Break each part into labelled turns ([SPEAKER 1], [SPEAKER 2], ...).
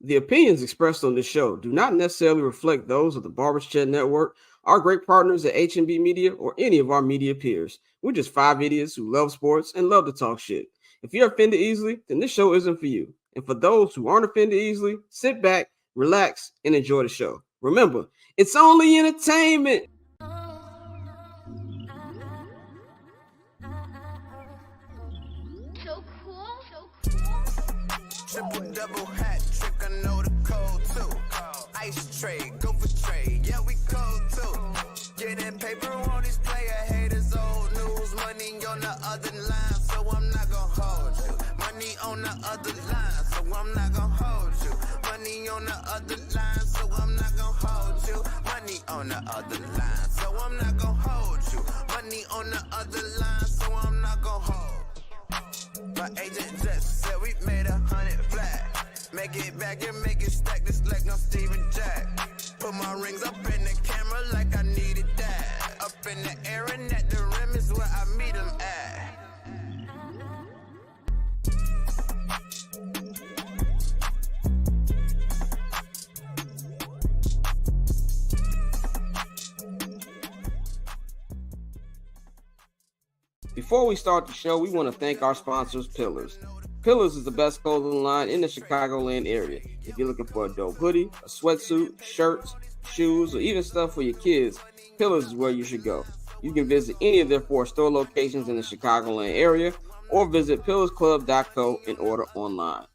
[SPEAKER 1] The opinions expressed on this show do not necessarily reflect those of the Barbers Chat Network, our great partners at H&B Media, or any of our media peers. We're just five idiots who love sports and love to talk shit. If you're offended easily, then this show isn't for you. And for those who aren't offended easily, sit back, relax, and enjoy the show. Remember, it's only entertainment.
[SPEAKER 2] So cool.
[SPEAKER 3] Triple double hat trick, I know the code too. Ice trade, go for trade, yeah we cold too. Getting paper on these player haters, old news. Money on the other line, so I'm not gonna hold you. Money on the other line, so I'm not gonna hold you. Money on the other line, so I'm not gonna hold you. Money on the other line, so I'm not gonna hold you. Money on the other line, so I'm not gonna hold. My agent just said we made 100 flat. Make it back and make it stack this like I'm Steven Jack. Put my rings up in the camera like I needed that. Up in the air and at the rim is where I meet them at.
[SPEAKER 1] Before we start the show, we want to thank our sponsors, Pillars. Pillars is the best clothing line in the Chicagoland area. If you're looking for a dope hoodie, a sweatsuit, shirts, shoes, or even stuff for your kids, Pillars is where you should go. You can visit any of their 4 store locations in the Chicagoland area or visit pillarsclub.co and order online.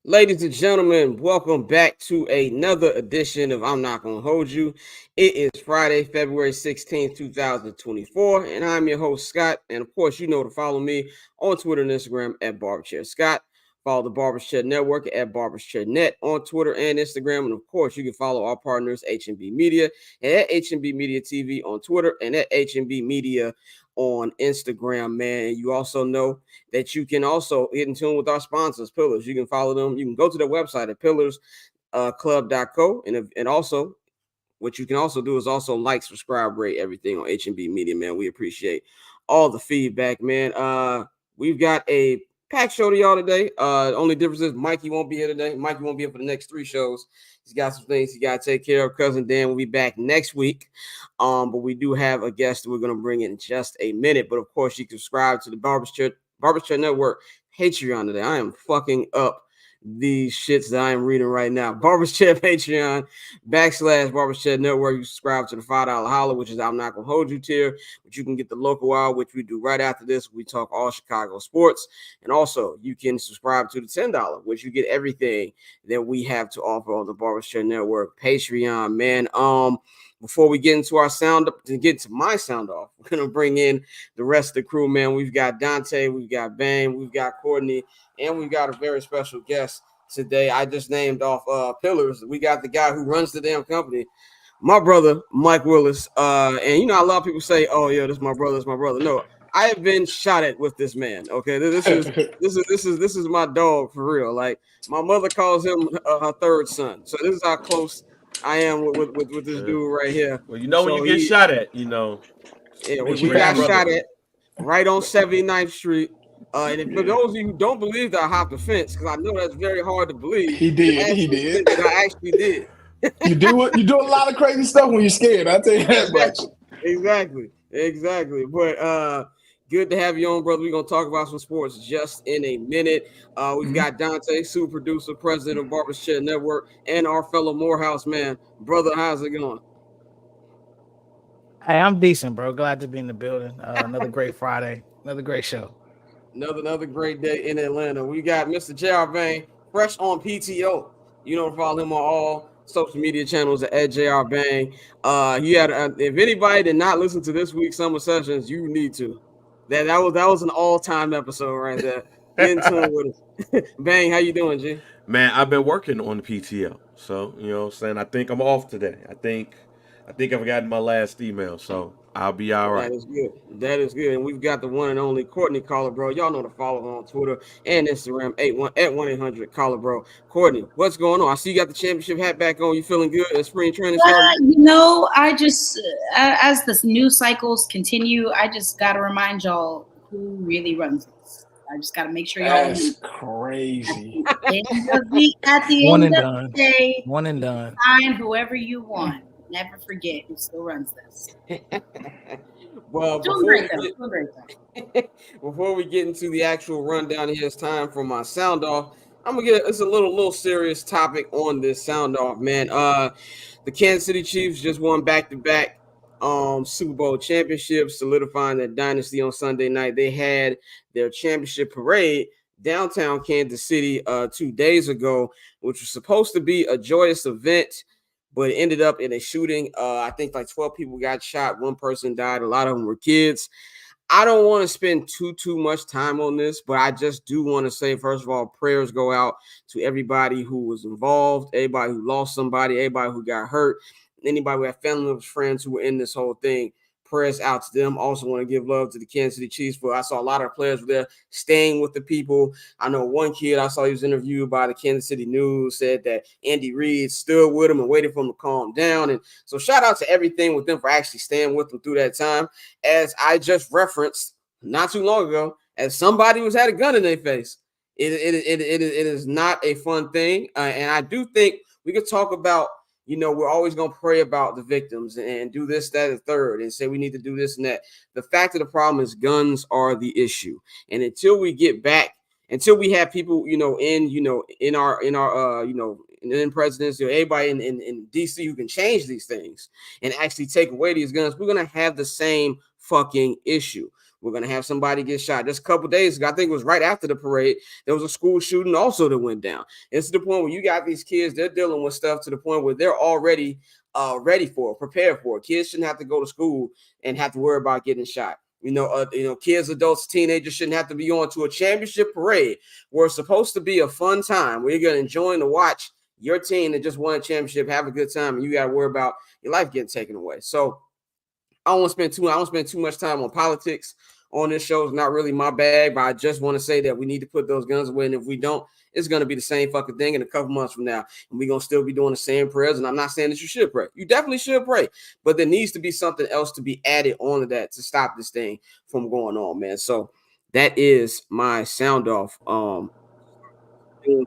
[SPEAKER 1] Ladies and gentlemen, welcome back to another edition of I'm Not Gonna Hold You. It is Friday, February 16th, 2024, and I'm your host, Scott. And of course, you know to follow me on Twitter and Instagram at BarberChairScott. Follow the Barbers Chat Network at Barbers Chat Net on Twitter and Instagram. And of course, you can follow our partners, H&B Media, and at H&B Media TV on Twitter and at H&B Media on Instagram, man. And you also know that you can also get in tune with our sponsors, Pillars. You can follow them. You can go to their website at pillarsclub.co. And also, what you can also do is also like, subscribe, rate everything on H&B Media, man. We appreciate all the feedback, man. We've got a packed show to y'all today. Only difference is Mikey won't be here today. Mikey won't be here for the next 3 shows. He's got some things he got to take care of. Cousin Dan will be back next week. But we do have a guest that we're going to bring in just a minute. But of course, you can subscribe to the Barbers Chat Network Patreon today. I am fucking up these shits that I am reading right now. Barbers Chat Patreon /Barbers Chat Network. You subscribe to the $5 holler, which is I'm Not Gonna Hold You tier, but you can get the local hour, which we do right after this. We talk all Chicago sports. And also you can subscribe to the $10, which you get everything that we have to offer on the Barbers Chat Network Patreon, man. Before we get into our sound up, to get to my sound off, we're gonna bring in the rest of the crew, man. We've got Dante, we've got Bang, we've got Courtney, and we've got a very special guest today. I just named off Pillars. We got the guy who runs the damn company, my brother Mike Willis. And you know, a lot of people say, "Oh, yeah, this is my brother, it's my brother." No, I have been shot at with this man. Okay, this is my dog for real. Like my mother calls him her third son. So this is how close I am with this dude right here.
[SPEAKER 4] Well, you know, so when you get shot at, you know.
[SPEAKER 1] Yeah, we got shot at right on 79th Street. And for those of you who don't believe that I hopped the fence, because I know that's very hard to believe.
[SPEAKER 5] He did.
[SPEAKER 1] I actually did.
[SPEAKER 5] You do a lot of crazy stuff when you're scared. I tell you that much.
[SPEAKER 1] Exactly. But good to have you on, brother. We're gonna talk about some sports just in a minute. We've got Dante, super producer, president of Barbers Chat Network, and our fellow Morehouse man. Brother, how's it going?
[SPEAKER 6] Hey, I'm decent, bro. Glad to be in the building. Another great Friday, another great show.
[SPEAKER 1] Another great day in Atlanta. We got Mr. J.R. Bang, fresh on PTO. You know, follow him on all social media channels at J.R. Bang. If anybody did not listen to this week's Summer Sessions, you need to. That was an all-time episode right there. Get in tune with us. Bang, how you doing, G?
[SPEAKER 4] Man, I've been working on the PTO. So, you know what I'm saying? I think I'm off today. I think I've gotten my last email, so I'll be all right.
[SPEAKER 1] That is good. And we've got the one and only Courtney Caller Bro. Y'all know to follow her on Twitter and Instagram at 1-800 Caller Bro. Courtney, what's going on? I see you got the championship hat back on. You feeling good at spring training?
[SPEAKER 7] You know, I just as the news cycles continue, I just got to remind y'all who really runs this. I just got to make sure y'all
[SPEAKER 5] That's crazy.
[SPEAKER 7] at the
[SPEAKER 6] One
[SPEAKER 7] end
[SPEAKER 6] and
[SPEAKER 7] of
[SPEAKER 6] done.
[SPEAKER 7] the day,
[SPEAKER 6] One and done.
[SPEAKER 7] sign whoever you want. Never forget who still runs this.
[SPEAKER 1] Well,
[SPEAKER 7] Doing great though.
[SPEAKER 1] before we get into the actual rundown, here, it's time for my sound off. I'm gonna get it's a little serious topic on this sound off, man. The Kansas City Chiefs just won back-to-back Super Bowl championships, solidifying their dynasty on Sunday night. They had their championship parade downtown Kansas City 2 days ago, which was supposed to be a joyous event, but it ended up in a shooting. I think like 12 people got shot. One person died. A lot of them were kids. I don't want to spend too much time on this, but I just do want to say, first of all, prayers go out to everybody who was involved, everybody who lost somebody, everybody who got hurt, anybody who had family members, friends who were in this whole thing. Prayers out to them. Also want to give love to the Kansas City Chiefs. But I saw a lot of players there staying with the people. I know one kid I saw, he was interviewed by the Kansas City News, said that Andy Reid stood with him and waited for him to calm down. And so shout out to everything with them for actually staying with them through that time. As I just referenced not too long ago, as somebody who's had a gun in their face, it is not a fun thing. And I do think we could talk about, we're always going to pray about the victims and do this, that, and third, and say we need to do this and that. The fact of the problem is guns are the issue. And until we get back, until we have people, in presidents, everybody in DC who can change these things and actually take away these guns, we're going to have the same fucking issue. We're going to have somebody get shot. Just a couple days ago, I think it was right after the parade, there was a school shooting also that went down. It's to the point where you got these kids, they're dealing with stuff to the point where they're already ready for it, prepared for it. Kids shouldn't have to go to school and have to worry about getting shot. Kids, adults, teenagers shouldn't have to be on to a championship parade where it's supposed to be a fun time where you're going to enjoy to watch your team that just won a championship, have a good time, and you got to worry about your life getting taken away. So I don't want to spend too much time on politics on this show. It's not really my bag, but I just want to say that we need to put those guns away. And if we don't, it's going to be the same fucking thing in a couple months from now. And we're going to still be doing the same prayers. And I'm not saying that you should pray. You definitely should pray. But there needs to be something else to be added onto that to stop this thing from going on, man. So that is my sound off. Too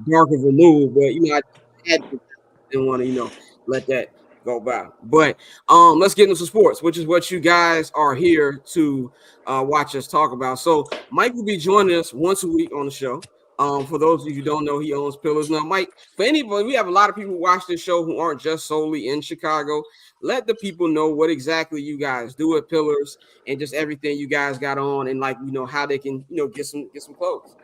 [SPEAKER 1] dark of a move, but I didn't want to, let that go by. But let's get into some sports, which is what you guys are here to watch us talk about. So Mike will be joining us once a week on the show. For those of you who don't know, he owns Pillars. Now, Mike, for anybody, we have a lot of people who watch this show who aren't just solely in Chicago. Let the people know what exactly you guys do at Pillars and just everything you guys got on, and how they can get some clothes.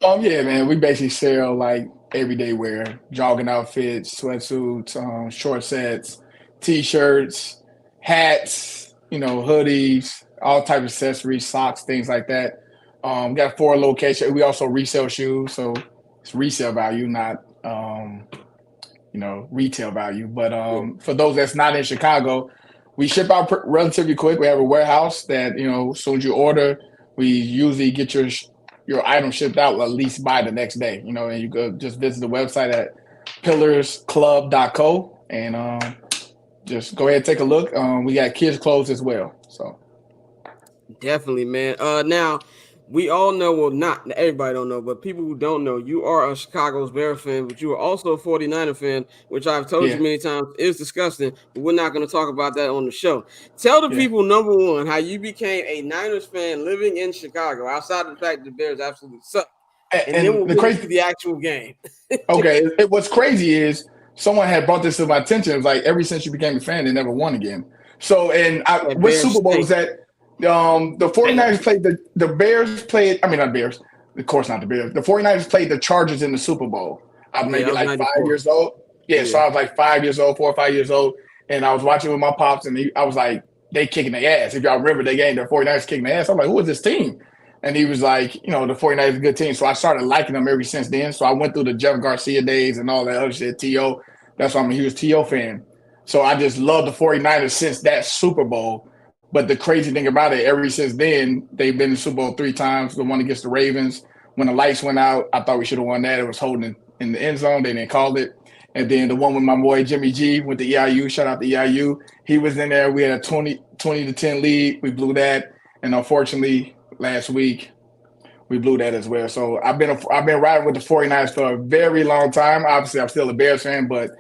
[SPEAKER 5] Yeah, man. We basically sell like everyday wear, jogging outfits, sweatsuits, short sets, t-shirts, hats, hoodies, all types of accessories, socks, things like that. Got 4 locations. We also resell shoes, so it's resale value, not retail value. But for those that's not in Chicago, we ship out relatively quick. We have a warehouse that as soon as you order, we usually get your item shipped out at least by the next day, and you could just visit the website at pillarsclub.co and just go ahead and take a look. We got kids' clothes as well. So
[SPEAKER 1] definitely, man. Now we all know, well, not everybody don't know, but people who don't know, you are a Chicago's Bears fan, but you are also a 49er fan, which I've told you many times is disgusting, but we're not going to talk about that on the show. Tell the people, number one, how you became a Niners fan living in Chicago, outside of the fact that the Bears absolutely suck. And then we'll get into the actual game.
[SPEAKER 5] Okay. What's crazy is someone had brought this to my attention. It was like, ever since you became a fan, they never won again. So, what Super Bowl was that? The 49ers played the Bears played, not Bears, of course not the Bears. The 49ers played the Chargers in the Super Bowl. I was maybe like 5 years old. Yeah, so I was like 5 years old, 4 or 5 years old. And I was watching with my pops, and I was like, they kicking their ass. If y'all remember the game, the 49ers kicking their ass. I'm like, who is this team? And he was like, the 49ers is a good team. So I started liking them ever since then. So I went through the Jeff Garcia days and all that other shit, T.O. That's why I'm a huge T.O. fan. So I just love the 49ers since that Super Bowl. But the crazy thing about it, ever since then, they've been in the Super Bowl 3 times. The one against the Ravens. When the lights went out, I thought we should have won that. It was holding in the end zone. They didn't call it. And then the one with my boy Jimmy G with the EIU, shout out to EIU. He was in there. We had a 20 to 10 lead. We blew that. And unfortunately, last week. We blew that as well. So I've been riding with the 49ers for a very long time. Obviously, I'm still a Bears fan, but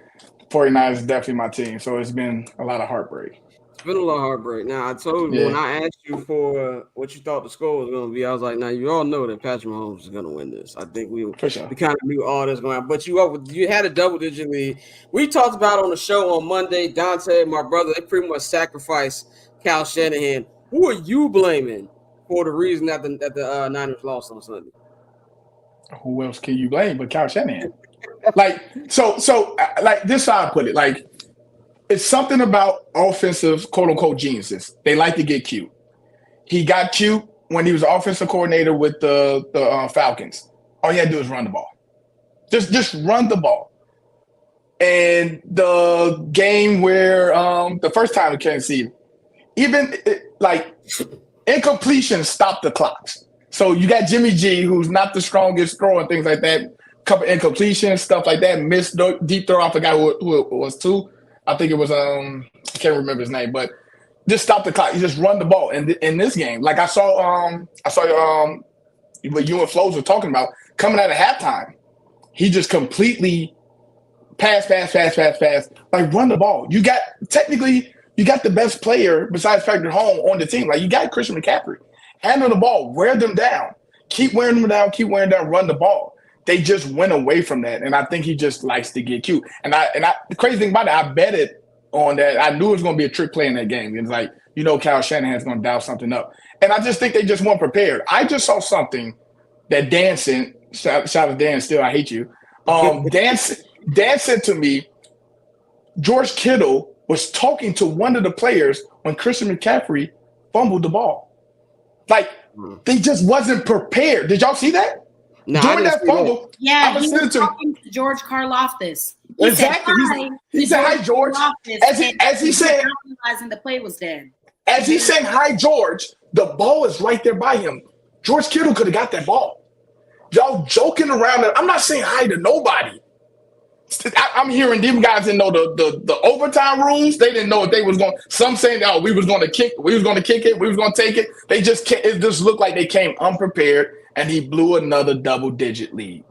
[SPEAKER 5] 49ers is definitely my team. So it's been a lot of heartbreak.
[SPEAKER 1] It's been a lot of heartbreak. Now, I told you when I asked you for what you thought the score was going to be, I was like, now, you all know that Patrick Mahomes is going to win this. I think we kind of knew all this going on. But you had a double-digit lead. We talked about on the show on Monday, Dante and my brother, they pretty much sacrificed Kyle Shanahan. Who are you blaming for the reason that the Niners lost on Sunday?
[SPEAKER 5] Who else can you blame but Kyle Shanahan? Like this is how I put it. Like, it's something about offensive quote unquote geniuses. They like to get cute. He got cute when he was offensive coordinator with the Falcons. All he had to do is run the ball. Just run the ball. And the game where the first time in Kansas City, incompletion stopped the clocks. So you got Jimmy G, who's not the strongest thrower and things like that. Couple incompletions, stuff like that. Missed deep throw. I forgot who it was to. I think it was I can't remember his name, but just stop the clock. You just run the ball. And in this game, like I saw what you and Flows were talking about coming out of halftime. He just completely pass. Like run the ball. You got the best player besides Patrick Mahomes on the team. Like you got Christian McCaffrey. Handle the ball, wear them down, keep wearing them down, run the ball. They just went away from that, and I think he just likes to get cute. And the crazy thing about it, I betted on that. I knew it was going to be a trick play in that game. It's like, Kyle Shanahan's going to dial something up, and I just think they just weren't prepared. I just saw something that Dan sent. Shout out to Dan. Still, I hate you. Dan said to me, George Kittle was talking to one of the players when Christian McCaffrey fumbled the ball. Like they just wasn't prepared. Did y'all see that?
[SPEAKER 1] No,
[SPEAKER 5] during that fumble,
[SPEAKER 7] yeah, he was talking to George Karlaftis.
[SPEAKER 5] Exactly. He said, "Hi, George." As he said,
[SPEAKER 7] realizing the play was dead.
[SPEAKER 5] As he said, "Hi, George," the ball is right there by him. George Kittle could have got that ball. Y'all joking around. I'm not saying hi to nobody. I'm hearing them guys didn't know the overtime rules. They didn't know if they was going. Some saying, "Oh, we was going to kick it. We was going to take it." They just it just looked like they came unprepared. And he blew another double-digit lead.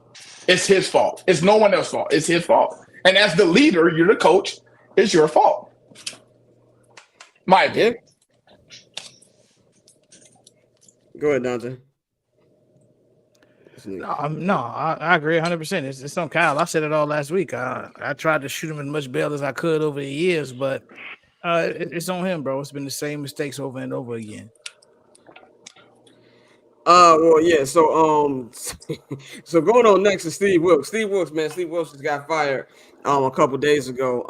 [SPEAKER 5] It's his fault. It's no one else's fault. It's his fault. And as the leader, you're the coach, it's your fault. My opinion.
[SPEAKER 1] Go ahead, Dante.
[SPEAKER 6] No, I agree 100%. It's on Kyle. I said it all last week. I tried to shoot him as much bail as I could over the years, but it's on him, bro. It's been the same mistakes over and over again.
[SPEAKER 1] Well, yeah. So, so going on next is Steve Wilks. Steve Wilks just got fired a couple days ago.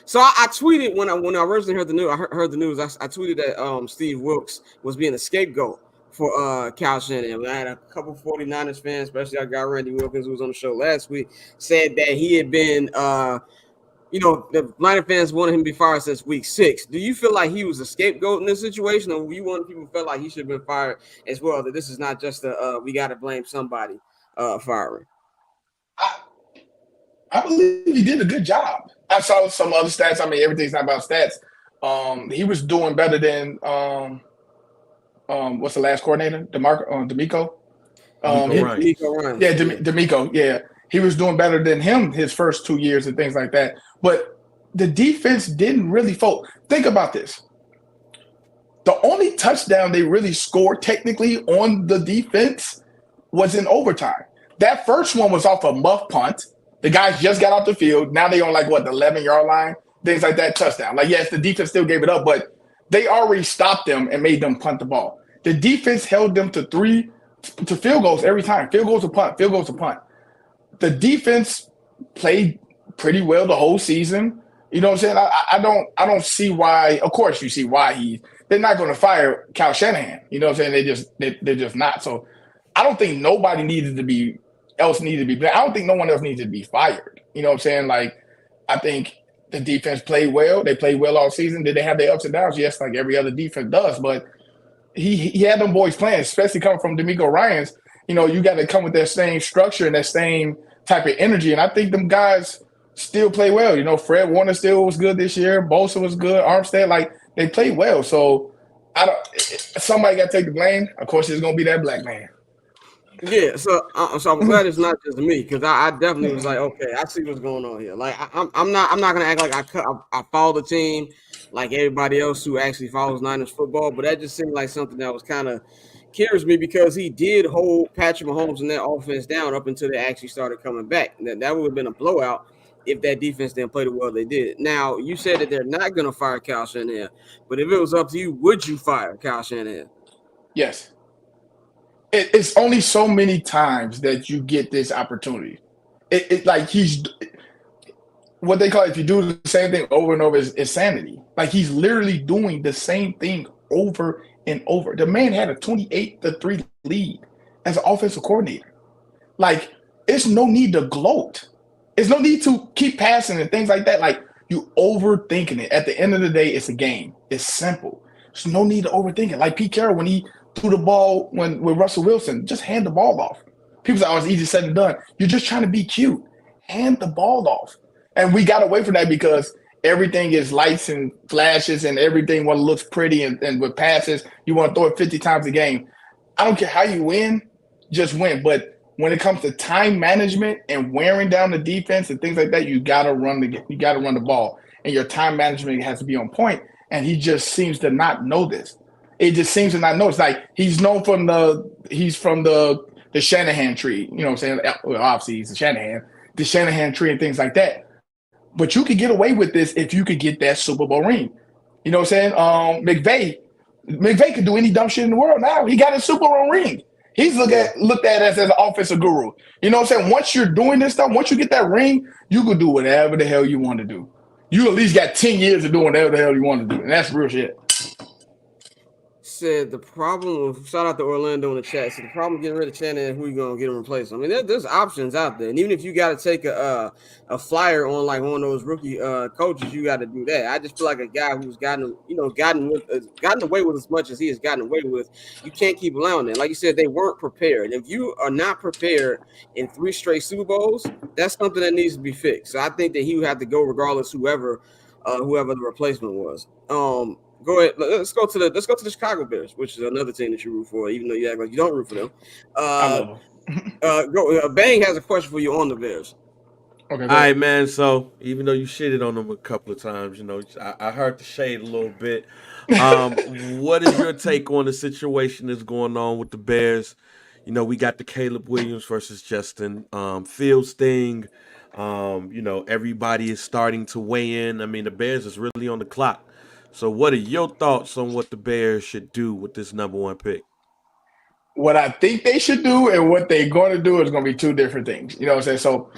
[SPEAKER 1] So I tweeted when I originally heard the news. I tweeted that Steve Wilks was being a scapegoat for Kyle Shanahan. I had a couple 49ers fans, especially our guy Randy Wilkins, who was on the show last week, said that he had been the Niner fans wanted him to be fired since week 6. Do you feel like he was a scapegoat in this situation, or you want people felt like he should have been fired as well? That this is not just we got to blame somebody firing.
[SPEAKER 5] I believe he did a good job. I saw some other stats. I mean, everything's not about stats. He was doing better than what's the last coordinator? D'Amico. D'Amico. Yeah. He was doing better than him his first 2 years and things like that. But the defense didn't really fold. Think about this. The only touchdown they really scored technically on the defense was in overtime. That first one was off a muff punt. The guys just got off the field. Now they on the 11-yard line, things like that, touchdown. Yes, the defense still gave it up, but they already stopped them and made them punt the ball. The defense held them to field goals every time. Field goals to punt. The defense played pretty well the whole season. You know what I'm saying? I don't see why. Of course, you see why they're not going to fire Kyle Shanahan. You know what I'm saying? They're just not. So I don't think nobody needed to be. I don't think no one else needed to be fired. You know what I'm saying? I think the defense played well. They played well all season. Did they have their ups and downs? Yes, like every other defense does. But he had them boys playing, especially coming from D'Amico Ryans. You got to come with that same structure and that same type of energy. And I think them guys still play well. Fred Warner still was good this year. Bosa was good. Armstead, they played well. So Somebody got to take the blame. Of course, it's gonna be that black man.
[SPEAKER 1] Yeah, so I'm glad it's not just me, because I definitely was like, okay, I see what's going on here. Like I'm not gonna act like I follow the team like everybody else who actually follows Niners football, but that just seemed like something that was kind of curious me, because he did hold Patrick Mahomes and that offense down up until they actually started coming back. And that would have been a blowout if that defense didn't play the well they did. Now, you said that they're not gonna fire Kyle Shanahan, but if it was up to you, would you fire Kyle Shanahan?
[SPEAKER 5] Yes. It's only so many times that you get this opportunity. It like he's what they call it, if you do the same thing over and over, is insanity. Like he's literally doing the same thing over and over. The man had a 28-3 lead as an offensive coordinator. Like, it's no need to gloat. There's no need to keep passing and things like that. Like, you overthinking it. At the end of the day, it's a game. It's simple. There's no need to overthink it. Like Pete Carroll, when he threw the ball with Russell Wilson, just hand the ball off. People say, oh, it's easy said and done. You're just trying to be cute. Hand the ball off. And we got away from that because everything is lights and flashes and everything looks pretty, and with passes, you want to throw it 50 times a game. I don't care how you win, just win. But when it comes to time management and wearing down the defense and things like that, you gotta run the ball. And your time management has to be on point. And he just seems to not know this. It just seems to not know. It's like he's known from the Shanahan tree. You know what I'm saying? Well, obviously he's the Shanahan tree and things like that. But you could get away with this if you could get that Super Bowl ring. You know what I'm saying? McVay could do any dumb shit in the world now. He got a Super Bowl ring. He's looked at as an offensive guru. You know what I'm saying? Once you're doing this stuff, once you get that ring, you could do whatever the hell you want to do. You at least got 10 years of doing whatever the hell you want to do. And that's real shit.
[SPEAKER 1] Said the problem with, shout out to Orlando in the chat, so the problem getting rid of Shanahan, who you gonna get him replaced? I mean, there's options out there, and even if you got to take a flyer on like one of those rookie coaches, you got to do that. I just feel like a guy who's gotten away with as much as he has gotten away with, you can't keep allowing that. Like you said, they weren't prepared. If you are not prepared in 3 straight Super Bowls, that's something that needs to be fixed. So I think that he would have to go regardless, whoever the replacement was. Go ahead. Let's go to the Chicago Bears, which is another team that you root for, even though you act like you don't root for them.
[SPEAKER 5] I love them.
[SPEAKER 1] Bang has a question for you on the Bears.
[SPEAKER 4] Okay. All right, man. So even though you shitted on them a couple of times, I heard the shade a little bit. What is your take on the situation that's going on with the Bears? We got the Caleb Williams versus Justin Fields thing. Everybody is starting to weigh in. I mean, the Bears is really on the clock. So what are your thoughts on what the Bears should do with this number 1 pick?
[SPEAKER 5] What I think they should do and what they're going to do is going to be 2 different things. You know what I'm saying? So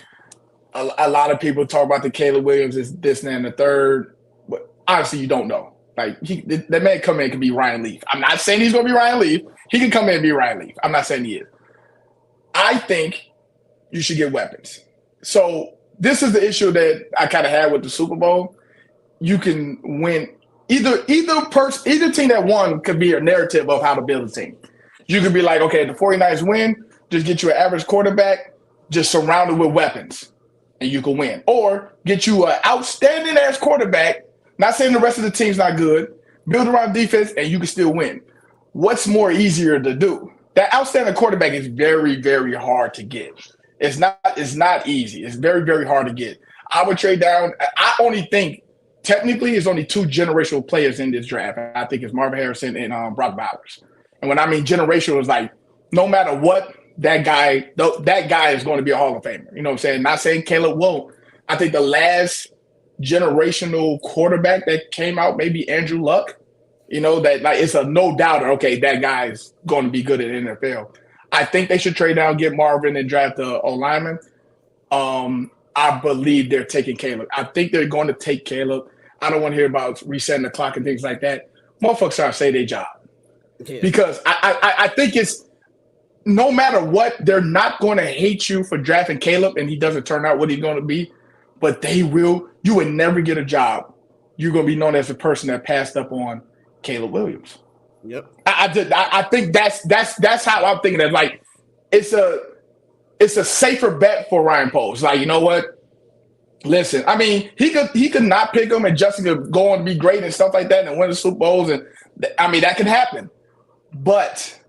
[SPEAKER 5] a lot of people talk about the Caleb Williams is this and the third. But honestly, you don't know. Like, that man come in could be Ryan Leaf. I'm not saying he's going to be Ryan Leaf. He can come in and be Ryan Leaf. I'm not saying he is. I think you should get weapons. So this is the issue that I kind of had with the Super Bowl. You can win. Either team that won could be a narrative of how to build a team. You could be like, okay, the 49ers win, just get you an average quarterback, just surround it with weapons, and you can win. Or get you an outstanding-ass quarterback, not saying the rest of the team's not good, build around defense, and you can still win. What's more easier to do? That outstanding quarterback is very, very hard to get. It's not easy. It's very, very hard to get. I would trade down. I only think technically, there's only 2 generational players in this draft. I think it's Marvin Harrison and Brock Bowers. And when I mean generational, it's like no matter what, that guy is going to be a Hall of Famer. You know what I'm saying? Not saying Caleb won't. I think the last generational quarterback that came out, maybe Andrew Luck, that like it's a no doubter. Okay, that guy is going to be good at the NFL. I think they should trade down, get Marvin, and draft the O-lineman. I believe they're taking Caleb. I think they're going to take Caleb. I don't want to hear about resetting the clock and things like that. Motherfuckers trying to say their job. Yeah. Because I think it's no matter what, they're not going to hate you for drafting Caleb and he doesn't turn out what he's going to be, but they will. You would never get a job. You're going to be known as the person that passed up on Caleb Williams.
[SPEAKER 1] Yep.
[SPEAKER 5] I think that's how I'm thinking of. Like, it's a safer bet for Ryan Poles. Like, you know what? Listen, I mean, he could not pick him, and Justin could go on to be great and stuff like that and win the Super Bowls and I mean, that can happen. But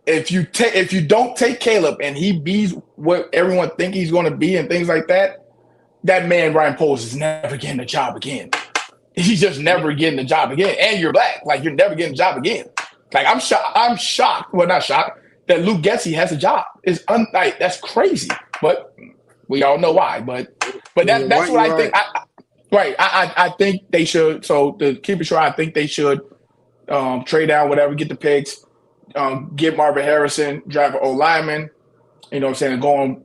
[SPEAKER 5] if you don't take Caleb and he beats what everyone think he's going to be and things like that, that man Ryan Poles is never getting a job again. He's just never getting a job again. And you're black, like you're never getting a job again. Like I'm shocked. Well, not shocked that Luke Getsy has a job. It's like that's crazy, but we all know why. But that's what I think. I think they should. So to keep it short, I think they should trade down, whatever, get the picks, get Marvin Harrison, drive an O-lineman. You know what I'm saying? Going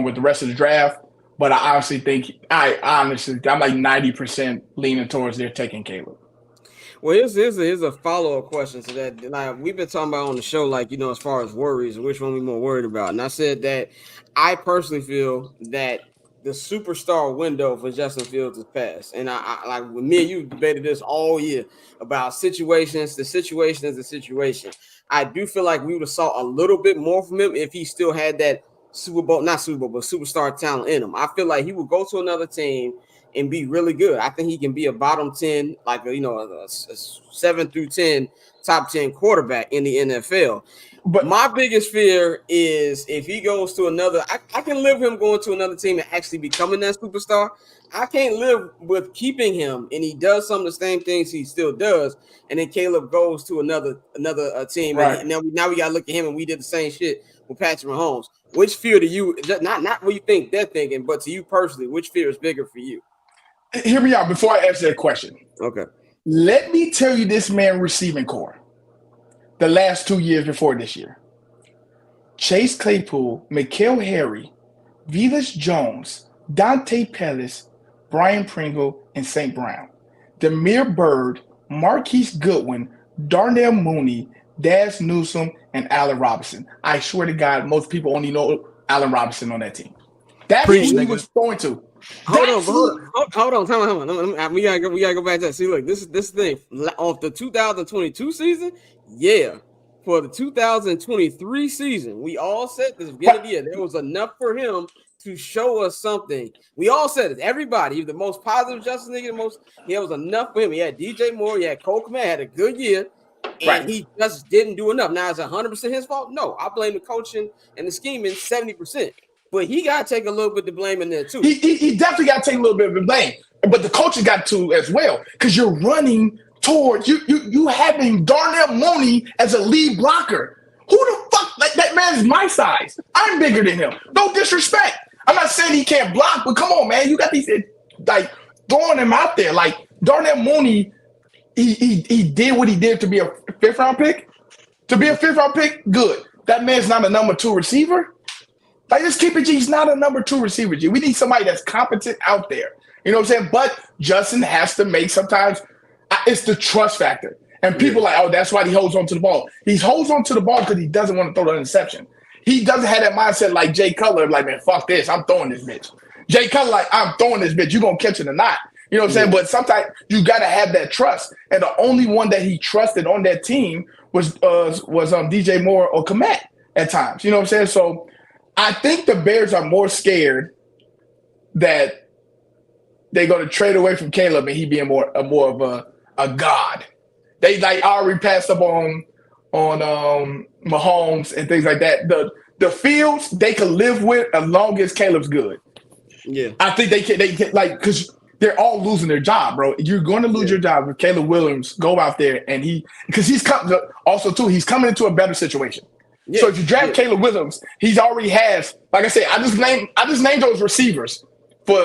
[SPEAKER 5] with the rest of the draft. But I honestly think I'm like 90% leaning towards they're taking Caleb.
[SPEAKER 1] Well, here's a follow-up question to that. Like, we've been talking about on the show, like, you know, as far as worries, which one we more worried about. And I said that I personally feel that the superstar window for Justin Fields is past. And I like with me and you debated this all year about situations. The situation is the situation. I do feel like we would have saw a little bit more from him if he still had that superstar talent in him. I feel like he would go to another team and be really good. I think he can be a bottom 10, like a 7 through 10, top 10 quarterback in the NFL. But my biggest fear is if he goes to another, I can live him going to another team and actually becoming that superstar. I can't live with keeping him and he does some of the same things he still does, and then Caleb goes to another team, right. And now we got to look at him and we did the same shit with Patrick Mahomes. Which fear do you, not what you think they're thinking, but to you personally, which fear is bigger for you?
[SPEAKER 5] Hear me out before I answer that question.
[SPEAKER 1] Okay.
[SPEAKER 5] Let me tell you this man receiving core the last 2 years before this year. Chase Claypool, Mikael Harry, Velus Jones, Dante Pettis, Brian Pringle, and St. Brown. Demir Bird, Marquise Goodwin, Darnell Mooney, Daz Newsome, and Allen Robinson. I swear to God, most people only know Allen Robinson on that team. That's who he was going to.
[SPEAKER 1] Hold on. We gotta go back to that. See, look, this thing off the 2022 season. Yeah, for the 2023 season, we all said this beginning of the year there was enough for him to show us something. We all said it. Everybody, the most positive Justice nigga, it was enough for him. He had DJ Moore, he had Cole Kmet, had a good year. And he just didn't do enough. Now, is it 100% his fault? No, I blame the coaching and the scheming 70%. But he got to take a little bit of the blame in there, too.
[SPEAKER 5] He definitely got to take a little bit of the blame. But the coaching got to as well, because you're running towards you having Darnell Mooney as a lead blocker. Who the fuck? Like, that man is my size. I'm bigger than him. No disrespect. I'm not saying he can't block, but come on, man. You got these, like, throwing him out there. Like, Darnell Mooney, he did what he did to be a fifth-round pick. To be a fifth-round pick, good. That man's not a number 2 receiver. Like, just keep it G. He's not a number 2 receiver, G. We need somebody that's competent out there. You know what I'm saying? But Justin has to make sometimes it's the trust factor. And people are like, oh, that's why he holds on to the ball. He holds on to the ball because he doesn't want to throw the interception. He doesn't have that mindset like Jay Cutler, like, man, fuck this. I'm throwing this bitch. Jay Cutler, like, I'm throwing this bitch. You going to catch it or not? You know what I'm saying? But sometimes you got to have that trust. And the only one that he trusted on that team was DJ Moore or Kmet at times. You know what I'm saying? So I think the Bears are more scared that they're going to trade away from Caleb and he being more of a god. They like already passed up on Mahomes and things like that. The Fields they could live with as long as Caleb's good.
[SPEAKER 1] Yeah,
[SPEAKER 5] I think they can like because they're all losing their job, bro. You're going to lose your job if Caleb Williams go out there and he's coming into a better situation. Yeah. So if you draft Caleb Williams, he's already has, like I said, I just named those receivers for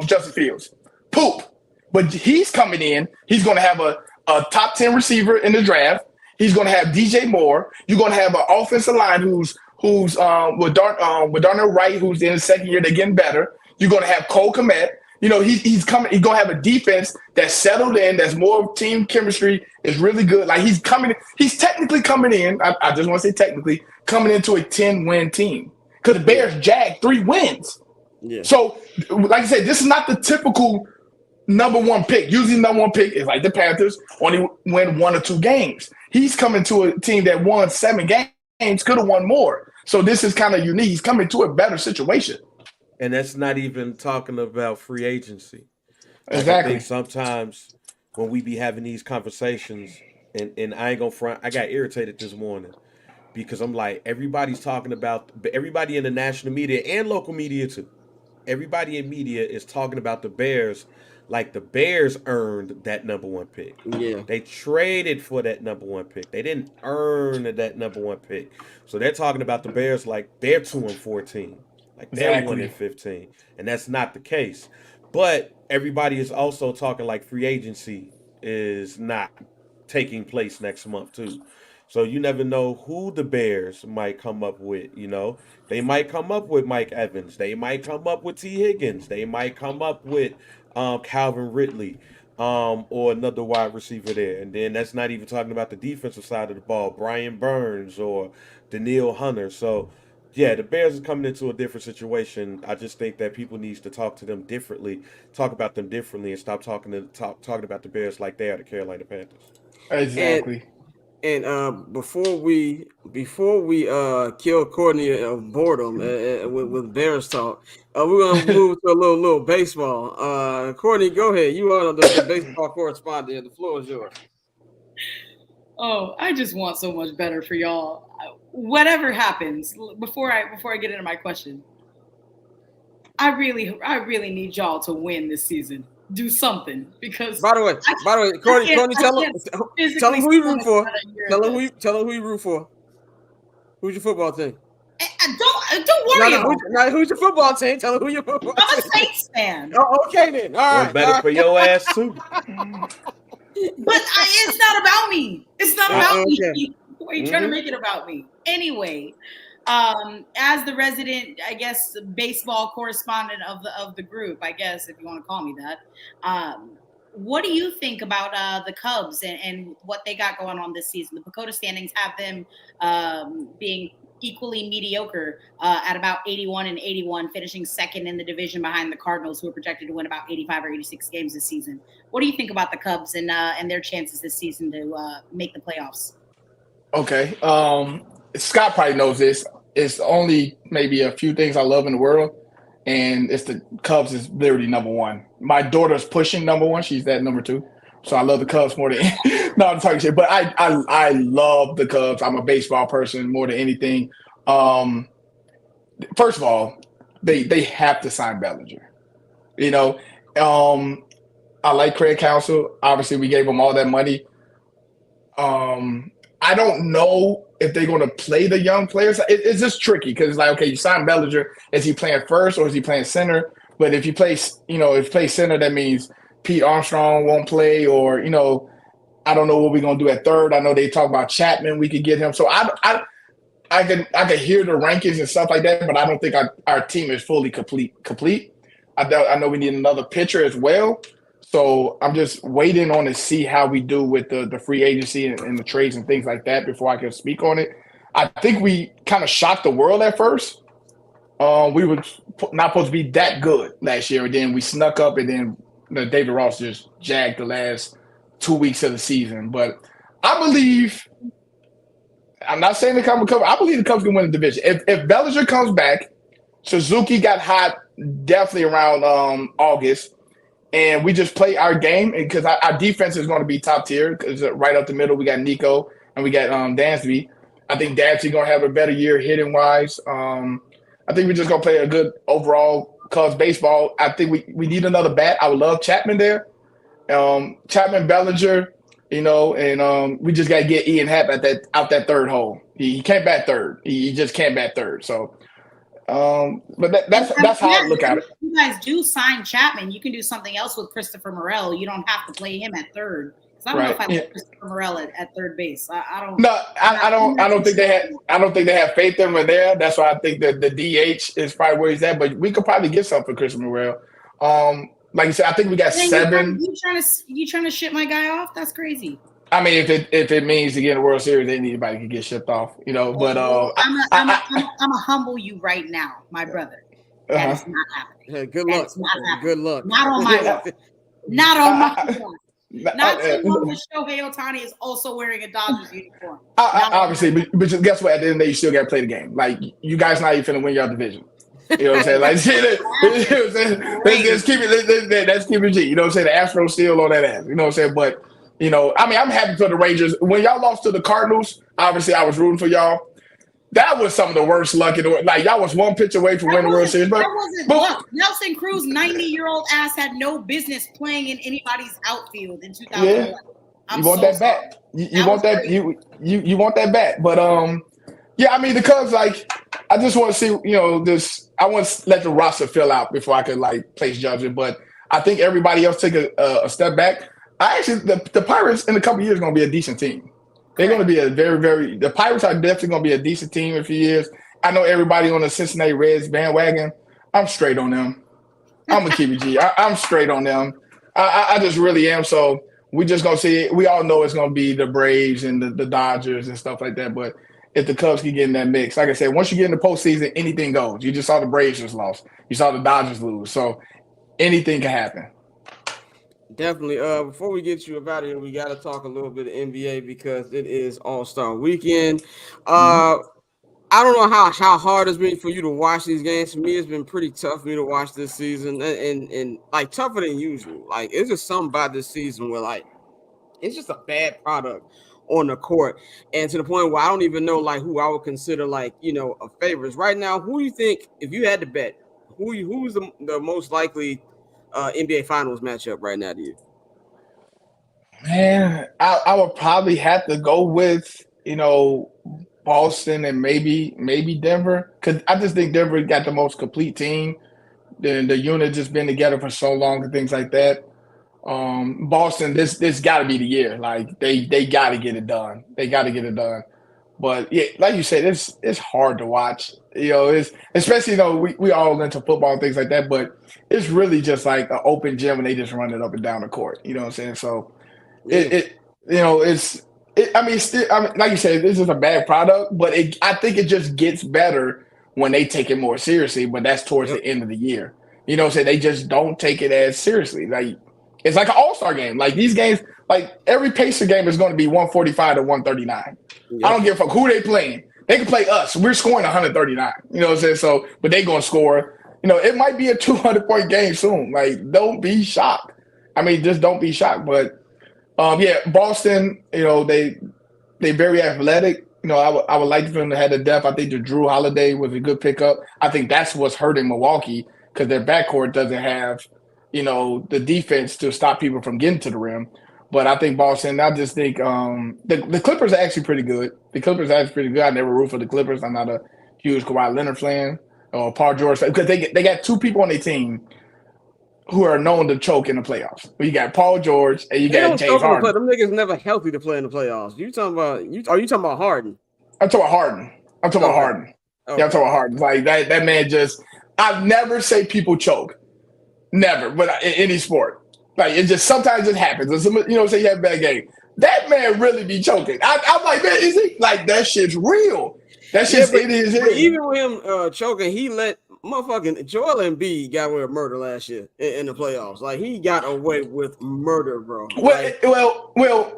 [SPEAKER 5] Justin Fields. Poop. But he's coming in, he's gonna have a top 10 receiver in the draft. He's gonna have DJ Moore. You're gonna have an offensive line who's with Darnell Wright, who's in his second year, they're getting better. You're gonna have Cole Kmet. You know, he's coming, he's gonna have a defense that's settled in, that's more team chemistry, is really good. Like he's technically coming in, I just want to say technically, coming into a 10-win team. Because the Bears jagged 3 wins. Yeah. So, like I said, this is not the typical number 1 pick. Usually number 1 pick is like the Panthers, only win 1 or 2 games. He's coming to a team that won 7 games, could have won more. So this is kind of unique. He's coming to a better situation.
[SPEAKER 4] And that's not even talking about free agency.
[SPEAKER 5] Exactly.
[SPEAKER 4] I think sometimes when we be having these conversations, and I ain't gonna front, I got irritated this morning because I'm like, everybody in the national media and local media too. Everybody in media is talking about the Bears like the Bears earned that number one pick.
[SPEAKER 1] Yeah.
[SPEAKER 4] They traded for that number one pick. They didn't earn that number one pick. So they're talking about the Bears like they're 2-14, like they're
[SPEAKER 5] Exactly.
[SPEAKER 4] 1-15, and that's not the case. But everybody is also talking like free agency is not taking place next month too. So you never know who the Bears might come up with. They might come up with Mike Evans. They might come up with T. Higgins. They might come up with Calvin Ridley, or another wide receiver there. And then that's not even talking about the defensive side of the ball, Brian Burns or Daniil Hunter. So yeah, the Bears is coming into a different situation. I just think that people needs to talk to them differently, talk about them differently, and stop talking about the Bears like they are the Carolina Panthers.
[SPEAKER 5] Exactly.
[SPEAKER 1] And before we kill Courtney of boredom with Bears talk, we're gonna move to a little baseball. Courtney, go ahead. You are the baseball correspondent. The floor is yours.
[SPEAKER 7] Oh, I just want so much better for y'all. Whatever happens, before I get into my question, I really need y'all to win this season. Do something, because
[SPEAKER 1] by the way, Courtney, tell them who you root for. Tell them who you root for. Who's your football team?
[SPEAKER 7] Don't worry.
[SPEAKER 1] Who's your football team? Tell them who your football team.
[SPEAKER 7] I'm a Saints fan.
[SPEAKER 1] Oh, okay then. All right.
[SPEAKER 4] Better for your ass too.
[SPEAKER 7] But it's not about me. It's not about me. Why are you trying to make it about me? Anyway, as the resident, I guess, baseball correspondent of the group, I guess, if you want to call me that, what do you think about the Cubs and what they got going on this season? The Pacoda standings have them being equally mediocre at about 81-81, finishing second in the division behind the Cardinals, who are projected to win about 85 or 86 games this season. What do you think about the Cubs and their chances this season to make the playoffs?
[SPEAKER 5] Okay. Scott probably knows this. It's only maybe a few things I love in the world, and it's the Cubs is literally number one. My daughter's pushing number one. She's at number two. So I love the Cubs more than – no, I'm talking shit. But I love the Cubs. I'm a baseball person more than anything. First of all, they have to sign Bellinger. I like Craig Counsell. Obviously, we gave him all that money. I don't know if they're going to play the young players. It's just tricky because it's like, okay, you sign Bellinger. Is he playing first or is he playing center? But if you play, if you play center, that means Pete Armstrong won't play, or I don't know what we're gonna do at third. I know they talk about Chapman. We could get him. So I can hear the rankings and stuff like that, but I don't think our team is fully complete. I know we need another pitcher as well. So I'm just waiting on to see how we do with the free agency and the trades and things like that before I can speak on it. I think we kind of shocked the world at first. We were not supposed to be that good last year, and then we snuck up, and then David Ross just jagged the last 2 weeks of the season. But I believe – I'm not saying the Cubs – I believe the Cubs can win the division. If Bellinger comes back, Suzuki got hot definitely around August, and we just play our game, because our defense is going to be top tier, because right up the middle we got Nico and we got Dansby. I think Dansby going to have a better year hitting-wise. I think we're just going to play a good overall Cubs baseball. I think we need another bat. I would love Chapman there. Chapman, Bellinger, and we just got to get Ian Happ out that third hole. He can't bat third. He just can't bat third. So, but that's how I look at it.
[SPEAKER 7] If you guys do sign Chapman, you can do something else with Christopher Morel. You don't have to play him at third. I don't know if I like Christopher Morel at third base. I don't. No,
[SPEAKER 5] I don't think they had. I don't think they have faith in him there. That's why I think that the DH is probably where he's at. But we could probably get something for Christopher Morel. Like you said, I think we got 7.
[SPEAKER 7] You trying to ship my guy off? That's crazy.
[SPEAKER 5] I mean, if it means to get in the World Series, anybody can get shipped off. But
[SPEAKER 7] I'm a humble you right now, my brother. That is not happening.
[SPEAKER 1] Hey, good luck. Good luck.
[SPEAKER 7] Not on my watch. Not on my watch. Not too long as Shohei Ohtani is also wearing a Dodgers uniform.
[SPEAKER 5] Obviously, but just guess what? At the end of the day, you still got to play the game. Like, you guys not even finna win your division. You know what I'm saying? Like, let's keep it. Let's keep it G. You know what I'm saying? The Astros still on that ass. You know what I'm saying? But I mean, I'm happy for the Rangers. When y'all lost to the Cardinals, obviously I was rooting for y'all. That was some of the worst luck in the world. Like, y'all was one pitch away from winning the World Series.
[SPEAKER 7] That wasn't luck. Nelson Cruz, 90-year-old ass, had no business playing in anybody's outfield in 2001.
[SPEAKER 5] Yeah. You want that bat. You want that. You want that bat. But yeah, I mean, the Cubs, like, I just want to see, this. I want to let the roster fill out before I could like place judgment. But I think everybody else take a step back. The Pirates in a couple of years are going to be a decent team. They're going to be a very. The Pirates are definitely going to be a decent team in a few years. I know everybody on the Cincinnati Reds bandwagon. I'm straight on them. I'm going to keep it G. I'm straight on them. I just really am. So we just going to see it. We all know it's going to be the Braves and the Dodgers and stuff like that. But if the Cubs can get in that mix, like I said, once you get in the postseason, anything goes. You just saw the Braves just lost. You saw the Dodgers lose. So anything can happen.
[SPEAKER 1] Definitely. Before we get you about it, we got to talk a little bit of NBA because it is All-Star Weekend. I don't know how hard it's been for you to watch these games. For me, it's been pretty tough for me to watch this season, and like tougher than usual. Like, it's just something about this season where like it's just a bad product on the court, and to the point where I don't even know like who I would consider like a favorites right now. Who do you think, if you had to bet, who's the most likely NBA Finals matchup right now to you?
[SPEAKER 5] Man, I would probably have to go with Boston and maybe Denver, because I just think Denver got the most complete team. The unit just been together for so long and things like that. Boston, this got to be the year. Like they got to get it done. They got to get it done. But yeah, like you said, it's hard to watch. It's especially we all into football and things like that. But it's really just like an open gym and they just run it up and down the court. You know what I'm saying? So like you said, this is a bad product, but I think it just gets better when they take it more seriously. But that's towards the end of the year. You know what I'm saying? They just don't take it as seriously. Like, it's like an all-star game. Like, these games, like, every Pacer game is going to be 145 to 139. I don't give a fuck who they playing. They can play us. We're scoring 139. You know what I'm saying? So, but they going to score. It might be a 200-point game soon. Like, don't be shocked. I mean, just don't be shocked. But, Boston, they very athletic. I would like for them to have the depth. I think the Drew Holiday was a good pickup. I think that's what's hurting Milwaukee because their backcourt doesn't have the defense to stop people from getting to the rim. But I think Boston, I just think the Clippers are actually pretty good. The Clippers are actually pretty good. I never root for the Clippers. I'm not a huge Kawhi Leonard fan or Paul George fan because they got two people on their team who are known to choke in the playoffs. You got Paul George and you got James Harden.
[SPEAKER 1] Them niggas never healthy to play in the playoffs. You talking about? Are you talking about Harden?
[SPEAKER 5] I'm talking about Harden. I'm talking about Harden. Okay. Yeah, I'm talking about Harden. Like that man just. I've never say people choke. Never, but in any sport. Like, it just sometimes it happens. Say you have a bad game. That man really be choking. I'm like, man, is it like that shit's real? That shit's it is.
[SPEAKER 1] Even with him choking, he let motherfucking Joel Embiid got away with murder last year in the playoffs. Like, he got away with murder, bro.
[SPEAKER 5] Well,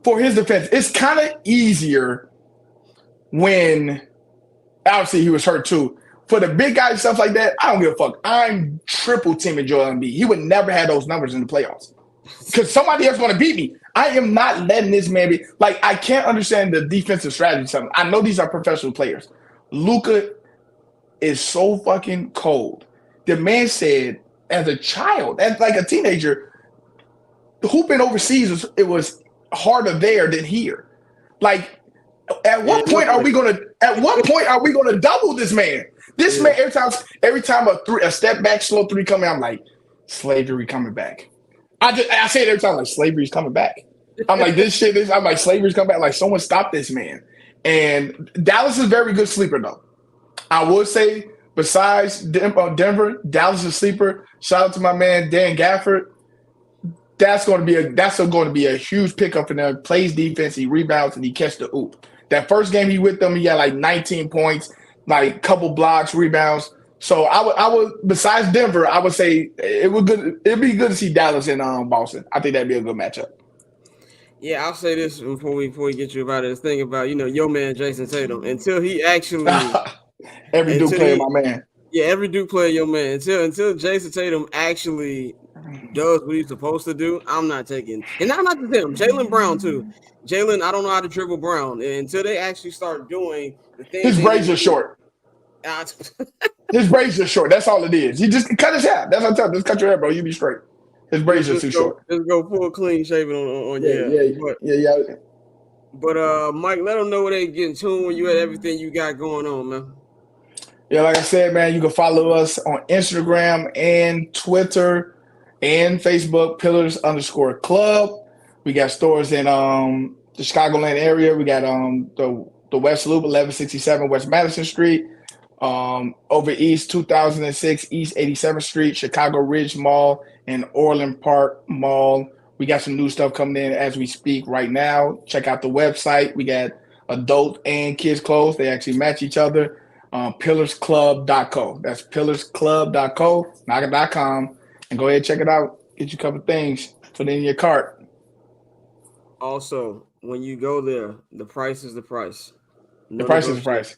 [SPEAKER 5] for his defense, it's kind of easier when obviously he was hurt too. For the big guys and stuff like that, I don't give a fuck. I'm triple teaming Joel Embiid. He would never have those numbers in the playoffs because somebody else want to beat me. I am not letting this man be. Like, I can't understand the defensive strategy. Something. I know these are professional players. Luka is so fucking cold. The man said, as a child, as like a teenager, hooping overseas it was harder there than here. Like, at what point are we gonna double this man? This man, every time a step back, slow three coming, I'm like, slavery coming back. I say it every time, like, slavery's coming back. I'm like, I'm like, slavery's coming back. Like, someone stop this man. And Dallas is a very good sleeper, though. I would say, besides Denver, Dallas is a sleeper. Shout out to my man Dan Gafford. That's going to be a huge pickup for them. Plays defense, he rebounds, and he catches the oop. That first game he with them, he got like 19 points. Like couple blocks, rebounds. So I would besides Denver, I would say it'd be good to see Dallas and Boston. I think that'd be a good matchup.
[SPEAKER 1] Yeah, I'll say this before we get you about it. Think about your man Jason Tatum until he actually
[SPEAKER 5] every dude player, my man.
[SPEAKER 1] Yeah, every Duke player, your man. Until Jason Tatum actually does what he's supposed to do, I'm not taking. And not just him, Jaylen Brown too. Jaylen, I don't know how to dribble Brown. And until they actually start doing the things
[SPEAKER 5] His
[SPEAKER 1] they
[SPEAKER 5] braids
[SPEAKER 1] need
[SPEAKER 5] are
[SPEAKER 1] to do.
[SPEAKER 5] short. His braids are short. That's all it is. He just cut his hair. That's what I'm telling you. Just cut your hair, bro. You be straight. His braids are too short.
[SPEAKER 1] Just go full clean shaven on your
[SPEAKER 5] hair. Yeah.
[SPEAKER 1] But Mike, let them know where they getting tuned when you had everything you got going on, man.
[SPEAKER 5] Yeah, like I said, man, you can follow us on Instagram and Twitter and Facebook, Pillars_Club. We got stores in the Chicagoland area. We got the West Loop, 1167 West Madison Street. Over East 2006 East 87th Street, Chicago Ridge Mall, and Orland Park Mall. We got some new stuff coming in as we speak right now. Check out the website. We got adult and kids clothes. They actually match each other. Pillarsclub.co. That's pillarsclub.co, not.com. And go ahead and check it out. Get you a couple things. Put it in your cart.
[SPEAKER 1] Also, when you go there, the price is the price.
[SPEAKER 5] The price is the price.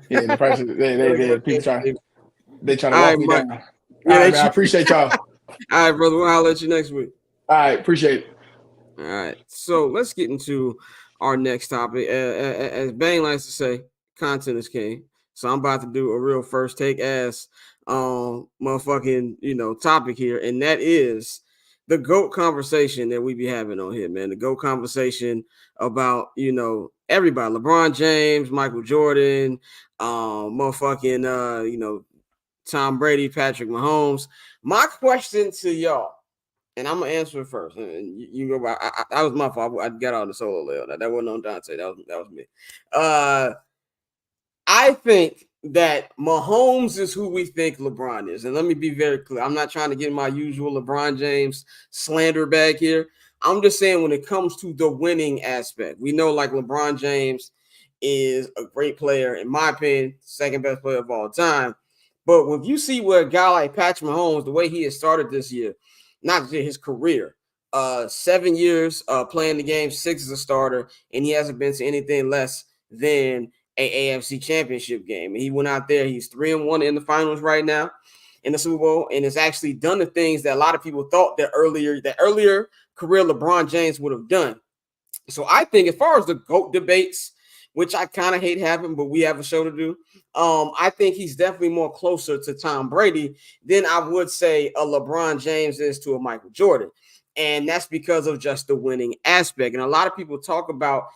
[SPEAKER 5] Yeah, the price is they try to walk me down. All right, man, I appreciate y'all.
[SPEAKER 1] All right, brother. I'll let you next week.
[SPEAKER 5] All right, appreciate it.
[SPEAKER 1] All right, so let's get into our next topic. As Bang likes to say, content is king. So I'm about to do a real first take ass motherfucking topic here, and that is the GOAT conversation that we be having on here, man. The GOAT conversation about everybody, LeBron James, Michael Jordan, Tom Brady, Patrick Mahomes. My question to y'all, and I'm gonna answer it first. And you go by. That was my fault. I got on the solo layer. That wasn't on Dante. That was me. I think that Mahomes is who we think LeBron is. And let me be very clear. I'm not trying to get my usual LeBron James slander bag here. I'm just saying when it comes to the winning aspect, we know like LeBron James is a great player, in my opinion, second best player of all time. But when you see where a guy like Patrick Mahomes, the way he has started this year, not just his career, 7 years playing the game, 6 as a starter, and he hasn't been to anything less than a AFC championship game. And he went out there, he's 3-1 in the finals right now in the Super Bowl, and has actually done the things that a lot of people thought that earlier career LeBron James would have done. So I think as far as the GOAT debates, which I kind of hate having, but we have a show to do, I think he's definitely more closer to Tom Brady than I would say a LeBron James is to a Michael Jordan. And that's because of just the winning aspect. And a lot of people talk about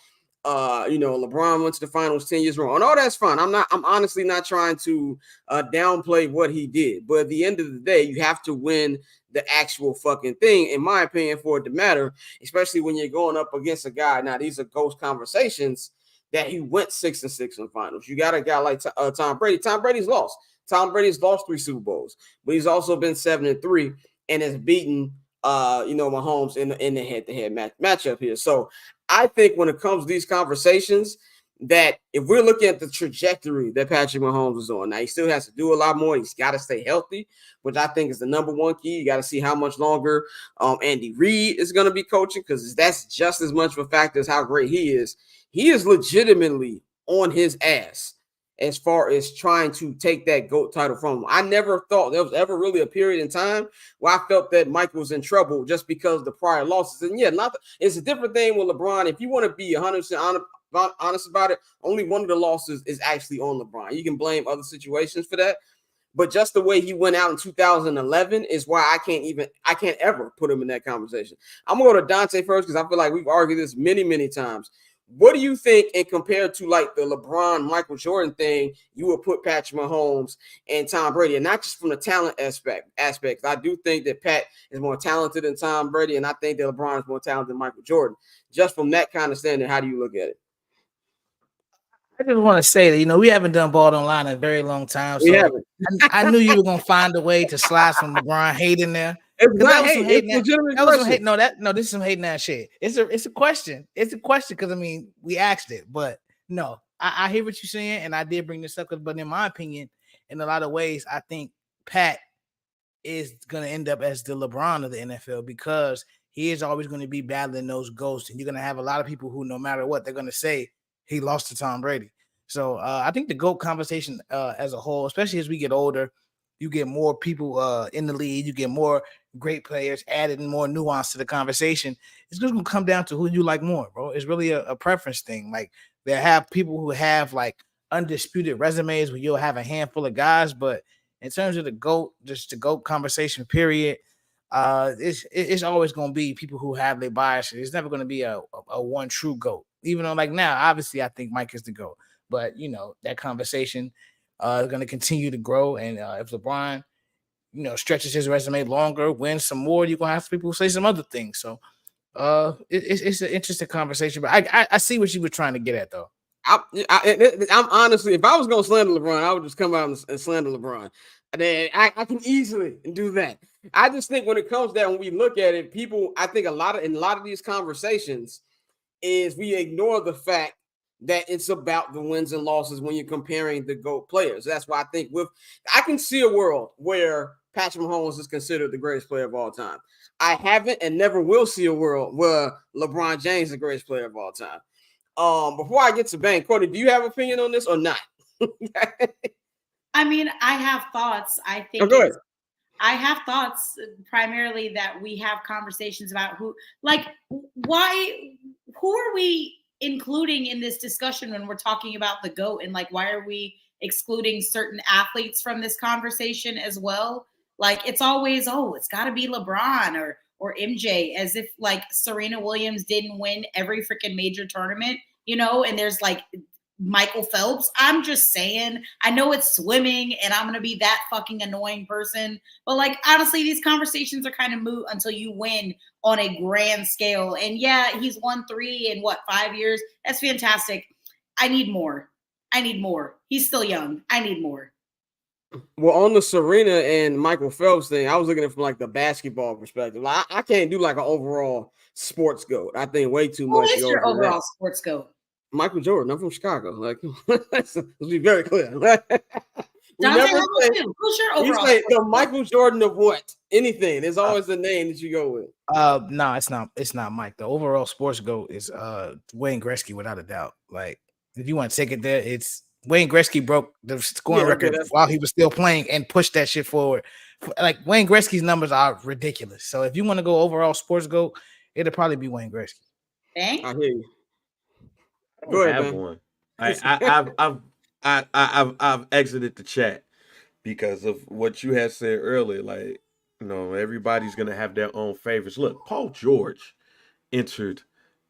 [SPEAKER 1] LeBron went to the finals 10 years wrong. And all that's fine. I'm honestly not trying to downplay what he did. But at the end of the day, you have to win the actual fucking thing, in my opinion, for it to matter, especially when you're going up against a guy. Now, these are ghost conversations that he went 6-6 in the finals. You got a guy like Tom Brady. Tom Brady's lost. Tom Brady's lost 3 Super Bowls, but he's also been 7-3 and has beaten Mahomes in the head-to-head matchup here. So I think when it comes to these conversations, that if we're looking at the trajectory that Patrick Mahomes is on, now he still has to do a lot more. He's got to stay healthy, which I think is the number one key. You got to see how much longer Andy Reid is going to be coaching, because that's just as much of a factor as how great he is. He is legitimately on his ass as far as trying to take that GOAT title from him. I never thought there was ever really a period in time where I felt that Mike was in trouble just because of the prior losses. And yeah, it's a different thing with LeBron. If you want to be 100% honest about it, only one of the losses is actually on LeBron. You can blame other situations for that. But just the way he went out in 2011 is why I can't ever put him in that conversation. I'm going to go to Dante first, because I feel like we've argued this many, many times. What do you think, and compared to like the LeBron, Michael Jordan thing, you would put Patrick Mahomes and Tom Brady, and not just from the talent aspect. I do think that Pat is more talented than Tom Brady, and I think that LeBron is more talented than Michael Jordan. Just from that kind of standing, how do you look at it?
[SPEAKER 6] I just want to say that, we haven't done Ball Online in a very long time. So I knew you were going to find a way to slide some LeBron hate in there.
[SPEAKER 1] It's not hate.
[SPEAKER 6] This is some hating ass shit. It's a question. It's a question because we asked it, but no, I hear what you're saying, and I did bring this up. But in my opinion, in a lot of ways, I think Pat is going to end up as the LeBron of the NFL, because he is always going to be battling those ghosts, and you're going to have a lot of people who, no matter what, they're going to say he lost to Tom Brady. So I think the GOAT conversation as a whole, especially as we get older, you get more people in the league, you get more great players added and more nuance to the conversation. It's just gonna come down to who you like more, bro. It's really a preference thing. Like there have people who have like undisputed resumes where you'll have a handful of guys, but in terms of the GOAT, just the GOAT conversation, period, it's always going to be people who have their biases. It's never going to be a one true GOAT. Even though, like now, obviously, I think Mike is the GOAT, but you know that conversation is going to continue to grow. And if LeBron, you know, stretches his resume longer, wins some more, you're going to have people say some other things. So, it's an interesting conversation. But I see what you were trying to get at, though.
[SPEAKER 1] I'm honestly, if I was going to slander LeBron, I would just come out and slander LeBron. I can easily do that. I just think when it comes down, when we look at it, people, I think in a lot of these conversations is we ignore the fact that it's about the wins and losses when you're comparing the GOAT players. That's why I think I can see a world where Patrick Mahomes is considered the greatest player of all time. I haven't and never will see a world where LeBron James is the greatest player of all time. Before I get to Bang, Courtney, do you have an opinion on this or not?
[SPEAKER 7] I mean, I have thoughts. I think I have thoughts primarily that we have conversations about who are we including in this discussion when we're talking about the GOAT, and like why are we excluding certain athletes from this conversation as well? Like it's always, it's got to be LeBron or MJ, as if like Serena Williams didn't win every freaking major tournament, you know, and there's like Michael Phelps. I'm just saying, I know it's swimming and I'm going to be that fucking annoying person. But like, honestly, these conversations are kind of moot until you win on a grand scale. And yeah, he's won 3 in 5 years. That's fantastic. I need more. He's still young. I need more.
[SPEAKER 1] Well, on the Serena and Michael Phelps thing, I was looking at it from like the basketball perspective. I can't do like an overall sports GOAT. I think way too much.
[SPEAKER 7] Who is your overall sports GOAT?
[SPEAKER 1] Michael Jordan. I'm from Chicago. Like, let's be very clear.
[SPEAKER 7] Dante, who's your overall?
[SPEAKER 1] The Michael Jordan of what? Anything. There's always a name that you go with.
[SPEAKER 6] No, it's not. It's not Mike. The overall sports GOAT is Wayne Gretzky, without a doubt. Like, if you want to take it there, it's Wayne Gretzky broke the scoring record while he was still playing and pushed that shit forward. Like Wayne Gretzky's numbers are ridiculous. So if you want to go overall sports GOAT, it'll probably be Wayne Gretzky.
[SPEAKER 7] Thanks.
[SPEAKER 1] I hear you.
[SPEAKER 4] Go ahead, man. One. I've exited the chat because of what you had said earlier. Like, you know, everybody's gonna have their own favorites. Look, Paul George entered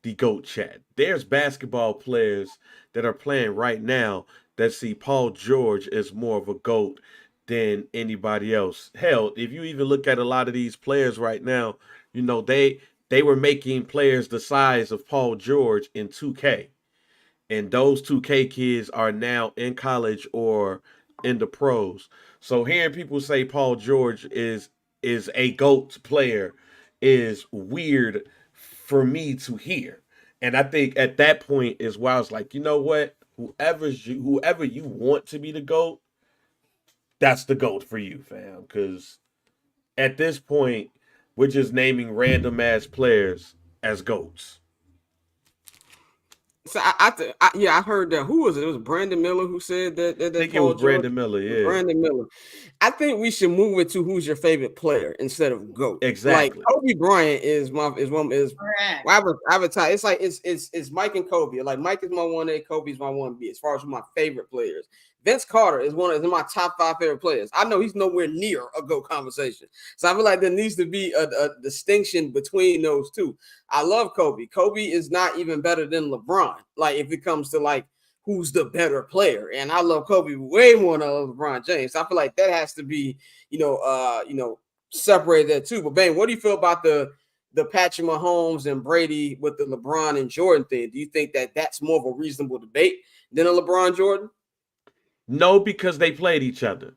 [SPEAKER 4] the GOAT chat. There's basketball players that are playing right now that see Paul George as more of a GOAT than anybody else. Hell, if you even look at a lot of these players right now, you know, they were making players the size of Paul George in 2K. And those 2K kids are now in college or in the pros. So hearing people say Paul George is a GOAT player is weird for me to hear. And I think at that point is why I was like, you know what? Whoever you want to be the GOAT, that's the GOAT for you, fam. Because at this point, we're just naming random ass players as GOATs.
[SPEAKER 1] So I heard that. Who was it? It was Brandon Miller who said that.
[SPEAKER 4] I think it was Brandon Miller. Yeah,
[SPEAKER 1] Brandon Miller. I think we should move it to who's your favorite player instead of GOAT.
[SPEAKER 4] Exactly.
[SPEAKER 1] Like Kobe Bryant is one. It's like it's Mike and Kobe. Like Mike is my 1A, Kobe's my 1B. As far as my favorite players, Vince Carter is one of my top 5 favorite players. I know he's nowhere near a GOAT conversation. So I feel like there needs to be a distinction between those two. I love Kobe. Kobe is not even better than LeBron. Like if it comes to like who's the better player, and I love Kobe way more than I love LeBron James. I feel like that has to be, separated there too. But Bang, what do you feel about the Patrick Mahomes and Brady with the LeBron and Jordan thing? Do you think that that's more of a reasonable debate than a LeBron Jordan?
[SPEAKER 4] No, because they played each other.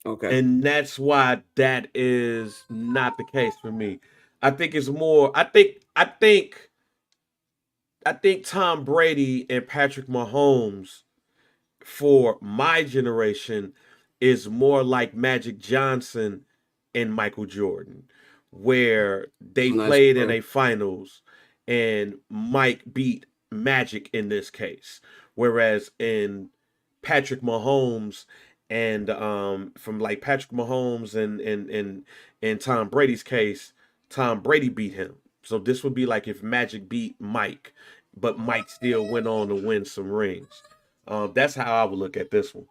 [SPEAKER 1] Okay.
[SPEAKER 4] And that's why that is not the case for me. I think it's more, I think Tom Brady and Patrick Mahomes for my generation is more like Magic Johnson and Michael Jordan, where they played in a finals and Mike beat Magic in this case, whereas in Patrick Mahomes and from like Patrick Mahomes and Tom Brady's case, Tom Brady beat him. So this would be like if Magic beat Mike, but Mike still went on to win some rings. That's how I would look at this one.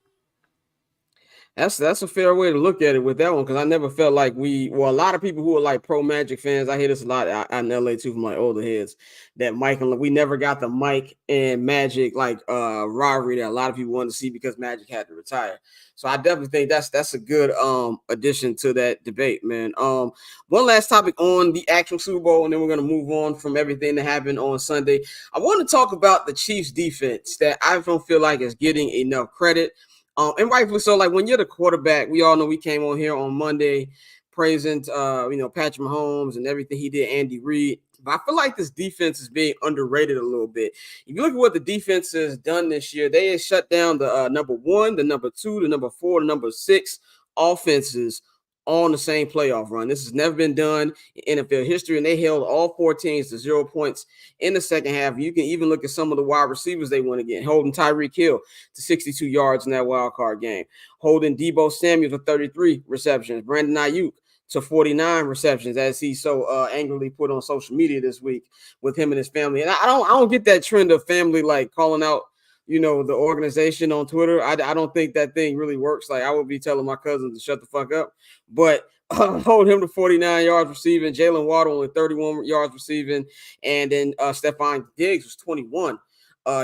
[SPEAKER 1] That's a fair way to look at it with that one, because I never felt like a lot of people who are like pro Magic fans, I hear this a lot out in LA too from like older heads, that Mike and we never got the Mike and Magic like rivalry that a lot of people wanted to see because Magic had to retire. So I definitely think that's a good addition to that debate, man. One last topic on the actual Super Bowl, and then we're gonna move on from everything that happened on Sunday. I want to talk about the Chiefs defense that I don't feel like is getting enough credit. And rightfully so. Like when you're the quarterback, we all know we came on here on Monday praising, Patrick Mahomes and everything he did, Andy Reid. But I feel like this defense is being underrated a little bit. If you look at what the defense has done this year, they have shut down the number 1, the number 2, the number 4, the number 6 offenses on the same playoff run. This has never been done in NFL history, and they held all 4 teams to 0 points in the second half. You can even look at some of the wide receivers they went again, holding Tyreek Hill to 62 yards in that wild card game, holding Deebo Samuel for 33 receptions, Brandon Ayuk to 49 receptions, as he so angrily put on social media this week with him and his family. And I don't get that trend of family like calling out the organization on Twitter. I don't think that thing really works. Like I would be telling my cousins to shut the fuck up, but hold him to 49 yards receiving. Jalen Waddle with 31 yards receiving, and then Stephon Diggs was 21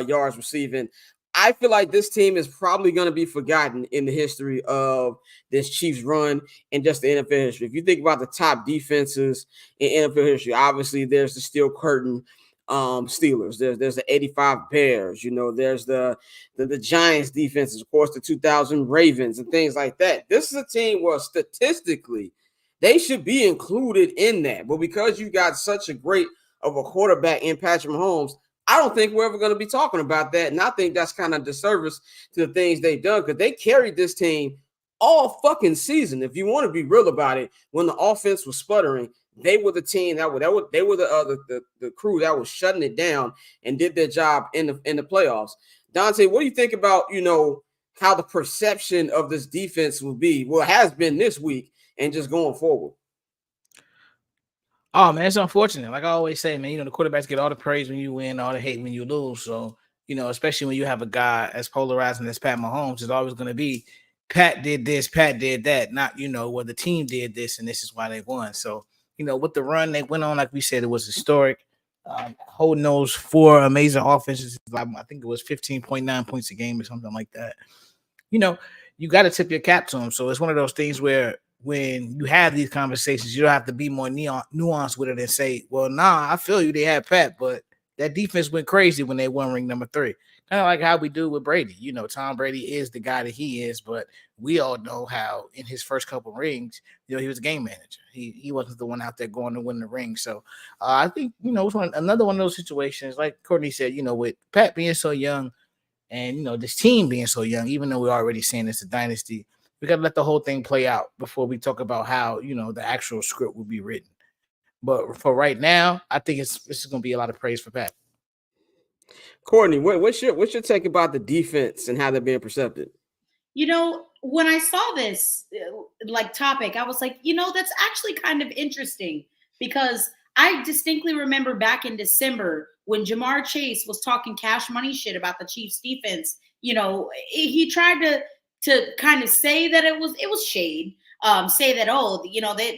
[SPEAKER 1] yards receiving. I feel like this team is probably going to be forgotten in the history of this Chiefs run and just the NFL history. If you think about the top defenses in NFL history, obviously there's the Steel Curtain Steelers, there's the 85 Bears, there's the Giants defenses, of course, the 2000 Ravens and things like that. This is a team where statistically they should be included in that, but because you got such a great of a quarterback in Patrick Mahomes, I don't think we're ever going to be talking about that. And I think that's kind of disservice to the things they've done, because they carried this team all fucking season. If you want to be real about it, when the offense was sputtering, they were the team they were the crew that was shutting it down and did their job in the playoffs. Dante, what do you think about how the perception of this defense will be? Well, it has been this week and just going forward.
[SPEAKER 6] Oh man, it's unfortunate. Like I always say, man, the quarterbacks get all the praise when you win, all the hate when you lose. So especially when you have a guy as polarizing as Pat Mahomes, it's always going to be Pat did this, Pat did that, not well the team did this and this is why they won. So with the run they went on, like we said, it was historic. Holding those 4 amazing offenses, I think it was 15.9 points a game or something like that. You got to tip your cap to them. So it's one of those things where when you have these conversations, you don't have to be more nuanced with it and say, well, nah, I feel you, they had Pat, but that defense went crazy when they won ring number 3. Kind of like how we do with Brady. Tom Brady is the guy that he is, but we all know how in his first couple rings, he was a game manager. He wasn't the one out there going to win the ring. So I think, it's another one of those situations, like Courtney said, with Pat being so young and, this team being so young, even though we're already saying it's a dynasty, we got to let the whole thing play out before we talk about how, the actual script will be written. But for right now, I think this is going to be a lot of praise for Pat.
[SPEAKER 1] Courtney, what's your take about the defense and how they're being perceived?
[SPEAKER 7] When I saw this topic, I was like, that's actually kind of interesting, because I distinctly remember back in December when Jamar Chase was talking cash money shit about the Chiefs defense. He tried to kind of say that it was shade. Say that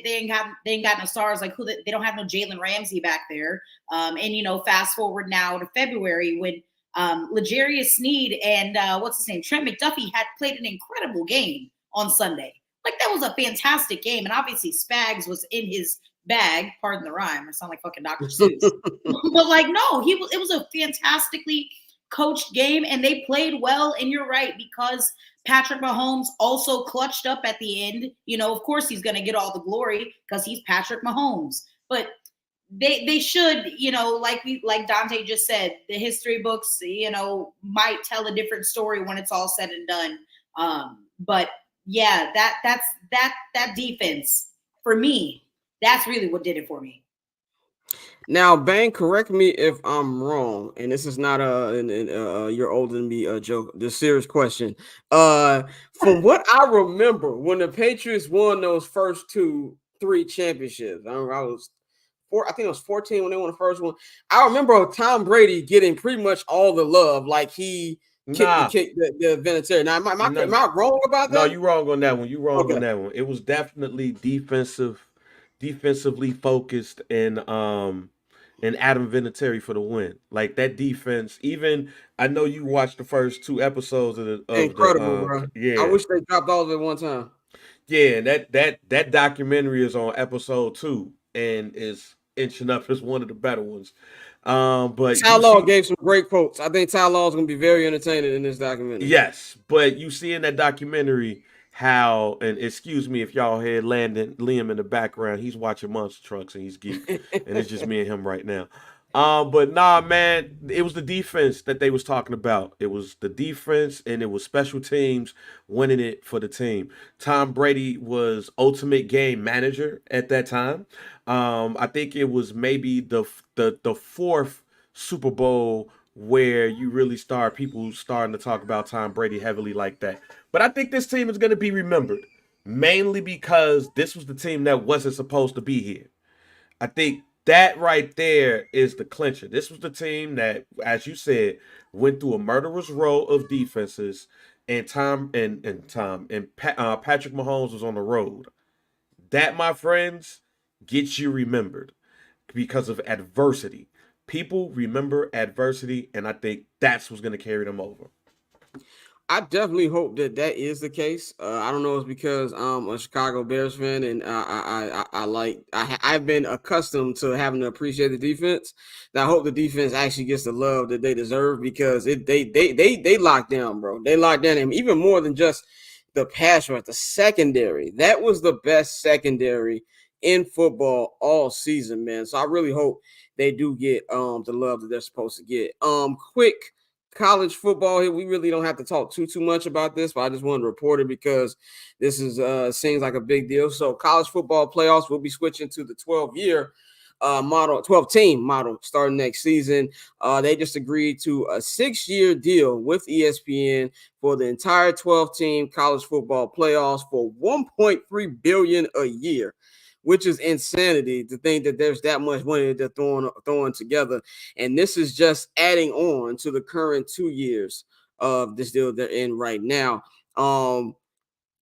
[SPEAKER 7] they ain't got no stars, like they don't have no Jalen Ramsey back there. And fast forward now to February when L'Jarius Sneed and Trent McDuffie had played an incredible game on Sunday. Like that was a fantastic game, and obviously Spags was in his bag. Pardon the rhyme. I sound like fucking Dr. Seuss. But no, it was a fantastically coached game, and they played well. And you're right, because Patrick Mahomes also clutched up at the end. Of course he's going to get all the glory because he's Patrick Mahomes. But they should, like Dante just said, the history books, might tell a different story when it's all said and done. But yeah, that defense for me, that's really what did it for me.
[SPEAKER 1] Now, Bang, correct me if I'm wrong, and this is not you're older than me joke. This serious question. From what I remember, when the Patriots won those first 3 championships, I was I think it was 14 when they won the first one. I remember Tom Brady getting pretty much all the love, like he kicked the Vinatieri. Now, am I wrong about that?
[SPEAKER 4] No, you wrong on that one. You wrong
[SPEAKER 1] Okay.
[SPEAKER 4] on that one. It was definitely defensively focused, and Adam Vinatieri for the win. Like that defense. Even I know you watched the first 2 episodes of
[SPEAKER 1] Incredible, bro.
[SPEAKER 4] yeah.
[SPEAKER 1] I wish they dropped all of it one time.
[SPEAKER 4] Yeah, and that documentary is on episode 2 and is inching up as one of the better ones. But
[SPEAKER 1] Ty Law gave some great quotes. I think Ty Law is going to be very entertaining in this documentary.
[SPEAKER 4] Yes, but you see in that documentary how, and excuse me if y'all heard Liam in the background, he's watching Monster Trucks and he's geek, and it's just me and him right now. But nah, man, it was the defense that they was talking about. It was the defense, and it was special teams winning it for the team. Tom Brady was ultimate game manager at that time. I think it was maybe the 4th Super Bowl where you really start people starting to talk about Tom Brady heavily like that. But I think this team is going to be remembered mainly because this was the team that wasn't supposed to be here. I think that right there is the clincher. This was the team that, as you said, went through a murderous row of defenses, and Patrick Mahomes was on the road. That, my friends, gets you remembered because of adversity. People remember adversity, and I think that's what's going to carry them over.
[SPEAKER 1] I definitely hope that is the case. I don't know if it's because I'm a Chicago Bears fan and I've been accustomed to having to appreciate the defense. And I hope the defense actually gets the love that they deserve because they locked down, bro. They locked down him even more than just the pass rush, the secondary. That was the best secondary in football all season, man. So I really hope they do get the love that they're supposed to get. Quick college football here. We really don't have to talk too much about this, but I just wanted to report it because this is seems like a big deal. So college football playoffs will be switching to the 12-year model, 12-team model starting next season. They just agreed to a 6-year deal with ESPN for the entire 12-team college football playoffs for $1.3 billion a year, which is insanity to think that there's that much money that they're throwing together. And this is just adding on to the current 2 years of this deal they're in right now.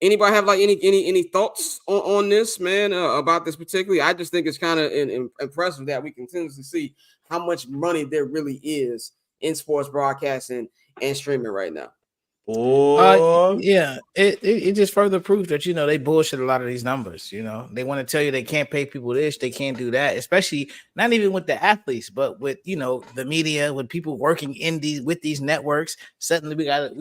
[SPEAKER 1] Anybody have like any thoughts on this, man, about this particularly? I just think it's kind of impressive that we continue to see how much money there really is in sports broadcasting and streaming right now.
[SPEAKER 6] Yeah, it just further proves that they bullshit a lot of these numbers. They want to tell you they can't pay people this, they can't do that, especially not even with the athletes, but with the media, with people working with these networks. Suddenly we got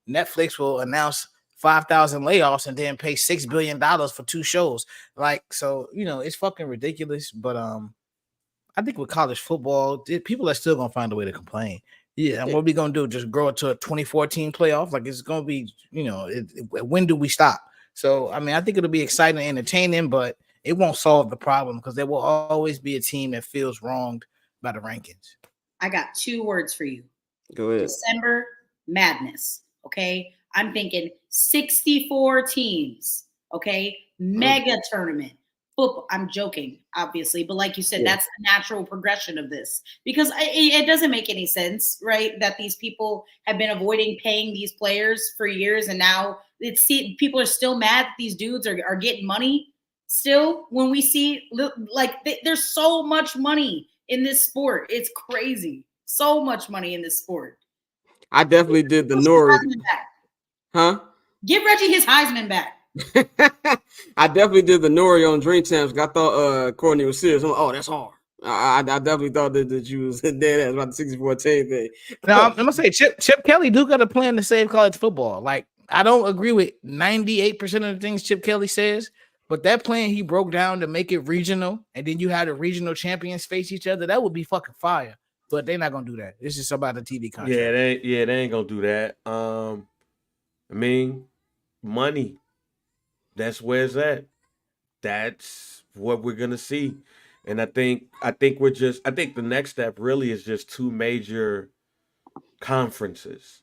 [SPEAKER 6] Netflix will announce 5,000 layoffs and then pay $6 billion for 2 shows. So it's fucking ridiculous. But I think with college football, people are still gonna find a way to complain. Yeah, and what are we gonna do? Just grow it to a 2014 playoff? Like it's gonna be, when do we stop? So I mean, I think it'll be exciting and entertaining, but it won't solve the problem because there will always be a team that feels wronged by the rankings.
[SPEAKER 7] I got 2 words for you.
[SPEAKER 1] Go ahead.
[SPEAKER 7] December madness. Okay, I'm thinking 64 teams. Okay, mega tournament. Football. I'm joking, obviously, but like you said, that's the natural progression of this because it doesn't make any sense, right? That these people have been abiling paying these players for years, and now people are still mad that these dudes are getting money still. When we see there's so much money in this sport, it's crazy. So much money in this sport.
[SPEAKER 1] I definitely did the Nori. Huh?
[SPEAKER 7] Give Reggie his Heisman back.
[SPEAKER 1] I definitely did the Nori on Dream Champs. I thought Courtney was serious. I'm like, oh, that's hard. I definitely thought that you was dead ass about the 64 team thing.
[SPEAKER 6] Now I'm gonna say Chip Kelly do got a plan to save college football. Like I don't agree with 98% of the things Chip Kelly says, but that plan he broke down to make it regional, and then you had the regional champions face each other. That would be fucking fire. But they're not gonna do that. It's just about the TV contract.
[SPEAKER 4] They ain't gonna do that. I mean, money. That's where it's at. That's what we're gonna see. And I think the next step really is just two major conferences,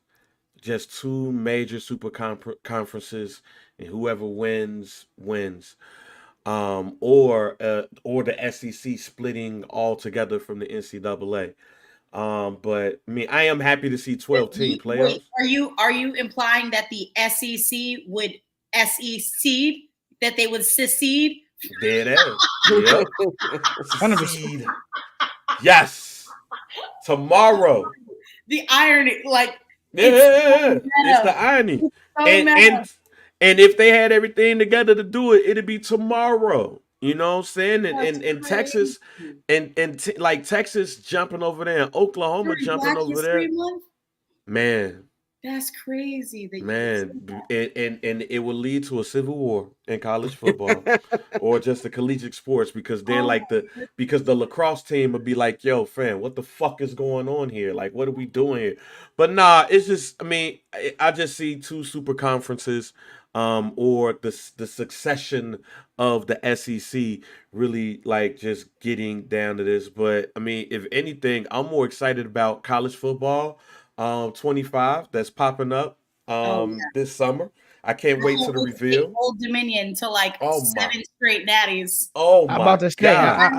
[SPEAKER 4] just two major conferences, and whoever wins. Or the SEC splitting altogether from the NCAA. But I mean, I am happy to see 12-team playoffs.
[SPEAKER 7] Are you implying that the SEC would SEC that they would secede?
[SPEAKER 4] Dead ass. Yep. Secede. Yes. Tomorrow.
[SPEAKER 7] The irony, like
[SPEAKER 4] it's the irony.
[SPEAKER 7] So
[SPEAKER 4] and if they had everything together to do it, it'd be tomorrow. You know what I'm saying? And Texas like Texas jumping over there and Oklahoma jumping over there. Man.
[SPEAKER 7] That's crazy.
[SPEAKER 4] Man, and it will lead to a civil war in college football or just the collegiate sports because they're because the lacrosse team would be like, yo, fam, what the fuck is going on here? Like, what are we doing here? But nah, it's just, I mean, I just see two super conferences or the succession of the SEC really like just getting down to this. But I mean, if anything, I'm more excited about college football. 25 that's popping up this summer. I can't wait to the reveal.
[SPEAKER 7] Old Dominion to like 7 straight natties.
[SPEAKER 4] Oh my
[SPEAKER 6] I'm about to say,
[SPEAKER 4] God.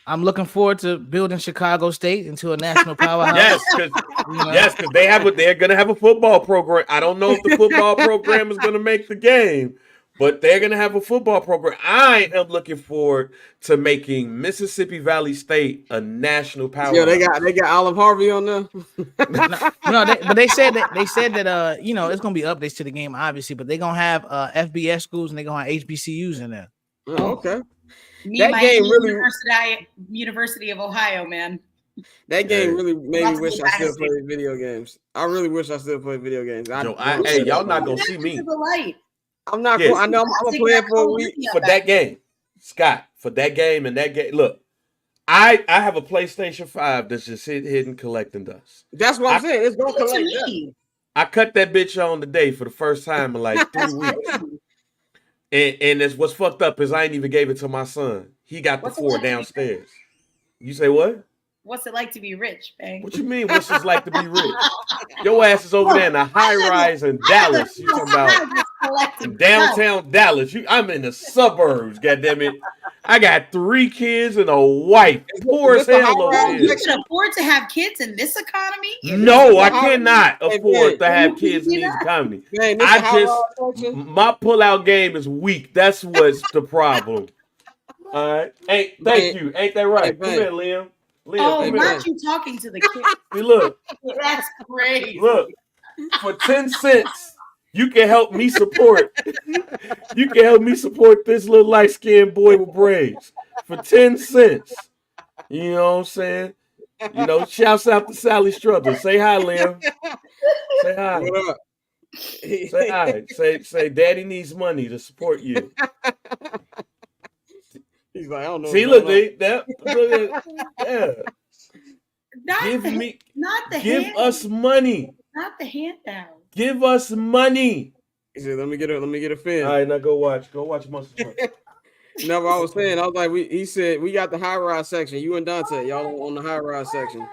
[SPEAKER 6] I'm looking forward to building Chicago State into a national powerhouse.
[SPEAKER 4] Yes, because they're gonna have a football program. I don't know if the football program is gonna make the game, but they're going to have a football program. I am looking forward to making Mississippi Valley State a national power.
[SPEAKER 1] Yeah, they got Olive Harvey on there.
[SPEAKER 6] But they said that it's going to be updates to the game, obviously, but they're going to have FBS schools and they're going to have HBCUs in there.
[SPEAKER 1] Oh, okay.
[SPEAKER 7] That game really University of Ohio, man.
[SPEAKER 1] That game really made me wish I still played video games. I really wish I still played video games.
[SPEAKER 4] Hey, y'all not going to see me.
[SPEAKER 1] I'm not going. I know I'm gonna play it for a week
[SPEAKER 4] for that game, Scott. For that game and that game. Look, I have a PlayStation 5 that's just hidden collecting dust.
[SPEAKER 1] That's what I'm saying. It's gonna collect dust.
[SPEAKER 4] I cut that bitch on today for the first time in like 3 weeks. And it's what's fucked up is I ain't even gave it to my son. He got the 4 downstairs. You say what?
[SPEAKER 7] What's it like to be rich, bang?
[SPEAKER 4] What you mean? What's it like to be rich? Your ass is over there in a high rise in Dallas. You talking about downtown Dallas? I'm in the suburbs. Goddamn it! I got 3 kids and a wife. Poor as hell over here.
[SPEAKER 7] You can afford to have kids in this economy?
[SPEAKER 4] No, I cannot afford to have kids in this economy. My pullout game is weak. That's what's the problem. All right. Hey, thank you. Ain't that right? Come here, Liam.
[SPEAKER 7] Not you talking to the kids.
[SPEAKER 4] See, look.
[SPEAKER 7] That's crazy.
[SPEAKER 4] Look, for 10 cents, you can help me support. You can help me support this little light-skinned boy with braids. For 10 cents. You know what I'm saying? You know, shouts out to Sally Struthers. Say hi, Liam. Say hi.
[SPEAKER 1] What up?
[SPEAKER 4] Say hi. Say daddy needs money to support you.
[SPEAKER 1] He's like, I don't know.
[SPEAKER 4] See, look, yeah. Give us money.
[SPEAKER 7] Not the handout.
[SPEAKER 4] Give us money.
[SPEAKER 1] He said, let me get a fin.
[SPEAKER 4] All right, now go watch Monster Truck.
[SPEAKER 1] No, but I was saying, I was like, he said we got the high rise section. You and Dante, y'all on the high rise section.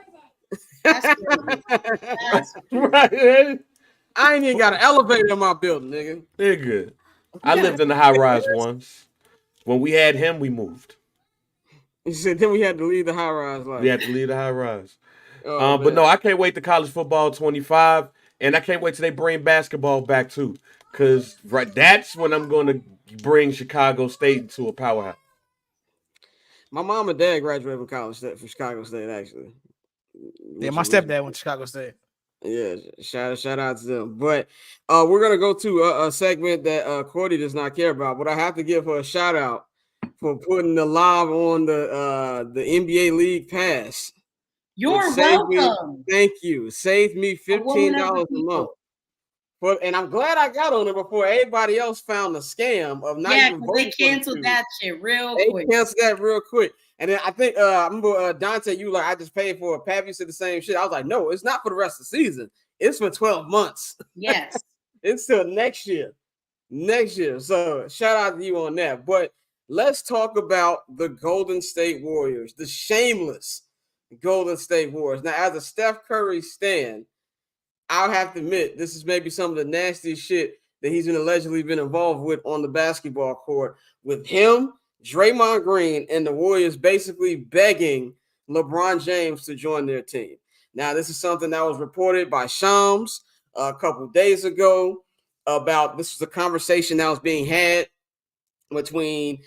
[SPEAKER 4] Right.
[SPEAKER 1] I ain't even got an elevator in my building, nigga.
[SPEAKER 4] Nigga. I lived in the high rise once. When we had him, we moved.
[SPEAKER 1] He said then we had to leave the high rise.
[SPEAKER 4] We had to leave the high rise. But no, I can't wait to college football 25, and I can't wait till they bring basketball back too, because that's when I'm going to bring Chicago State into a powerhouse.
[SPEAKER 1] My mom and dad graduated from from Chicago State, actually.
[SPEAKER 6] Yeah, my stepdad went to Chicago State.
[SPEAKER 1] Yeah, shout out to them. But we're gonna go to a segment that Courtney does not care about, but I have to give her a shout out for putting the live on the NBA League Pass.
[SPEAKER 7] You're welcome.
[SPEAKER 1] Thank you. Saved me $15 a month. And I'm glad I got on it before everybody else found the scam of not even voting.
[SPEAKER 7] They canceled that shit real quick.
[SPEAKER 1] They canceled that real quick. And then I think I remember Dante, you like, I just paid for it. Pappy said the same shit. I was like, no, it's not for the rest of the season. It's for 12 months.
[SPEAKER 7] Yes.
[SPEAKER 1] It's till next year. So shout out to you on that. But let's talk about the Golden State Warriors, the shameless Golden State Warriors. Now, as a Steph Curry stan, I'll have to admit this is maybe some of the nastiest shit that he's been allegedly been involved with on the basketball court. With him, Draymond Green, and the Warriors basically begging LeBron James to join their team. Now, this is something that was reported by Shams a couple days ago about this was a conversation that was being had between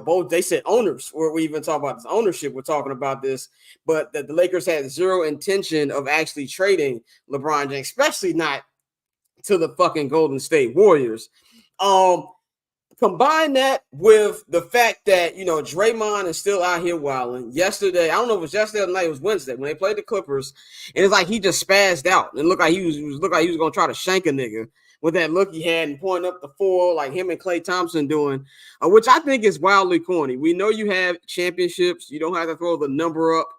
[SPEAKER 1] both. They said owners, or we even talk about this ownership. We're talking about this, but that the Lakers had zero intention of actually trading LeBron James, especially not to the fucking Golden State Warriors. Combine that with the fact that Draymond is still out here wilding. Yesterday, I don't know if it was yesterday or night, it was Wednesday when they played the Clippers, and it's like he just spazzed out and looked like he was gonna try to shank a nigga with that look he had and pointing up the four like him and Klay Thompson doing, which I think is wildly corny. We know you have championships. You don't have to throw the number up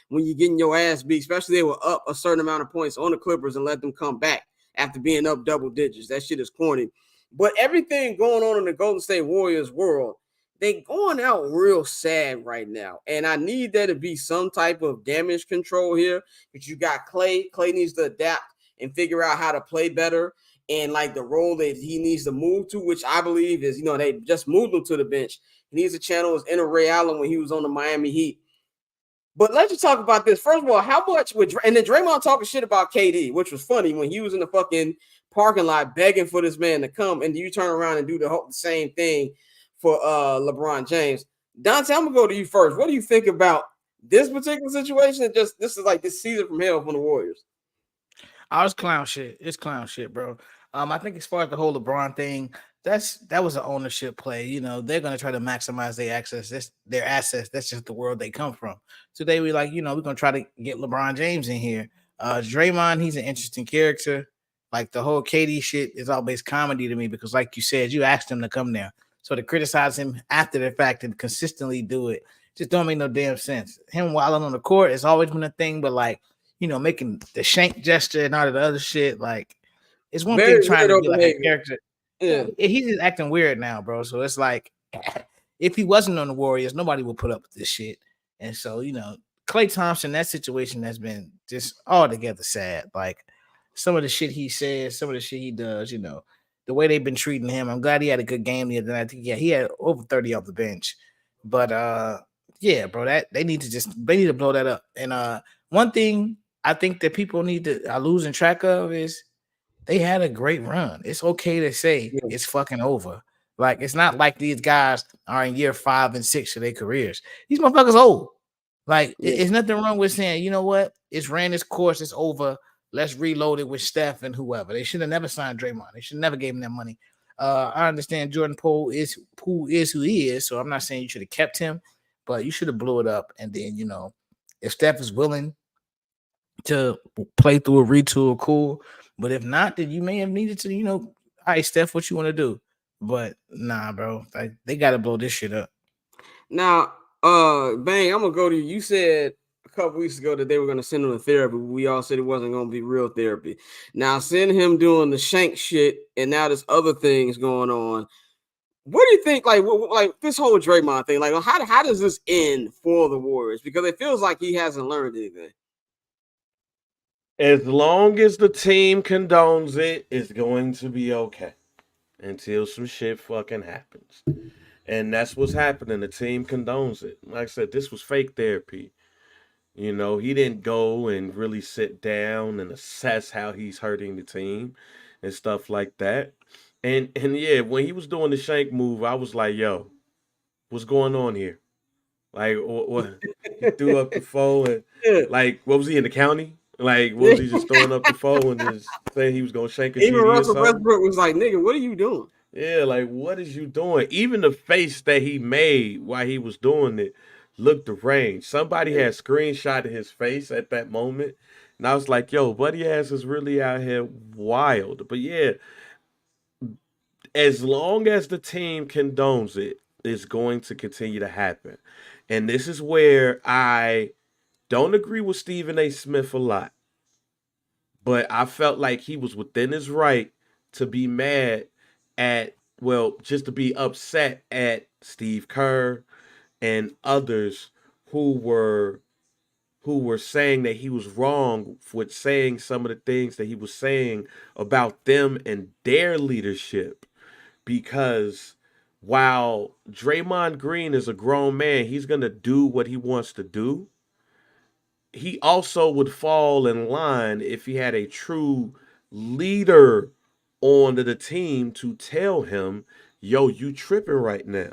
[SPEAKER 1] when you're getting your ass beat, especially they were up a certain amount of points on the Clippers and let them come back after being up double digits. That shit is corny. But everything going on in the Golden State Warriors world, they going out real sad right now. And I need there to be some type of damage control here. But you got Klay. Klay needs to adapt and figure out how to play better and like the role that he needs to move to, which I believe is, they just moved him to the bench. He needs to channel his inner Ray Allen when he was on the Miami Heat. But let's just talk about this. First of all, how much would and then Draymond talking shit about KD, which was funny when he was in the fucking parking lot begging for this man to come, and you turn around and do the same thing for LeBron James. Dante, I'm gonna go to you first. What do you think about this particular situation? Just this is like this season from hell from the Warriors.
[SPEAKER 6] It's clown shit. It's clown shit, bro. I think as far as the whole LeBron thing, that was an ownership play. They're gonna try to maximize their assets. That's just the world they come from. Today we like, we're gonna try to get LeBron James in here. Draymond, he's an interesting character. Like the whole KD shit is always comedy to me because, like you said, you asked him to come there. So to criticize him after the fact and consistently do it just don't make no damn sense. Him wilding on the court has always been a thing, but like, making the shank gesture and all of the other shit, like it's one thing trying to be like a character. Yeah, he's just acting weird now, bro. So it's like if he wasn't on the Warriors, nobody would put up with this shit. And so, Klay Thompson, that situation has been just altogether sad. Like some of the shit he says, some of the shit he does, the way they've been treating him. I'm glad he had a good game the other night. He had over 30 off the bench. But yeah, bro, they need to blow that up. And one thing I think that people are losing track of is they had a great run. It's okay to say it's fucking over. Like it's not like these guys are in year 5 and 6 of their careers. These motherfuckers old. Like it's nothing wrong with saying, you know what? It's ran its course. It's over. Let's reload it with Steph and whoever. They should have never signed Draymond. They should never gave him that money. I understand Jordan Poole is who he is, so I'm not saying you should have kept him, but you should have blew it up. And then, if Steph is willing to play through a retool, cool. But if not, then you may have needed to, all right, Steph, what you want to do? But nah, bro, they got to blow this shit up.
[SPEAKER 1] Now, Bang, I'm gonna go to you. You said a couple weeks ago that they were gonna send him to therapy. We all said it wasn't gonna be real therapy. Now, send him doing the shank shit, and now there's other things going on. What do you think? Like this whole Draymond thing. Like, how does this end for the Warriors? Because it feels like he hasn't learned anything.
[SPEAKER 4] As long as the team condones it, it's going to be okay until some shit fucking happens. And that's what's happening. The team condones it. Like I said, this was fake therapy. He didn't go and really sit down and assess how he's hurting the team and stuff like that. And yeah, when he was doing the shank move, I was like, yo, what's going on here? Like, what? He threw up the phone and, like, what was he in the county? Like, was he just throwing up the phone and just saying he was going to shank a
[SPEAKER 1] Even
[SPEAKER 4] GD
[SPEAKER 1] Russell Westbrook was like, nigga, what are you doing?
[SPEAKER 4] Yeah, like, what is you doing? Even the face that he made while he was doing it looked deranged. Somebody had screenshotted his face at that moment. And I was like, yo, buddy ass is really out here wild. But yeah, as long as the team condones it, it's going to continue to happen. And this is where I don't agree with Stephen A. Smith a lot. But I felt like he was within his right to be mad at well, just to be upset at Steve Kerr and others who were saying that he was wrong with saying some of the things that he was saying about them and their leadership. Because while Draymond Green is a grown man, he's going to do what he wants to do. He also would fall in line if he had a true leader on the team to tell him, yo, you tripping right now.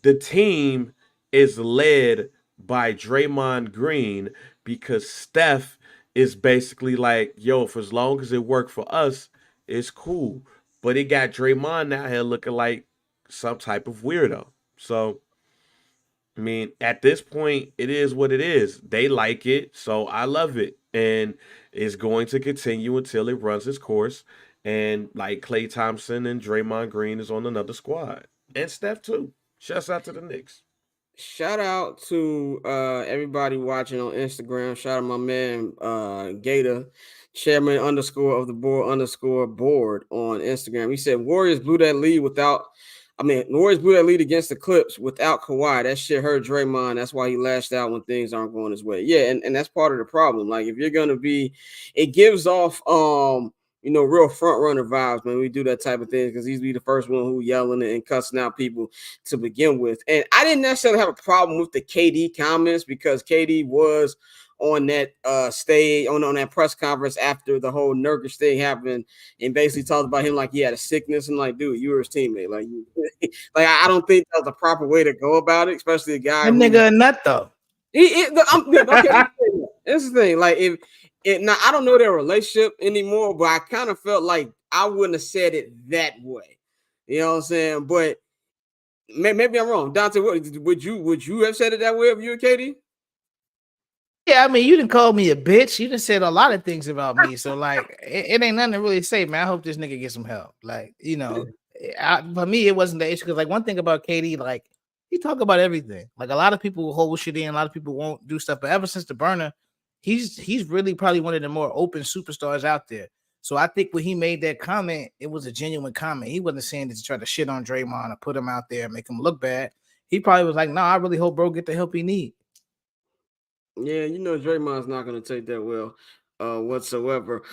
[SPEAKER 4] The team is led by Draymond Green because Steph is basically like, yo, for as long as it worked for us, it's cool. But it got Draymond out here looking like some type of weirdo. So, I mean, at this point, it is what it is. They like it, so I love it. And it's going to continue until it runs its course. And like Klay Thompson and Draymond Green is on another squad. And Steph too. Shouts out to the Knicks.
[SPEAKER 1] Shout out to everybody watching on Instagram. Shout out my man Gator, chairman underscore of the board underscore board on Instagram. He said Warriors blew that lead Warriors blew that lead against the Clips without Kawhi. That shit hurt Draymond. That's why he lashed out when things aren't going his way. Yeah, and that's part of the problem. Like if you're gonna be, it gives off real front runner vibes, man. We do that type of thing because he's be the first one who yelling and cussing out people to begin with. And I didn't necessarily have a problem with the KD comments because KD was on that stage on that press conference after the whole Nurkic thing happened and basically talked about him like he had a sickness and like, dude, you were his teammate. Like, I don't think that was the proper way to go about it, especially a guy.
[SPEAKER 6] That nigga a nut though.
[SPEAKER 1] Okay, this is the thing. Like now I don't know their relationship anymore, but I kind of felt like I wouldn't have said it that way. You know what I'm saying? But maybe I'm wrong. Dante, would you have said it that way if you were Katie?
[SPEAKER 6] Yeah, I mean, you didn't call me a bitch. You done said a lot of things about me. So, like, it ain't nothing to really say, man. I hope this nigga gets some help. Like, for me, it wasn't the issue. Because, like, one thing about KD, like, he talk about everything. Like, a lot of people will hold shit in. A lot of people won't do stuff. But ever since the burner, he's really probably one of the more open superstars out there. So, I think when he made that comment, it was a genuine comment. He wasn't saying it to try to shit on Draymond or put him out there and make him look bad. He probably was like, I really hope bro get the help he need.
[SPEAKER 1] Yeah, Draymond's not going to take that well whatsoever.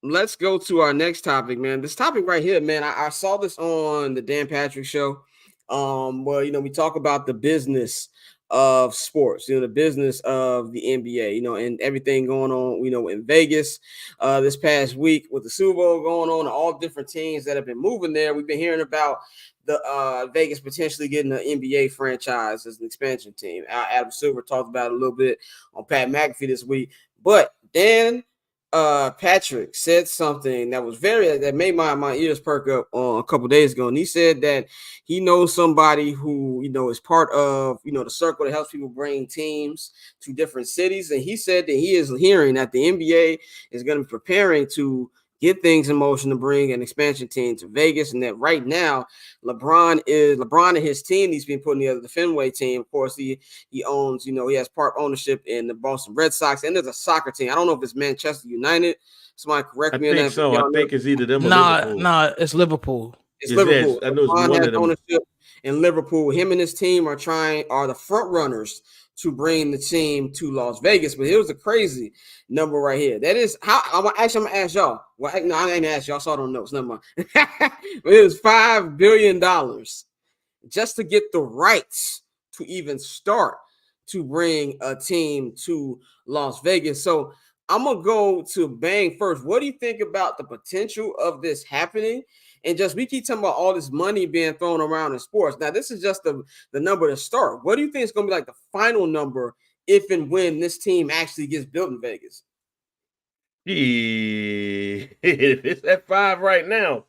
[SPEAKER 1] Let's go to our next topic, man. This topic right here, man, I saw this on the Dan Patrick show. We talk about the business of sports, the business of the NBA, and everything going on, in Vegas this past week with the Super Bowl going on, all different teams that have been moving there. We've been hearing about the Vegas potentially getting an NBA franchise as an expansion team. Adam Silver talked about it a little bit on Pat McAfee this week, but then Patrick said something that made my ears perk up a couple days ago, and he said that he knows somebody who is part of the circle that helps people bring teams to different cities, and he said that he is hearing that the NBA is going to be preparing to get things in motion to bring an expansion team to Vegas, and that right now LeBron and his team he's been putting together the Fenway team. Of course, he owns, he has part ownership in the Boston Red Sox, and there's a soccer team. I don't know if it's Manchester United. Somebody correct me on that.
[SPEAKER 4] I think it's either them or Liverpool.
[SPEAKER 6] No, it's Liverpool.
[SPEAKER 1] It's Liverpool. I know it's one of them. Ownership in Liverpool. Him and his team are the front runners to bring the team to Las Vegas. But here's the crazy number right here. That is how I'm gonna ask y'all. Well, no, I ain't ask y'all. I saw it on notes. Never mind. But it was $5 billion just to get the rights to even start to bring a team to Las Vegas. So I'm gonna go to Bang first. What do you think about the potential of this happening? And just we keep talking about all this money being thrown around in sports. Now, this is just the number to start. What do you think is going to be like the final number if and when this team actually gets built in Vegas?
[SPEAKER 4] It's at 5 right now.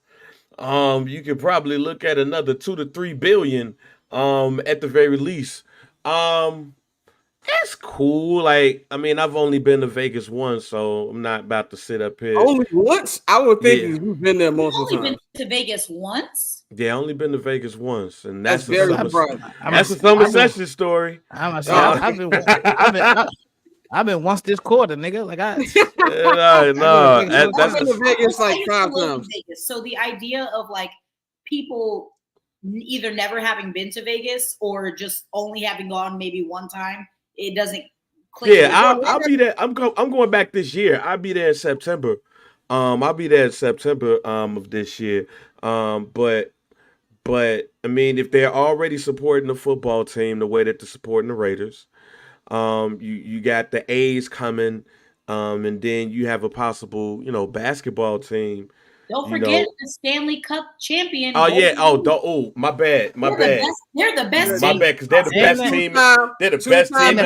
[SPEAKER 4] You could probably look at another 2 to 3 billion at the very least. That's cool. Like, I mean, I've only been to Vegas once, so I'm not about to sit up here.
[SPEAKER 1] Only once? I would think you've been there multiple times.
[SPEAKER 7] Only been to Vegas once?
[SPEAKER 4] Yeah, I only been to Vegas once, and that's a
[SPEAKER 6] Summer
[SPEAKER 4] Session story.
[SPEAKER 6] I've been once this quarter, nigga. Like
[SPEAKER 1] I've been to Vegas like 5 times.
[SPEAKER 7] So the idea of like people either never having been to Vegas or just only having gone maybe one time, it doesn't click.
[SPEAKER 4] Yeah, I'll be there. I'm going back this year. I'll be there in September. I'll be there in September of this year. But I mean, if they're already supporting the football team the way that they're supporting the Raiders, you got the A's coming, and then you have a possible, basketball team.
[SPEAKER 7] Don't forget the Stanley Cup champion.
[SPEAKER 4] Oh yeah. My bad.
[SPEAKER 7] They're the best.
[SPEAKER 4] My bad, because they're the best team. They're the best team.
[SPEAKER 1] The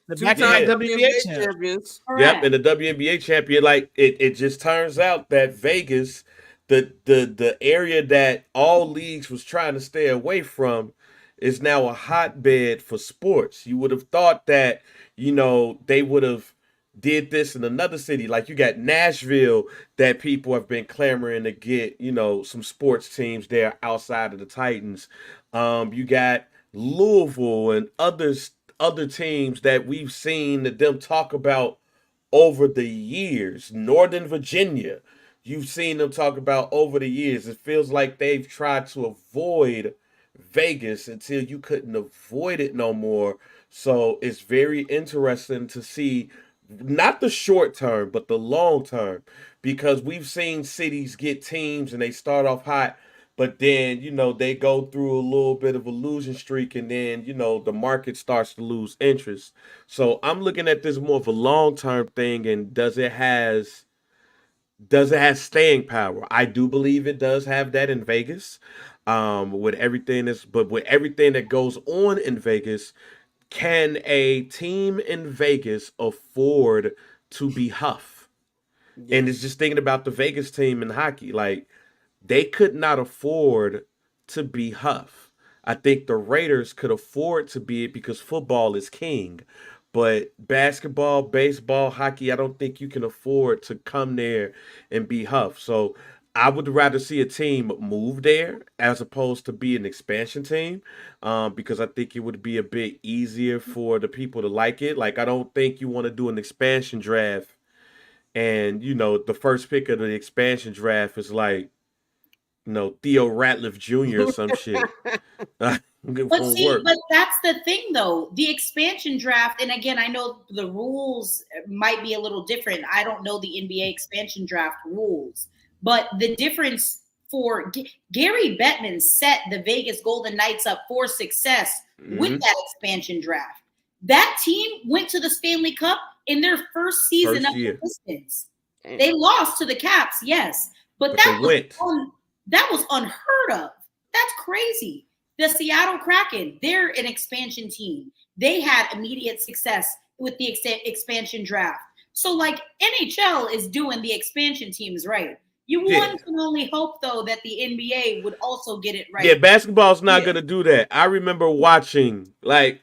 [SPEAKER 1] WNBA champions.
[SPEAKER 4] Yep, and the WNBA champion. Like it just turns out that Vegas, the area that all leagues was trying to stay away from, is now a hotbed for sports. You would have thought that, they would have did this in another city. Like you got Nashville, that people have been clamoring to get, some sports teams there outside of the Titans. You got Louisville and other teams that we've seen them talk about over the years. Northern Virginia, you've seen them talk about over the years. It feels like they've tried to avoid Vegas until you couldn't avoid it no more. So it's very interesting to see, not the short term, but the long term, because we've seen cities get teams and they start off hot, but then, they go through a little bit of a losing streak, and then, the market starts to lose interest. So I'm looking at this more of a long term thing, and does it have staying power? I do believe it does have that in Vegas. With everything that goes on in Vegas, can a team in Vegas afford to be Huff? Yes. And it's just thinking about the Vegas team in hockey. Like, they could not afford to be Huff. I think the Raiders could afford to be it because football is king. But basketball, baseball, hockey, I don't think you can afford to come there and be Huff. So I would rather see a team move there as opposed to be an expansion team, because I think it would be a bit easier for the people to like it. Like, I don't think you want to do an expansion draft and, the first pick of the expansion draft is like, Theo Ratliff Jr. or some shit.
[SPEAKER 7] But that's the thing, though. The expansion draft, and again, I know the rules might be a little different. I don't know the NBA expansion draft rules. But the difference for Gary Bettman set the Vegas Golden Knights up for success with that expansion draft. That team went to the Stanley Cup in their first season of existence. They lost to the Caps, yes, but that was unheard of. That's crazy. The Seattle Kraken, they're an expansion team. They had immediate success with the expansion draft. So, like, NHL is doing the expansion teams right. One can only hope, though, that the NBA would also get it right.
[SPEAKER 4] Yeah, basketball's not going to do that. I remember watching, like,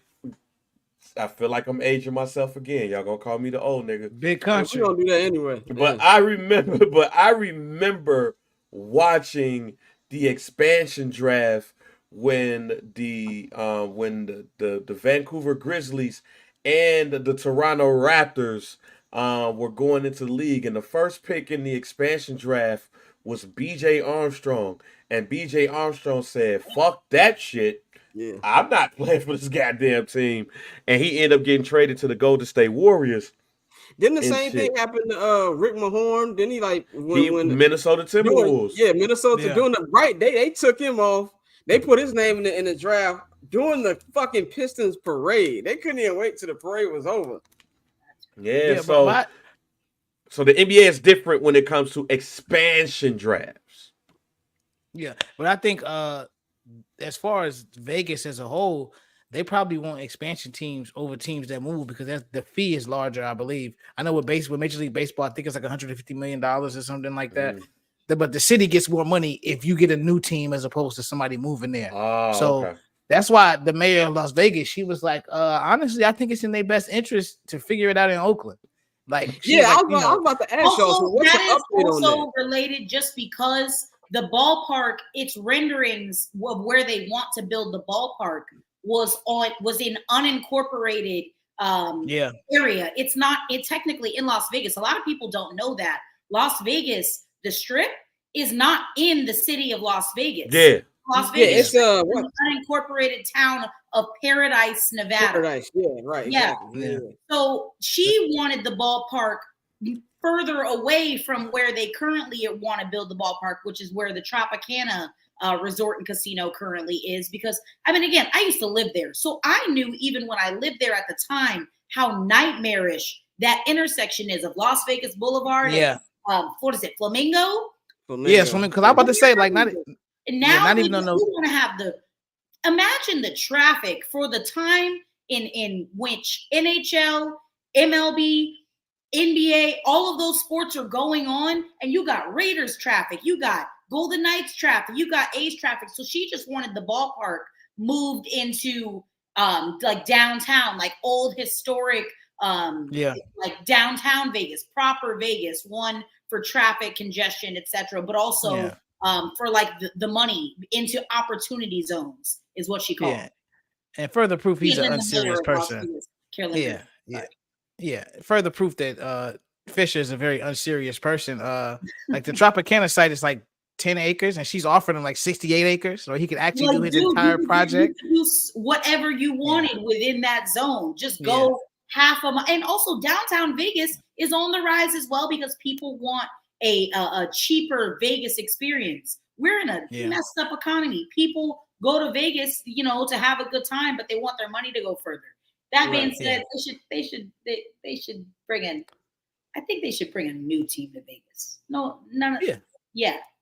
[SPEAKER 4] I feel like I'm aging myself again. Y'all going to call me the old nigga.
[SPEAKER 6] Big country.
[SPEAKER 1] We don't do that anyway.
[SPEAKER 4] But I remember watching the expansion draft when the Vancouver Grizzlies and the Toronto Raptors were going into the league, and the first pick in the expansion draft was B.J. Armstrong, and B.J. Armstrong said, "Fuck that shit. Yeah, I'm not playing for this goddamn team," and he ended up getting traded to the Golden State Warriors.
[SPEAKER 1] Didn't the same thing happen to Rick Mahorn? Didn't he, like, when
[SPEAKER 4] Minnesota Timberwolves?
[SPEAKER 1] Minnesota doing the right. They took him off. They put his name in the draft during the fucking Pistons parade. They couldn't even wait till the parade was over.
[SPEAKER 4] Yeah, so the NBA is different when it comes to expansion drafts.
[SPEAKER 6] Yeah, but I think as far as Vegas as a whole, they probably want expansion teams over teams that move because the fee is larger, I believe. I know with Major League Baseball, I think it's like $150 million or something like that. But the city gets more money if you get a new team as opposed to somebody moving there. So that's why the mayor of Las Vegas, she was like, honestly, I think it's in their best interest to figure it out in Oakland. Like,
[SPEAKER 1] I was about to ask y'all. So what's
[SPEAKER 7] that is also related just because the ballpark, its renderings of where they want to build the ballpark was in unincorporated area. It's technically in Las Vegas. A lot of people don't know that. Las Vegas, the Strip, is not in the city of Las Vegas.
[SPEAKER 4] Yeah.
[SPEAKER 7] Las Vegas
[SPEAKER 1] it's
[SPEAKER 7] the unincorporated town of Paradise, Nevada.
[SPEAKER 1] Paradise, right,
[SPEAKER 7] yeah.
[SPEAKER 1] Exactly. Yeah.
[SPEAKER 7] So she wanted the ballpark further away from where they currently want to build the ballpark, which is where the Tropicana Resort and Casino currently is. Because, I mean, again, I used to live there. So I knew even when I lived there at the time how nightmarish that intersection is of Las Vegas Boulevard.
[SPEAKER 6] Yeah.
[SPEAKER 7] And, what is it, Flamingo?
[SPEAKER 6] Yes, because I'm about to say, like, not
[SPEAKER 7] even you want to have imagine the traffic for the time in which NHL, MLB, NBA, all of those sports are going on, and you got Raiders traffic, you got Golden Knights traffic, you got A's traffic. So she just wanted the ballpark moved into like downtown, like old historic, like downtown Vegas, proper Vegas, one for traffic congestion, etc., but also for like the money into opportunity zones is what she called.
[SPEAKER 6] And further proof he's an unserious person. Further proof that Fisher is a very unserious person. Like the Tropicana site is like 10 acres, and she's offering him like 68 acres, so he could actually do his entire project.
[SPEAKER 7] You whatever you wanted within that zone. Just go half a mile. And also downtown Vegas is on the rise as well because people want a cheaper Vegas experience. We're in a messed up economy. People go to Vegas, to have a good time, but they want their money to go further. That being said, they should bring in. I think they should bring a new team to Vegas. No, none of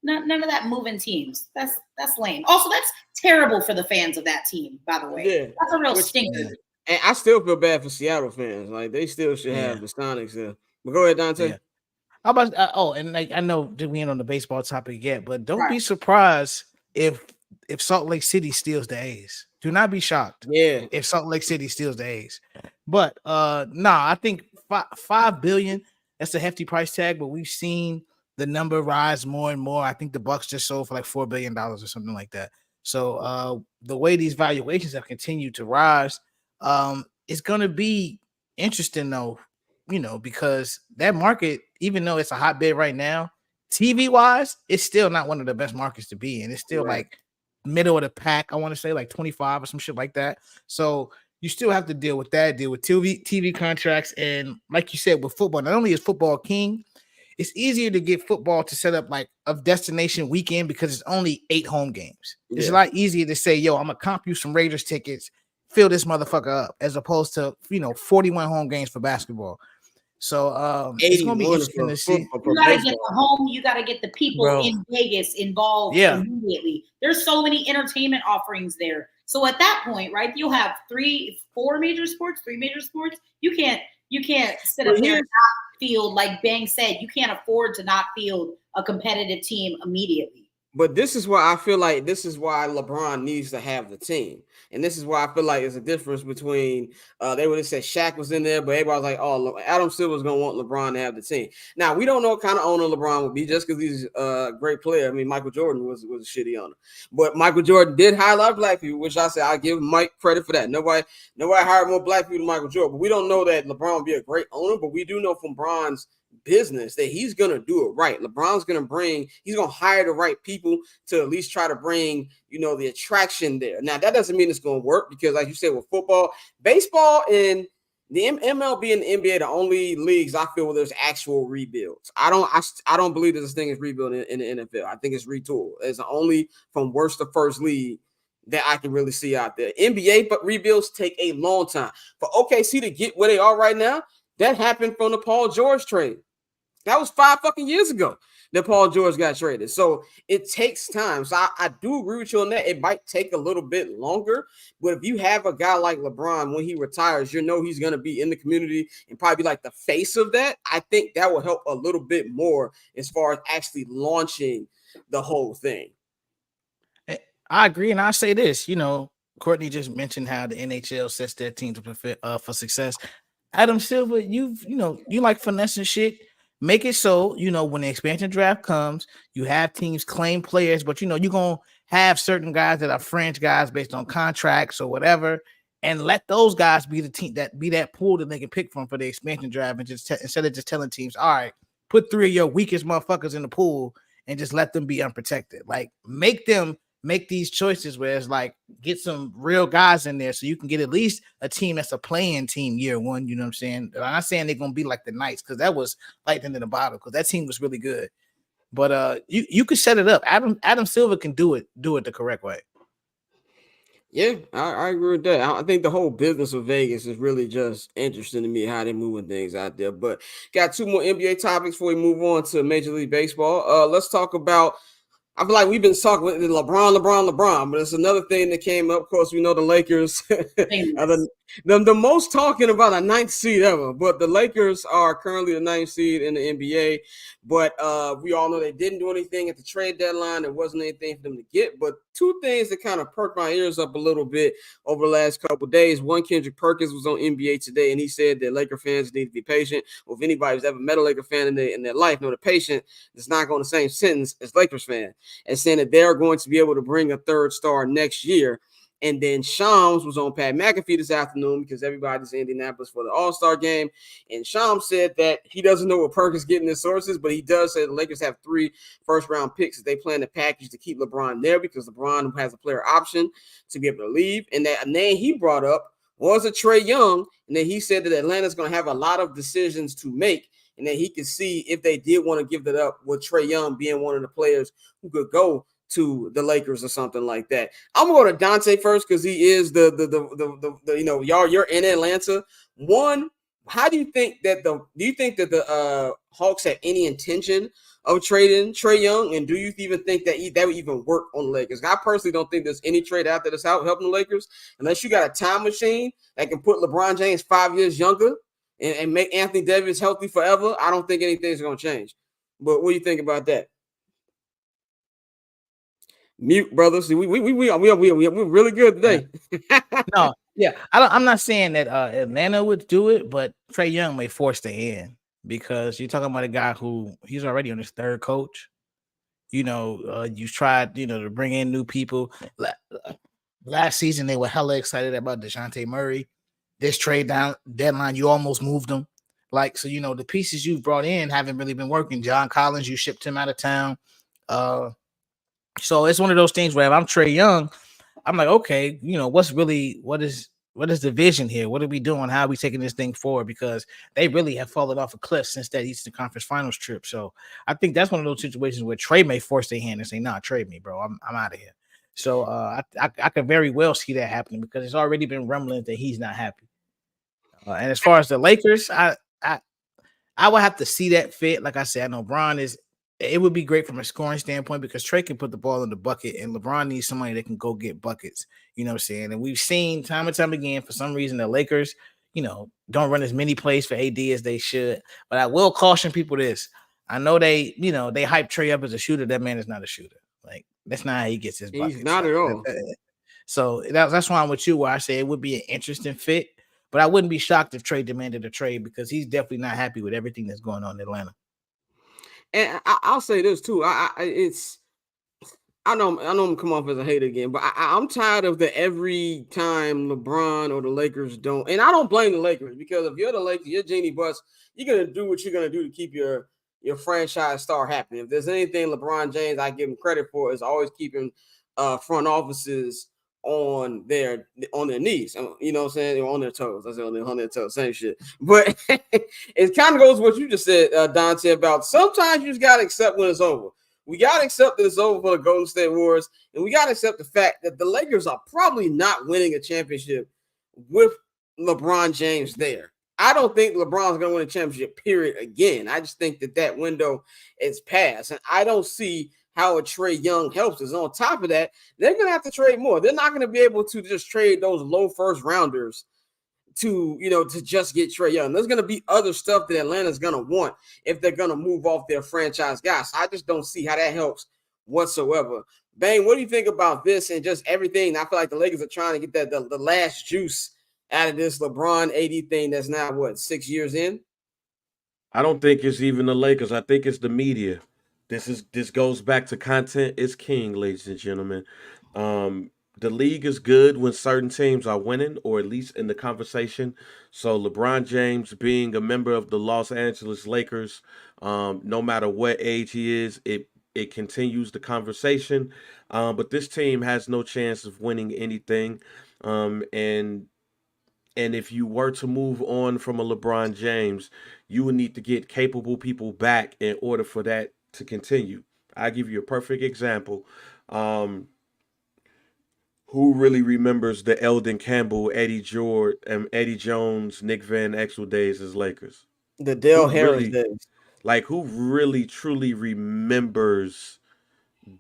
[SPEAKER 7] none of that moving teams. That's lame. Also, that's terrible for the fans of that team. By the way, that's a real stinker.
[SPEAKER 1] And I still feel bad for Seattle fans. Like they still should have the Sonics there. But go ahead, Dante.
[SPEAKER 6] How about and like I know that we ain't on the baseball topic yet, but don't be surprised if Salt Lake City steals the A's. Do not be shocked. If Salt Lake City steals the A's. But I think $5 billion, that's a hefty price tag, but we've seen the number rise more and more. I think the Bucks just sold for like $4 billion or something like that. So the way these valuations have continued to rise, it's gonna be interesting though, because that market, even though it's a hotbed right now, TV wise, it's still not one of the best markets to be in. It's still like middle of the pack. I want to say like 25 or some shit like that. So you still have to deal with that, deal with TV contracts. And like you said, with football, not only is football king, it's easier to get football to set up like a destination weekend because it's only 8 home games. It's a lot easier to say, yo, I'm gonna comp you some Raiders tickets, fill this motherfucker up, as opposed to 41 home games for basketball. So it's gonna be interesting to see.
[SPEAKER 7] You gotta get the home, you gotta get the people in Vegas involved immediately. There's so many entertainment offerings there. So at that point, right, you'll have 3 major sports. You can't sit up there and not field, like Bang said, you can't afford to not field a competitive team immediately.
[SPEAKER 1] But this is why I feel like LeBron needs to have the team. And this is why I feel like there's a difference between they would have said Shaq was in there, but everybody was like, oh, Adam Silver's gonna want LeBron to have the team. Now we don't know what kind of owner LeBron would be just because he's a great player. I mean, Michael Jordan was a shitty owner, but Michael Jordan did hire a lot of black people, which I say I give Mike credit for that. Nobody hired more black people than Michael Jordan. But we don't know that LeBron would be a great owner, but we do know from Bron's business that he's gonna do it right. LeBron's gonna hire the right people to at least try to bring the attraction there. Now that doesn't mean it's gonna work because, like you said, with football, baseball, and the MLB and the NBA, the only leagues I feel where there's actual rebuilds. I don't believe that this thing is rebuilding in the NFL. I think it's retooled. It's the only from worst to first league that I can really see out there. NBA, but rebuilds take a long time. For OKC to get where they are right now, that happened from the Paul George trade. That was 5 fucking years ago that Paul George got traded. So it takes time. So I do agree with you on that. It might take a little bit longer, but if you have a guy like LeBron, when he retires, he's going to be in the community and probably be like the face of that. I think that will help a little bit more as far as actually launching the whole thing.
[SPEAKER 6] I agree. And I say this, Courtney just mentioned how the NHL sets their teams for success. Adam Silver, you like finessing shit. Make it so, when the expansion draft comes, you have teams claim players, but you're going to have certain guys that are fringe guys based on contracts or whatever, and let those guys be the team that pool that they can pick from for the expansion draft, and just instead of just telling teams, all right, put 3 of your weakest motherfuckers in the pool and just let them be unprotected. Like make them make these choices where it's like get some real guys in there so you can get at least a team that's a playing team year one. You know what I'm saying? I'm not saying they're gonna be like the Knights because that was lightning in the bottle because that team was really good. But you could set it up. Adam Silver can do it the correct way.
[SPEAKER 1] Yeah, I agree with that. I think the whole business of Vegas is really just interesting to me how they're moving things out there. But got two more NBA topics before we move on to Major League Baseball. Let's talk about. I feel like we've been talking with LeBron, but it's another thing that came up. Of course, we know the Lakers are the most talking about a ninth seed ever, but the Lakers are currently the ninth seed in the NBA. But we all know they didn't do anything at the trade deadline. There wasn't anything for them to get. But two things that kind of perked my ears up a little bit over the last couple of days. One, Kendrick Perkins was on NBA Today, and he said that Laker fans need to be patient. Well, if anybody's ever met a Laker fan in their life, know the patient is not going the same sentence as Lakers fan, and saying that they're going to be able to bring a third star next year. And then Shams was on Pat McAfee this afternoon because everybody's in Indianapolis for the All-Star game. And Shams said that he doesn't know what Perkins getting his sources, but he does say the Lakers have 3 first-round picks that they plan to package to keep LeBron there because LeBron has a player option to be able to leave. And that name he brought up was a Trae Young. And then he said that Atlanta's going to have a lot of decisions to make, and that he could see if they did want to give that up with Trae Young being one of the players who could go to the Lakers or something like that. I'm gonna go to Dante first because he is the you're in Atlanta. One, how do you think that the Hawks have any intention of trading Trae Young, and do you even think that that would even work on the Lakers? I personally don't think there's any trade out there that's helping the Lakers unless you got a time machine that can put LeBron James 5 years younger and make Anthony Davis healthy forever. I don't think anything's gonna change. But what do you think about that? Mute, brother. See, we're really good today.
[SPEAKER 6] No, yeah, I'm not saying that Atlanta would do it, but Trae Young may force the hand because you're talking about a guy who he's already on his third coach. You tried, to bring in new people. Last season, they were hella excited about DeJounte Murray. This trade deadline, you almost moved them. Like, so, the pieces you've brought in haven't really been working. John Collins, you shipped him out of town. So it's one of those things where if I'm Trae Young, I'm like, okay, what is the vision here? What are we doing? How are we taking this thing forward? Because they really have fallen off a cliff since that Eastern Conference Finals trip. So I think that's one of those situations where Trae may force their hand and say, nah, trade me, bro. I'm out of here. So I could very well see that happening because it's already been rumbling that he's not happy. And as far as the Lakers, I would have to see that fit. Like I said, I know Bron is. It would be great from a scoring standpoint because Trae can put the ball in the bucket and LeBron needs somebody that can go get buckets. You know what I'm saying? And we've seen time and time again, for some reason, the Lakers, don't run as many plays for AD as they should. But I will caution people this. I know they hype Trae up as a shooter. That man is not a shooter. Like, that's not how he gets his buckets.
[SPEAKER 1] He's not at all.
[SPEAKER 6] So that's why I'm with you where I say it would be an interesting fit. But I wouldn't be shocked if Trae demanded a trade because he's definitely not happy with everything that's going on in Atlanta.
[SPEAKER 1] And I'll say this too. I know I'm gonna come off as a hater again, but I'm tired of the every time LeBron or the Lakers don't. And I don't blame the Lakers because if you're the Lakers, you're Jeannie Buss, you're gonna do what you're gonna do to keep your franchise star happy. If there's anything LeBron James I give him credit for is always keeping front offices on their knees, you know what I'm saying, on their toes. I said on their toes, same shit. But it kind of goes with what you just said, Dante, about sometimes you just gotta accept when it's over. We gotta accept that it's over for the Golden State Warriors, and we gotta accept the fact that the Lakers are probably not winning a championship with LeBron James there. I don't think LeBron's gonna win a championship, period, again. I just think that window is past, and I don't see how a Trae Young helps us. On top of that, they're going to have to trade more. They're not going to be able to just trade those low first rounders to just get Trae Young. There's going to be other stuff that Atlanta's going to want if they're going to move off their franchise guys. I just don't see how that helps whatsoever. Bang, what do you think about this and just everything? I feel like the Lakers are trying to get the last juice out of this LeBron AD thing that's now, 6 years in?
[SPEAKER 4] I don't think it's even the Lakers. I think it's the media. This goes back to content is king, ladies and gentlemen. The league is good when certain teams are winning, or at least in the conversation. So LeBron James being a member of the Los Angeles Lakers, no matter what age he is, it it continues the conversation. But this team has no chance of winning anything. And if you were to move on from a LeBron James, you would need to get capable people back in order for that to continue. I'll give you a perfect example. Who really remembers the Eldon Campbell, Eddie Jones, Nick Van Exel days as Lakers?
[SPEAKER 1] The Dale Harris days.
[SPEAKER 4] Like, who really truly remembers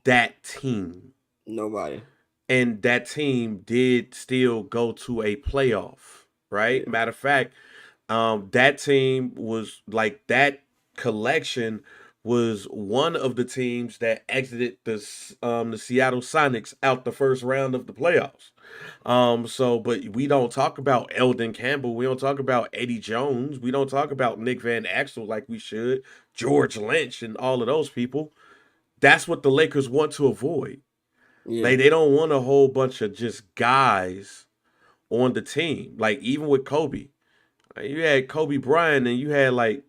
[SPEAKER 4] that team?
[SPEAKER 1] Nobody.
[SPEAKER 4] And that team did still go to a playoff, right? Yeah. Matter of fact, that team was like, that collection was one of the teams that exited the Seattle Sonics out the first round of the playoffs. But we don't talk about Eldon Campbell. We don't talk about Eddie Jones. We don't talk about Nick Van Exel like we should. George Lynch and all of those people. That's what the Lakers want to avoid. Yeah. They don't want a whole bunch of just guys on the team. Like, even with Kobe, you had Kobe Bryant and you had like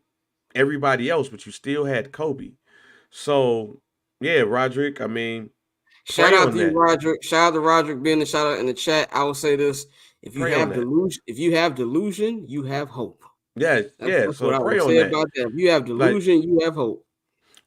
[SPEAKER 4] everybody else, but you still had Kobe. So yeah, Roderick, I mean,
[SPEAKER 1] shout out to you, Roderick. Shout out to Roderick being the shout out in the chat. I will say this: if you have delusion, you have hope.
[SPEAKER 4] Yeah, that's so what I would say about that.
[SPEAKER 1] If you have delusion, you have hope.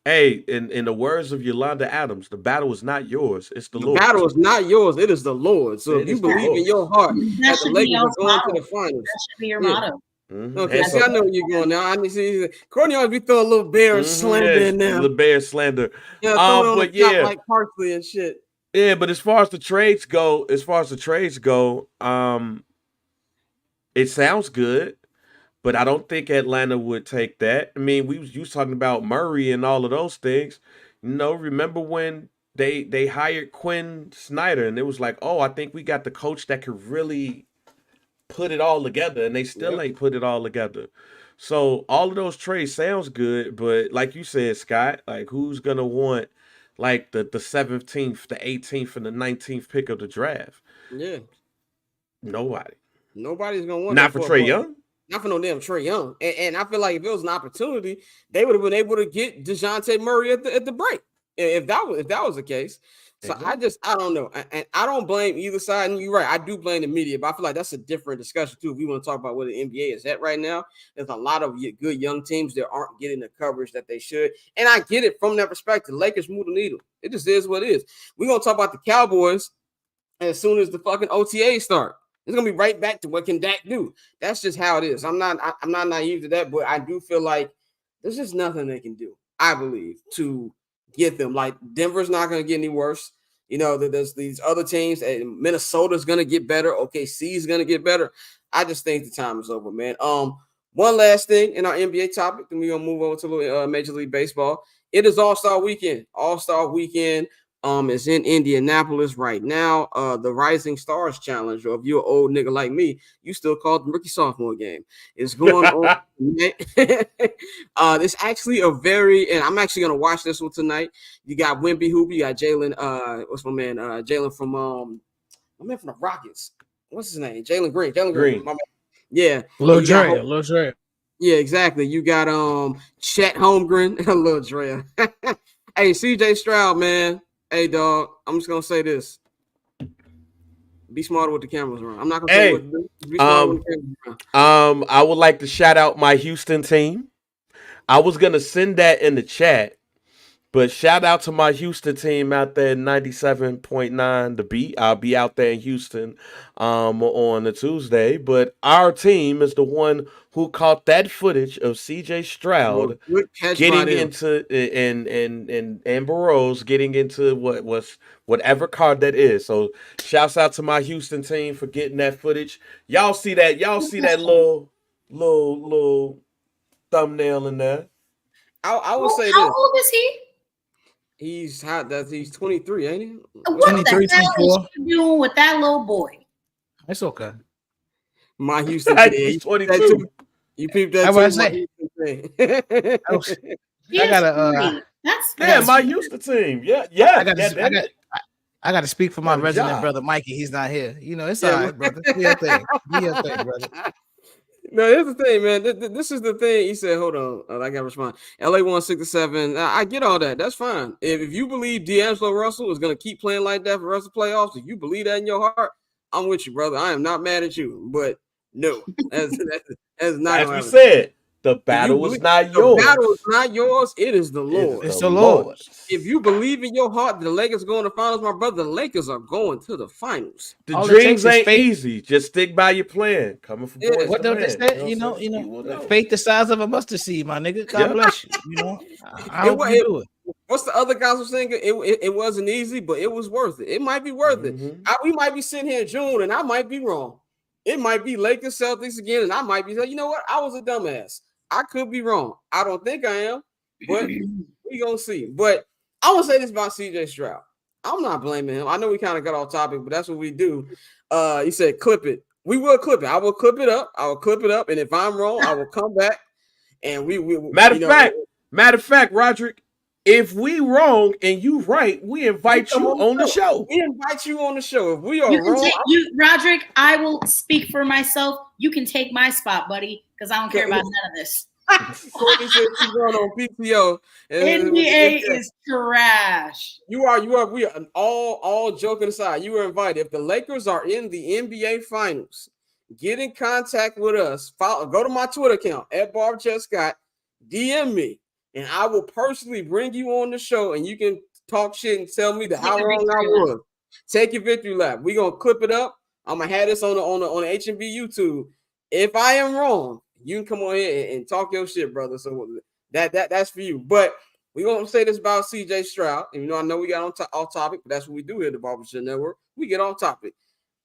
[SPEAKER 4] Hey, in the words of Yolanda Adams, the battle is not yours; it's the Lord's.
[SPEAKER 1] The battle is not yours; it is the Lord. So if you believe in your heart that the Lakers are going to the finals,
[SPEAKER 7] that should be your motto.
[SPEAKER 4] Mm-hmm.
[SPEAKER 1] Okay, see, I know where you're going now. I need to see Courtney always be throwing a little bear slander in there.
[SPEAKER 4] The bear slander.
[SPEAKER 1] Yeah, but like Parsley and shit.
[SPEAKER 4] Yeah, but as far as the trades go, it sounds good, but I don't think Atlanta would take that. I mean, you was talking about Murray and all of those things. Remember when they hired Quinn Snyder and it was like, oh, I think we got the coach that could really put it all together, and they still ain't put it all together. So all of those trades sounds good, but like you said, Scott, like, who's gonna want like the 17th, the 18th, and the 19th pick of the draft?
[SPEAKER 1] Yeah,
[SPEAKER 4] nobody.
[SPEAKER 1] Nobody's gonna want
[SPEAKER 4] not for Trae Young.
[SPEAKER 1] Not for no damn Trae Young. And I feel like if it was an opportunity, they would have been able to get DeJounte Murray at the break. If that was the case. So exactly. I don't know. And I don't blame either side. And you're right. I do blame the media, but I feel like that's a different discussion too. If we want to talk about where the NBA is at right now, there's a lot of good young teams that aren't getting the coverage that they should. And I get it from that perspective. Lakers move the needle. It just is what it is. We're going to talk about the Cowboys as soon as the fucking OTA start. It's going to be right back to what can Dak do. That's just how it is. I'm not naive to that, but I do feel like there's just nothing they can do, I believe, to get them. Like, Denver's not going to get any worse. There's these other teams, and Minnesota's going to get better. OKC is going to get better. I just think the time is over, man. One last thing in our NBA topic, then we're going to move over to Major League Baseball. It is All-Star Weekend. All-Star Weekend is in Indianapolis right now. The Rising Stars Challenge, or if you're an old nigga like me, you still call it the rookie-sophomore game. It's going on. It's actually and I'm actually going to watch this one tonight. You got Wemby Hooper, you got Jalen, what's my man? Jalen from, my man from the Rockets. What's his name? Jalen Green. My man. Yeah.
[SPEAKER 6] Lil Dre.
[SPEAKER 1] Yeah, exactly. You got Chet Holmgren and Lil Dre. Hey, CJ Stroud, man. Hey, dog, I'm just going to say this. Be smarter with the cameras around. I'm not going to say what to do. Be smarter with the cameras around.
[SPEAKER 4] I would like to shout out my Houston team. I was going to send that in the chat, but shout out to my Houston team out there, 97.9 The Beat. I'll be out there in Houston on a Tuesday, but our team is the one who caught that footage of CJ Stroud getting into and Burrows getting into whatever card that is. So shouts out to my Houston team for getting that footage. Y'all see that little thumbnail in there.
[SPEAKER 1] I will say this.
[SPEAKER 7] How old is he?
[SPEAKER 1] He's 23, ain't he?
[SPEAKER 7] What the hell is you doing with that little boy?
[SPEAKER 6] It's okay.
[SPEAKER 1] My Houston
[SPEAKER 4] team. He's 22.
[SPEAKER 1] You peeped that too.
[SPEAKER 6] I gotta.
[SPEAKER 7] That's
[SPEAKER 4] my Houston team. Yeah.
[SPEAKER 6] I got to speak for my resident brother Mikey. He's not here. It's all right, brother. Do your thing, brother.
[SPEAKER 1] No, here's the thing, man. This is the thing. He said, hold on. I got to respond. LA won 6-7. I get all that. That's fine. If you believe D'Angelo Russell is going to keep playing like that for the rest of the playoffs, if you believe that in your heart, I'm with you, brother. I am not mad at you. But no, that's not
[SPEAKER 4] as we said. The battle is not yours.
[SPEAKER 1] The battle is not yours. It is the Lord.
[SPEAKER 6] It's the Lord.
[SPEAKER 1] If you believe in your heart the Lakers going to finals, my brother, the Lakers are going to the finals.
[SPEAKER 4] The dreams ain't easy. Just stick by your plan. Coming from boys.
[SPEAKER 6] What they say? You know, faith the size of a mustard seed, my nigga. God bless you. You know, I hope you do it.
[SPEAKER 1] What's the other gospel singer? It wasn't easy, but it was worth it. It might be worth it. We might be sitting here in June, and I might be wrong. It might be Lakers Celtics again, and I might be saying, you know what? I was a dumbass. I could be wrong. I don't think I am, but we gonna see. But I want to say this about CJ Stroud. I'm not blaming him. I know we kind of got off topic, but that's what we do. He said, clip it. We will clip it. I will clip it up. And if I'm wrong, I will come back. And we
[SPEAKER 4] matter of fact, Roderick, if we wrong and you right, we invite you on the show.
[SPEAKER 1] We invite you on the show. If we are wrong,
[SPEAKER 7] Roderick, I will speak for myself. You can take my spot, buddy, because I don't care about none of this.
[SPEAKER 1] Courtney said she's going on PTO.
[SPEAKER 7] NBA is trash.
[SPEAKER 1] We are all joking aside. You were invited. If the Lakers are in the NBA Finals, get in contact with us. Go to my Twitter account @BarbJScott. DM me, and I will personally bring you on the show, and you can talk shit and tell me how wrong I was. Take your victory lap. We're gonna clip it up. I'm gonna have this on the H&B YouTube. If I am wrong, you can come on here and talk your shit, brother. So that's for you. But we're gonna say this about CJ Stroud. And I know we got off topic, but that's what we do here at the Barbershop Network. We get off topic.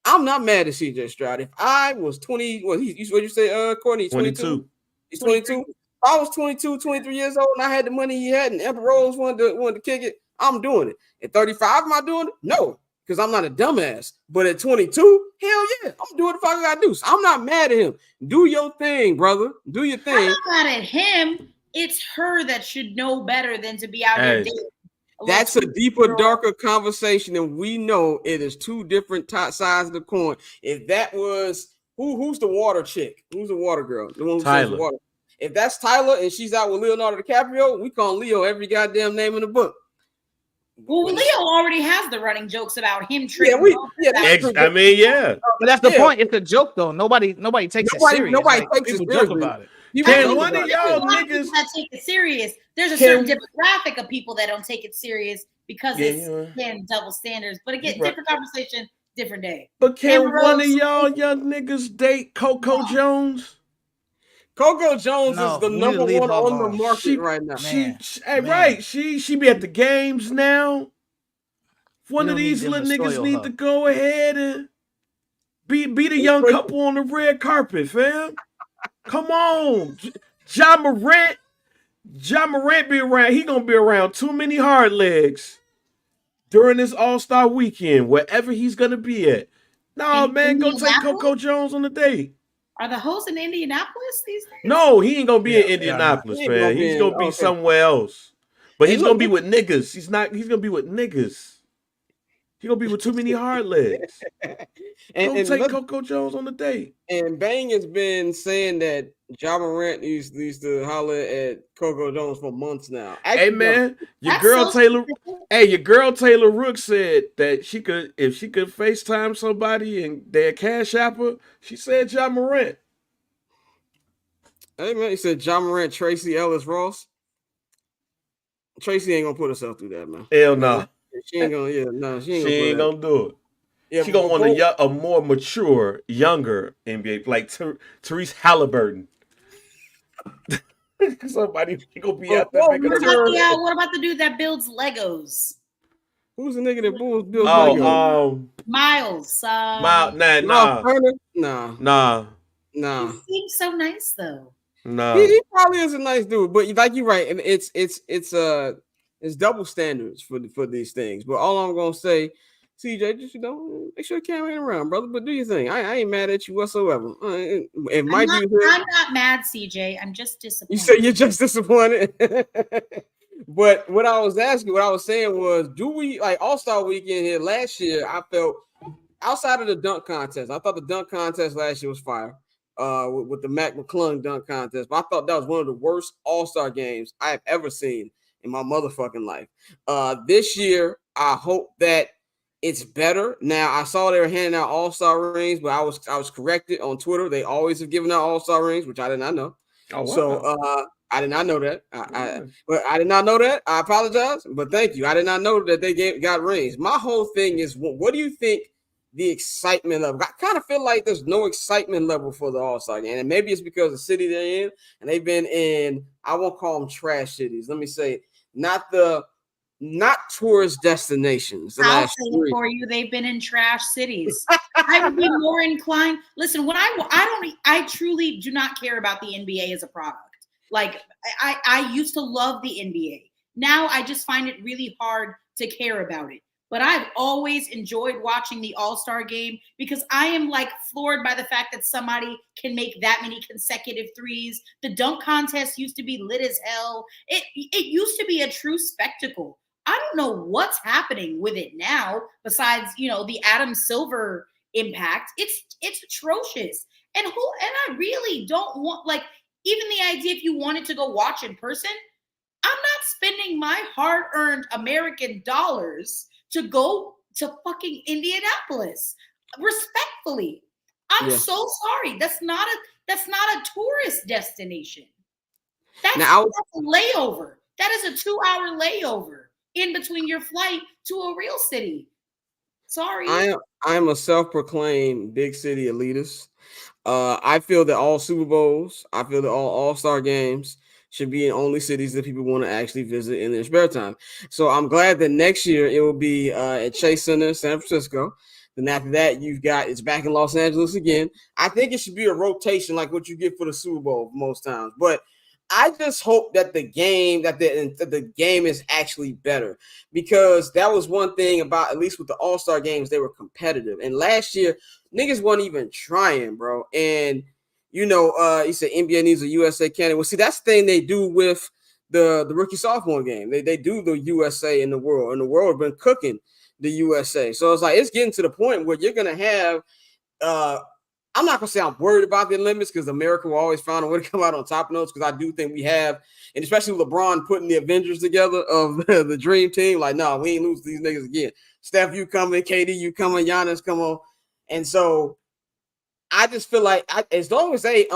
[SPEAKER 1] I'm not mad at CJ Stroud. If I was 20, what you say, Courtney? 22. He's 22. If I was 22, 23 years old, and I had the money he had, and Emperor Rose wanted to kick it, I'm doing it. At 35, am I doing it? No. Because I'm not a dumbass. But at 22, hell yeah, I'm doing the fuck I gotta do. So I'm not mad at him. Do your thing, brother. Do your thing.
[SPEAKER 7] I'm not mad at him. It's her that should know better than to be out here dating.
[SPEAKER 1] That's a deeper, darker conversation, and we know it is two different sides of the coin. If that was who's the water chick? Who's the water girl? The one who says water. If that's Tyler and she's out with Leonardo DiCaprio, we call Leo every goddamn name in the book.
[SPEAKER 7] Well, Leo already has the running jokes about him trading.
[SPEAKER 4] But
[SPEAKER 6] that's the point. It's a joke, though. Nobody takes it serious.
[SPEAKER 1] Nobody takes it serious
[SPEAKER 6] about it.
[SPEAKER 4] Can one of y'all niggas
[SPEAKER 7] that take it serious? There's a certain demographic of people that don't take it serious because it's double standards. But again, different conversation, different day.
[SPEAKER 4] But can one of y'all young niggas date Coco Jones?
[SPEAKER 1] Coco Jones is the number one on the market right now.
[SPEAKER 4] She be at the games now. One of these little niggas need to go ahead and be the young couple on the red carpet, fam. Come on. Ja Morant be around. He gonna be around too many hard legs during this All-Star weekend, wherever he's gonna be at. No, man, go take Coco Jones on a date.
[SPEAKER 7] Are the hosts in Indianapolis these days?
[SPEAKER 4] No, he ain't gonna be in Indianapolis, man. He's gonna be somewhere else. But he's gonna be with niggas. He's gonna be with niggas. He's gonna be with too many hard legs. and take Coco Jones on the date.
[SPEAKER 1] And Bang has been saying that Ja Morant used to holler at Coco Jones for months now.
[SPEAKER 4] Hey man, your girl Taylor Rook said that if she could FaceTime somebody and their Cash App her, she said Ja Morant.
[SPEAKER 1] Hey man, he said Ja Morant, Tracy Ellis Ross. Tracy ain't gonna put herself through that, man.
[SPEAKER 4] Hell no.
[SPEAKER 1] She ain't gonna. She
[SPEAKER 4] ain't gonna do it. Yeah, she gonna want a more mature, younger NBA, like Therese Halliburton. Somebody gonna be out there.
[SPEAKER 7] What about the dude that builds Legos?
[SPEAKER 1] Who's the nigga that builds Legos?
[SPEAKER 7] Miles.
[SPEAKER 1] Nah.
[SPEAKER 7] He seems so nice though.
[SPEAKER 4] No,
[SPEAKER 1] he probably is a nice dude, but like you're right, and it's double standards for these things. But all I'm gonna say, CJ, just make sure the camera ain't around, brother. But do your thing. I ain't mad at you whatsoever. I'm
[SPEAKER 7] not mad, CJ. I'm just disappointed.
[SPEAKER 1] You say you're just disappointed. But what I was saying was, do we like All-Star Weekend here last year? I felt outside of the dunk contest, I thought the dunk contest last year was fire. with the Mac McClung dunk contest. But I thought that was one of the worst All-Star games I have ever seen in my motherfucking life. This year, I hope that it's better. Now, I saw they were handing out All-Star rings, but I was corrected on Twitter. They always have given out All-Star rings, which I did not know. Oh, wow. So I did not know that. I did not know that. I apologize, but thank you. I did not know that they got rings. My whole thing is, what do you think the excitement level? I kind of feel like there's no excitement level for the All-Star game, and maybe it's because the city they're in, and they've been in, I won't call them trash cities. Let me say, not tourist destinations.
[SPEAKER 7] I'll say it for you. They've been in trash cities. I would be more inclined. Listen, when I truly do not care about the NBA as a product. Like I used to love the NBA. Now I just find it really hard to care about it. But I've always enjoyed watching the All-Star game because I am like floored by the fact that somebody can make that many consecutive threes. The dunk contest used to be lit as hell. It used to be a true spectacle. I don't know what's happening with it now besides, the Adam Silver impact. It's atrocious. And I really don't want, like, even the idea if you wanted to go watch in person, I'm not spending my hard-earned American dollars to go to fucking Indianapolis. Respectfully. I'm so sorry. That's not a tourist destination. That's a layover. That is a 2-hour layover in between your flight to a real city. Sorry.
[SPEAKER 1] I'm a self-proclaimed big city elitist. I feel that all Super Bowls, I feel that all All-Star games should be in only cities that people want to actually visit in their spare time. So I'm glad that next year it will be at Chase Center, San Francisco. Then after that, it's back in Los Angeles again. I think it should be a rotation like what you get for the Super Bowl most times. But I just hope that the game is actually better, because that was one thing about, at least with the All-Star games, they were competitive. And last year, niggas weren't even trying, bro. And he said NBA needs a USA candidate. Well, see, that's the thing they do with the rookie sophomore game. They do the USA in the world, and the world has been cooking the USA. So it's like it's getting to the point where you're gonna have. I'm not gonna say I'm worried about the limits, because America will always find a way to come out on top of those. Because I do think we have, and especially with LeBron putting the Avengers together of the dream team. Like, no, we ain't lose these niggas again. Steph, you coming? KD, you coming? Giannis, come on. And so I just feel like as long as they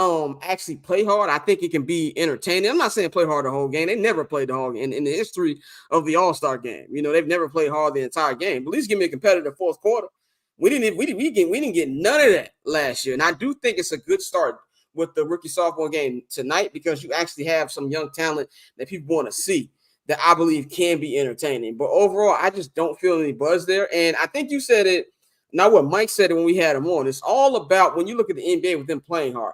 [SPEAKER 1] actually play hard, I think it can be entertaining. I'm not saying play hard the whole game. They never played the whole game in the history of the All-Star game. They've never played hard the entire game. But at least give me a competitive fourth quarter. We didn't get none of that last year. And I do think it's a good start with the rookie sophomore game tonight, because you actually have some young talent that people want to see that I believe can be entertaining. But overall, I just don't feel any buzz there. And I think you said it. Not what Mike said it when we had him on. It's all about when you look at the NBA with them playing hard.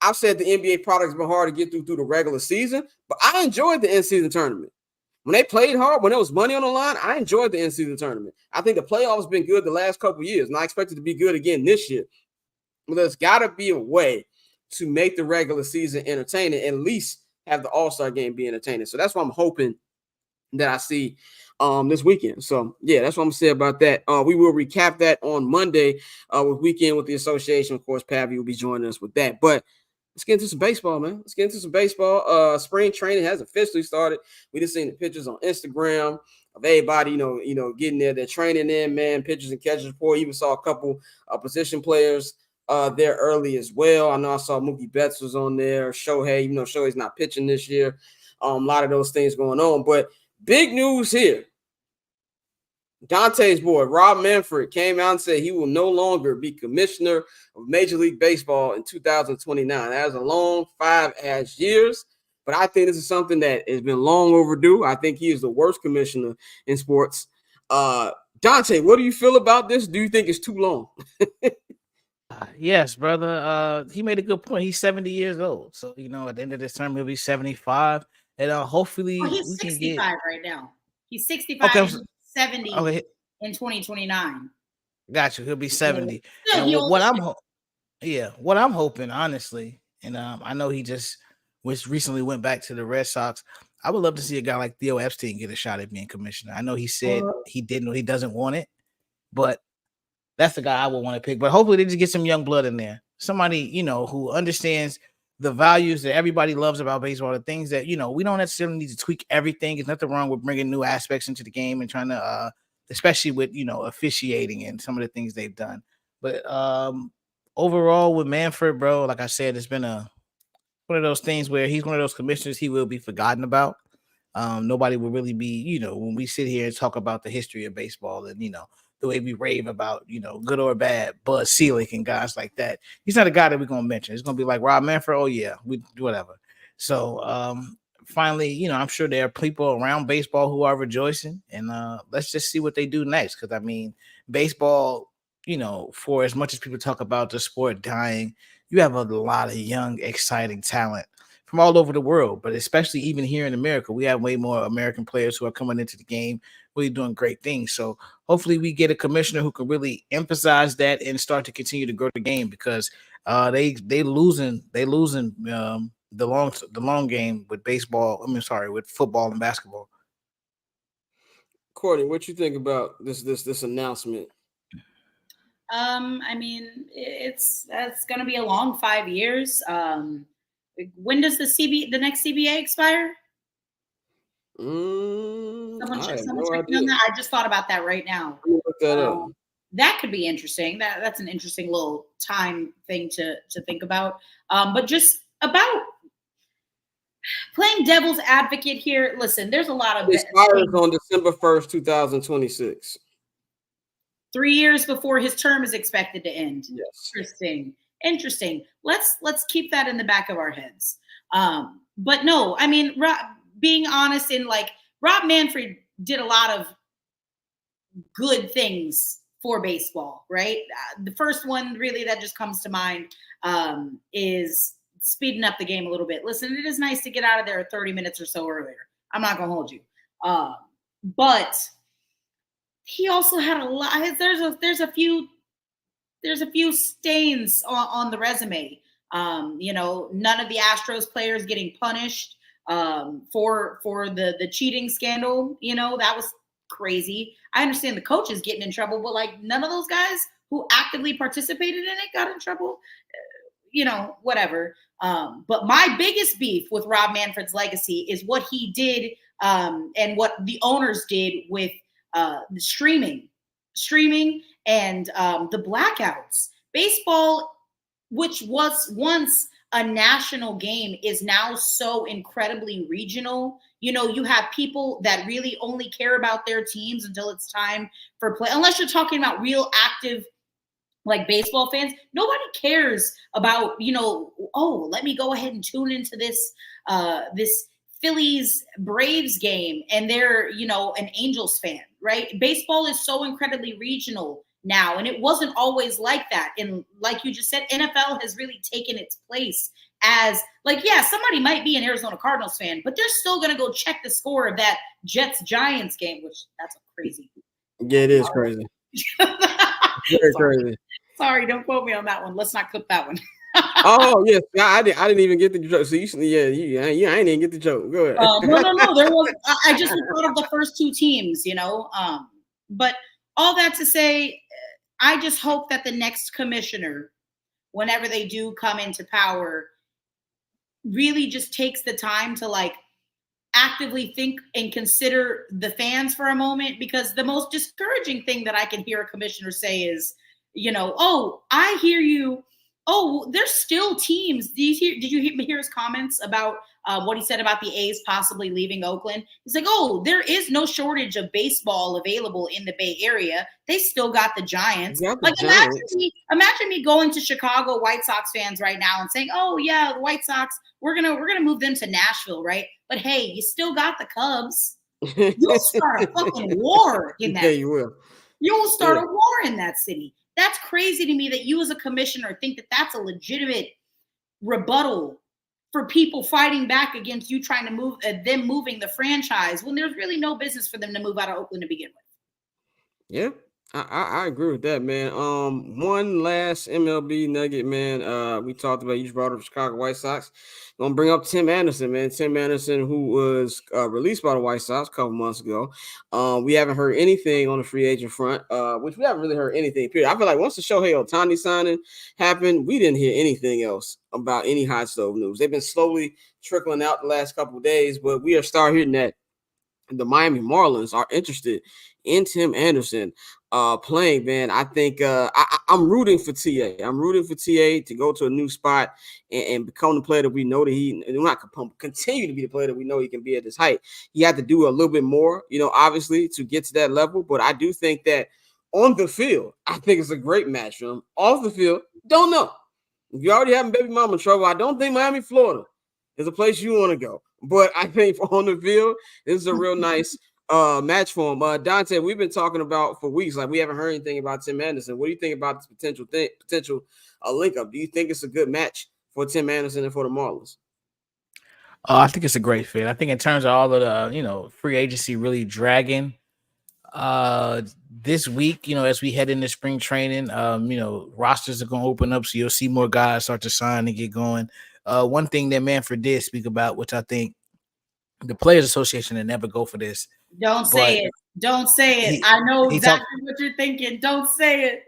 [SPEAKER 1] I've said the NBA product's been hard to get through the regular season, but I enjoyed the in-season tournament. When they played hard, when there was money on the line, I enjoyed the in-season tournament. I think the playoffs been good the last couple of years, and I expect it to be good again this year. But there's got to be a way to make the regular season entertaining, and at least have the All-Star game be entertaining. So that's what I'm hoping that I see this weekend. So yeah, that's what I'm gonna say about that. We will recap that on Monday with Weekend with the Association. Of course, Pavi will be joining us with that. But let's get into some baseball, man. Let's get into some baseball. Spring training has officially started. We just seen the pictures on Instagram of everybody, getting there. They're training in, man. Pitchers and catchers report. Even saw a couple position players there early as well. I know I saw Mookie Betts was on there. Shohei, Shohei's not pitching this year. A lot of those things going on. But big news here. Dante's boy, Rob Manfred, came out and said he will no longer be commissioner of Major League Baseball in 2029. That is a long 5 years, but I think this is something that has been long overdue. I think he is the worst commissioner in sports. Dante, what do you feel about this? Do you think it's too long?
[SPEAKER 6] Yes, brother. He made a good point. He's 70 years old. So, at the end of this term, he'll be 75. And hopefully
[SPEAKER 7] he's 65 right now. He's 65. Okay, 70 in 2029.
[SPEAKER 6] Got you. He'll be 70. And what I'm hoping, honestly, and I know he just recently went back to the Red Sox. I would love to see a guy like Theo Epstein get a shot at being commissioner. I know he said he doesn't want it, but that's the guy I would want to pick. But hopefully they just get some young blood in there. somebody, you know, who understands the values that everybody loves about baseball, the things that, you know, we don't necessarily need to tweak everything. There's nothing wrong with bringing new aspects into the game and trying to, especially with, you know, officiating and some of the things they've done. But overall with Manfred, bro, like I said, it's been one of those things where he's one of those commissioners he will be forgotten about. Nobody will really be, you know, when we sit here and talk about the history of baseball and, you know, the way we rave about, you know, good or bad, Bud Selig and guys like that. He's not a guy that we're going to mention. It's going to be like Rob Manfred. Oh, yeah, we whatever. So finally, you know, I'm sure there are people around baseball who are rejoicing. And let's just see what they do next. Because, I mean, baseball, you know, for as much as people talk about the sport dying, you have a lot of young, exciting talent from all over the world, but especially even here in America, we have way more American players who are coming into the game, really doing great things. So hopefully we get a commissioner who can really emphasize that and start to continue to grow the game, because they losing the long game with baseball. With football and basketball.
[SPEAKER 1] Courtney, what you think about this announcement?
[SPEAKER 7] I mean, it's going to be a long 5 years. When does the next CBA expire? I just thought about that right now.
[SPEAKER 1] Look that up.
[SPEAKER 7] That could be interesting. That's an interesting little time thing to think about. But just about playing devil's advocate here. Listen, there's a lot of
[SPEAKER 1] it expires on December 1st, 2026.
[SPEAKER 7] 3 years before his term is expected to end.
[SPEAKER 1] Yes.
[SPEAKER 7] Interesting. Let's keep that in the back of our heads. But no, I mean, being honest, in like Rob Manfred did a lot of good things for baseball, right? The first one really that just comes to mind is speeding up the game a little bit. Listen, it is nice to get out of there 30 minutes or so earlier. I'm not gonna hold you, but he also had a lot. There's a few stains on the resume. You know, none of the Astros players getting punished for the cheating scandal. You know, that was crazy. I understand the coaches getting in trouble, but like none of those guys who actively participated in it got in trouble. You know, whatever. But my biggest beef with Rob Manfred's legacy is what he did and what the owners did with the streaming and the blackouts. Baseball, which was once a national game, is now so incredibly regional. You know, you have people that really only care about their teams until it's time for play. Unless you're talking about real active, like baseball fans, nobody cares about, you know, oh, let me go ahead and tune into this Phillies Braves game and they're, you know, an Angels fan, right? Baseball is so incredibly regional now, and it wasn't always like that. And like you just said, NFL has really taken its place as, like, yeah, somebody might be an Arizona Cardinals fan, but they're still going to go check the score of that Jets-Giants game, which that's crazy.
[SPEAKER 1] Yeah, it is crazy. Very crazy.
[SPEAKER 7] Sorry, don't quote me on that one. Let's not clip that one.
[SPEAKER 1] Oh yes, I didn't even get the joke. So I didn't even get the joke. Go ahead.
[SPEAKER 7] No. There was. I just thought of the first two teams, you know. But all that to say, I just hope that the next commissioner, whenever they do come into power, really just takes the time to like actively think and consider the fans for a moment. Because the most discouraging thing that I can hear a commissioner say is, you know, oh, I hear you. Oh, there's still teams. Did you hear his comments about what he said about the A's possibly leaving Oakland? He's like, oh, there is no shortage of baseball available in the Bay Area. They still got the Giants. Imagine me going to Chicago White Sox fans right now and saying, oh yeah, the White Sox, we're gonna move them to Nashville, right? But hey, you still got the Cubs. You'll start a fucking war in that.
[SPEAKER 1] Yeah, you will.
[SPEAKER 7] You will start a war in that city. That's crazy to me that you as a commissioner think that that's a legitimate rebuttal for people fighting back against you trying to move moving the franchise when there's really no business for them to move out of Oakland to begin with.
[SPEAKER 1] Yeah. I agree with that, man. One last MLB nugget, man. We talked about, you just brought up Chicago White Sox. Gonna bring up Tim Anderson, man. Tim Anderson, who was released by the White Sox a couple months ago. We haven't heard anything on the free agent front, which we haven't really heard anything. Period. I feel like once the Shohei Ohtani signing happened, we didn't hear anything else about any hot stove news. They've been slowly trickling out the last couple of days, but we are starting hearing that the Miami Marlins are interested in Tim Anderson playing, man. I think I'm rooting for TA. I'm rooting for TA to go to a new spot and become the player that we know that he not continue to be the player that we know he can be at this height. He had to do a little bit more, obviously, to get to that level. But I do think that on the field, I think it's a great match for him. Off the field, don't know. If you already having baby mama trouble, I don't think Miami, Florida is a place you want to go. But I think on the field, this is a real nice match for him. Dante, we've been talking about for weeks, like we haven't heard anything about Tim Anderson. What do you think about this potential link up? Do you think it's a good match for Tim Anderson and for the Marlins?
[SPEAKER 6] I think it's a great fit. I think in terms of all of the, free agency really dragging this week, as we head into spring training, rosters are going to open up. So you'll see more guys start to sign and get going. One thing that Manfred did speak about, which I think the Players Association will never go for this.
[SPEAKER 7] Don't say it. Don't say it. I know exactly what you're thinking. Don't say it.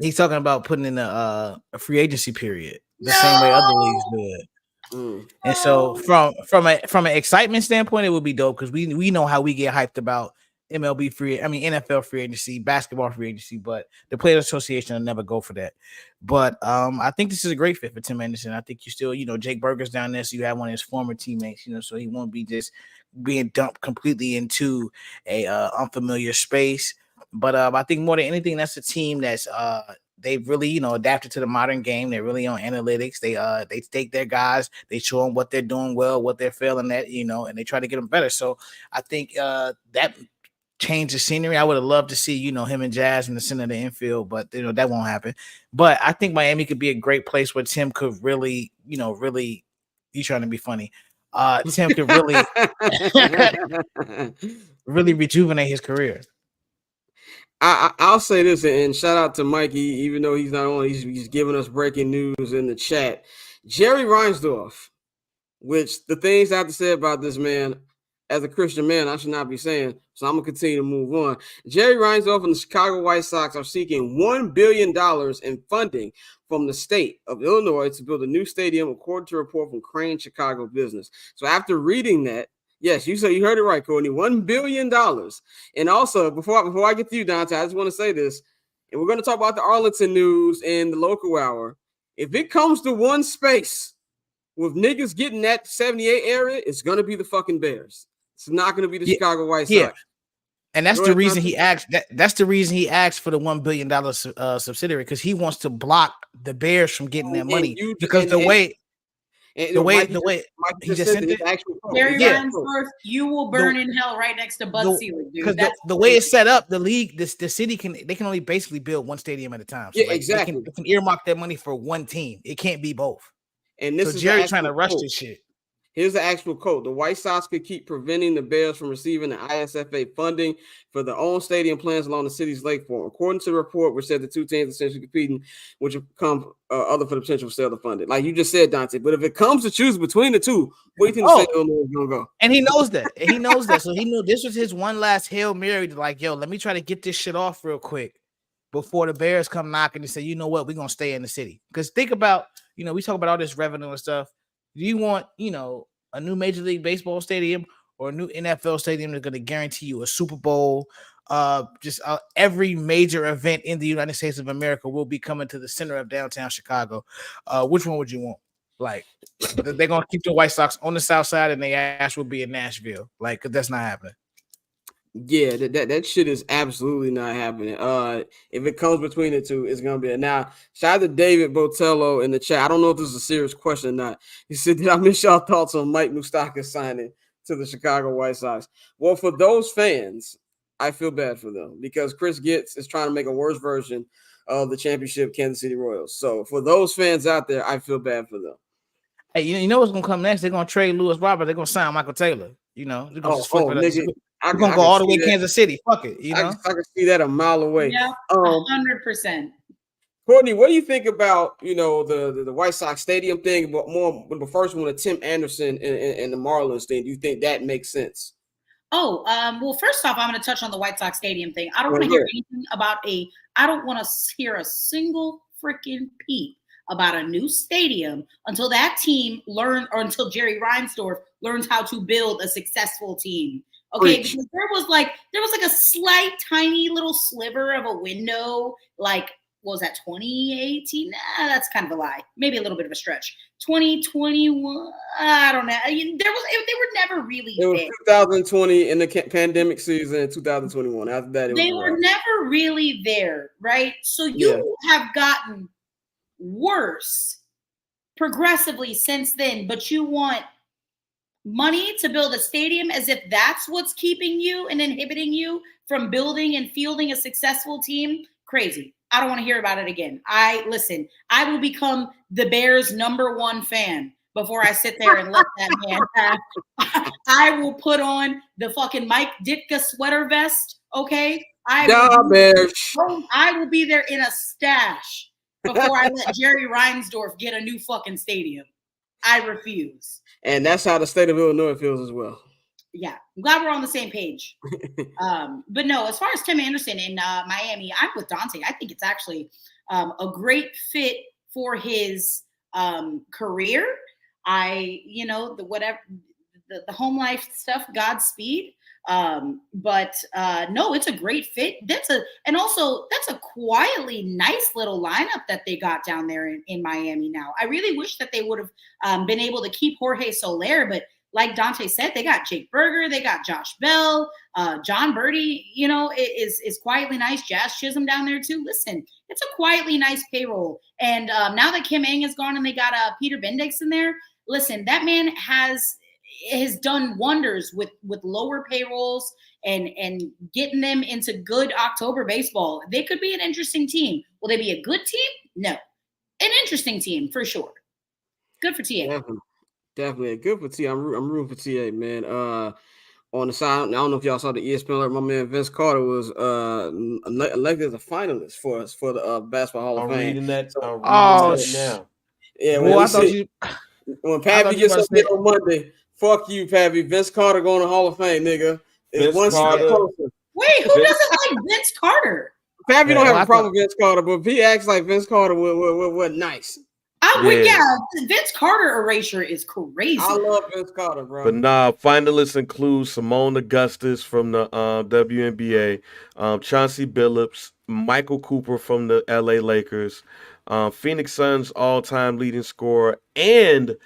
[SPEAKER 6] He's talking about putting in a free agency period the same way other leagues do it. And so from an excitement standpoint, it would be dope because we know how we get hyped about NFL free agency, basketball free agency, but the Players Association will never go for that. But I think this is a great fit for Tim Anderson. I think you still, Jake Berger's down there, so you have one of his former teammates, so he won't be just being dumped completely into a unfamiliar space. But I think more than anything, that's a team that's they've really, adapted to the modern game. They're really on analytics. They take their guys, they show them what they're doing well, what they're failing at, and they try to get them better. So I think that change the scenery. I would have loved to see, him and Jazz in the center of the infield, but that won't happen. But I think Miami could be a great place where Tim could really, really, you trying to be funny. Tim could really, really rejuvenate his career.
[SPEAKER 1] I'll say this, and shout out to Mikey, even though he's not on, he's giving us breaking news in the chat. Jerry Reinsdorf, which the things I have to say about this man, as a Christian man, I should not be saying, so I'm going to continue to move on. Jerry Reinsdorf and the Chicago White Sox are seeking $1 billion in funding from the state of Illinois to build a new stadium, according to a report from Crane Chicago Business. So after reading that, yes, you heard it right, Courtney, $1 billion. And also, before I get to you, Dante, I just want to say this, and we're going to talk about the Arlington news and the local hour. If it comes to one space with niggas getting that 78 area, it's going to be the fucking Bears. It's not going to be the Chicago White Sox. Yeah.
[SPEAKER 6] And that's the reason he asked. That's the reason he asked for the $1 billion subsidiary, because he wants to block the Bears from getting that money. Because the way he just sent it,
[SPEAKER 7] Jerry Reinsdorf, you will burn in hell right next to Bud Selig, dude.
[SPEAKER 6] Because the way it's set up, the league, the city can only basically build one stadium at a time. So
[SPEAKER 1] exactly.
[SPEAKER 6] They can earmark that money for one team. It can't be both.
[SPEAKER 1] And this
[SPEAKER 6] so
[SPEAKER 1] is
[SPEAKER 6] Jerry trying to rush this shit.
[SPEAKER 1] Here's the actual quote. The White Sox could keep preventing the Bears from receiving the ISFA funding for their own stadium plans along the city's lakefront. According to the report, which said the two teams essentially competing, which will come other for the potential for sale of funding. Like you just said, Dante. But if it comes to choose between the two, where do you think the state is going to go?
[SPEAKER 6] And he knows that. So he knew this was his one last Hail Mary to like, yo, let me try to get this shit off real quick before the Bears come knocking and say, you know what, we're going to stay in the city. Because think about, we talk about all this revenue and stuff. Do you want, a new Major League Baseball stadium or a new NFL stadium that's going to guarantee you a Super Bowl? Every major event in the United States of America will be coming to the center of downtown Chicago. Which one would you want? Like, they're going to keep the White Sox on the south side and they ash will be in Nashville. Like, that's not happening.
[SPEAKER 1] Yeah, that shit is absolutely not happening. If it comes between the two, it's gonna be it. Now, shout out to David Botello in the chat. I don't know if this is a serious question or not. He said, "Did I miss y'all thoughts on Mike Moustakas signing to the Chicago White Sox?" Well, for those fans, I feel bad for them because Chris Getz is trying to make a worse version of the championship Kansas City Royals. So for those fans out there, I feel bad for them.
[SPEAKER 6] Hey, you know what's gonna come next? They're gonna trade Lewis Robert. They're gonna sign Michael Taylor. They're gonna
[SPEAKER 1] nigga.
[SPEAKER 6] We're gonna go all the way to Kansas City. Fuck it, you know.
[SPEAKER 1] I can see that a mile away.
[SPEAKER 7] Yeah, 100%.
[SPEAKER 1] Courtney, what do you think about the White Sox Stadium thing, but more the first one, the Tim Anderson and the Marlins thing? Do you think that makes sense?
[SPEAKER 7] Oh, well, first off, I'm going to touch on the White Sox Stadium thing. I don't want to hear anything about I don't want to hear a single freaking peep about a new stadium until that team until Jerry Reinsdorf learns how to build a successful team. Okay, because there was like a slight, tiny little sliver of a window, like. What was that, 2018? Nah, that's kind of a lie. Maybe a little bit of a stretch. 2021, I don't know. They were never really
[SPEAKER 1] there. It was 2020 in the pandemic season, and 2021. After that,
[SPEAKER 7] they were never really there, right? So you have gotten worse progressively since then, but you want money to build a stadium as if that's what's keeping you and inhibiting you from building and fielding a successful team. Crazy. I don't want to hear about it again. I will become the Bears' #1 fan before I sit there and let that man have. I will put on the fucking Mike Ditka sweater vest, okay? I will be there in a stash before I let Jerry Reinsdorf get a new fucking stadium. I refuse.
[SPEAKER 1] And that's how the state of Illinois feels as well.
[SPEAKER 7] Yeah, I'm glad we're on the same page. But no, as far as Tim Anderson in Miami, I'm with Dante. I think it's actually a great fit for his career. The home life stuff, Godspeed. But no, it's a great fit. That's a quietly nice little lineup that they got down there in Miami now. I really wish that they would have been able to keep Jorge Soler, but like Dante said, they got Jake Berger, they got Josh Bell, John Birdie, is quietly nice. Jazz Chisholm down there too. Listen, it's a quietly nice payroll. And now that Kim Ng is gone and they got Peter Bendix in there, listen, that man has done wonders with lower payrolls and getting them into good October baseball. They could be an interesting team. Will they be a good team? No. An interesting team for sure. Good for TA.
[SPEAKER 1] Definitely good for TA. I'm rooting for TA, man. On the side, I don't know if y'all saw the ESPN alert. My man Vince Carter was elected as a finalist for the Basketball Hall of Fame.
[SPEAKER 4] I'm reading that now.
[SPEAKER 1] Yeah, well, I thought when Pappy gets up there on Monday, fuck you, Pappy. Vince Carter going to Hall of Fame, nigga. Wait,
[SPEAKER 7] who doesn't like Vince Carter?
[SPEAKER 1] Pappy don't have a problem with Vince Carter, but if he acts like Vince Carter, we're nice.
[SPEAKER 7] Vince Carter erasure is crazy.
[SPEAKER 1] I love Vince Carter, bro.
[SPEAKER 4] But finalists include Simone Augustus from the WNBA, Chauncey Billups, Michael Cooper from the LA Lakers, Phoenix Suns all-time leading scorer, and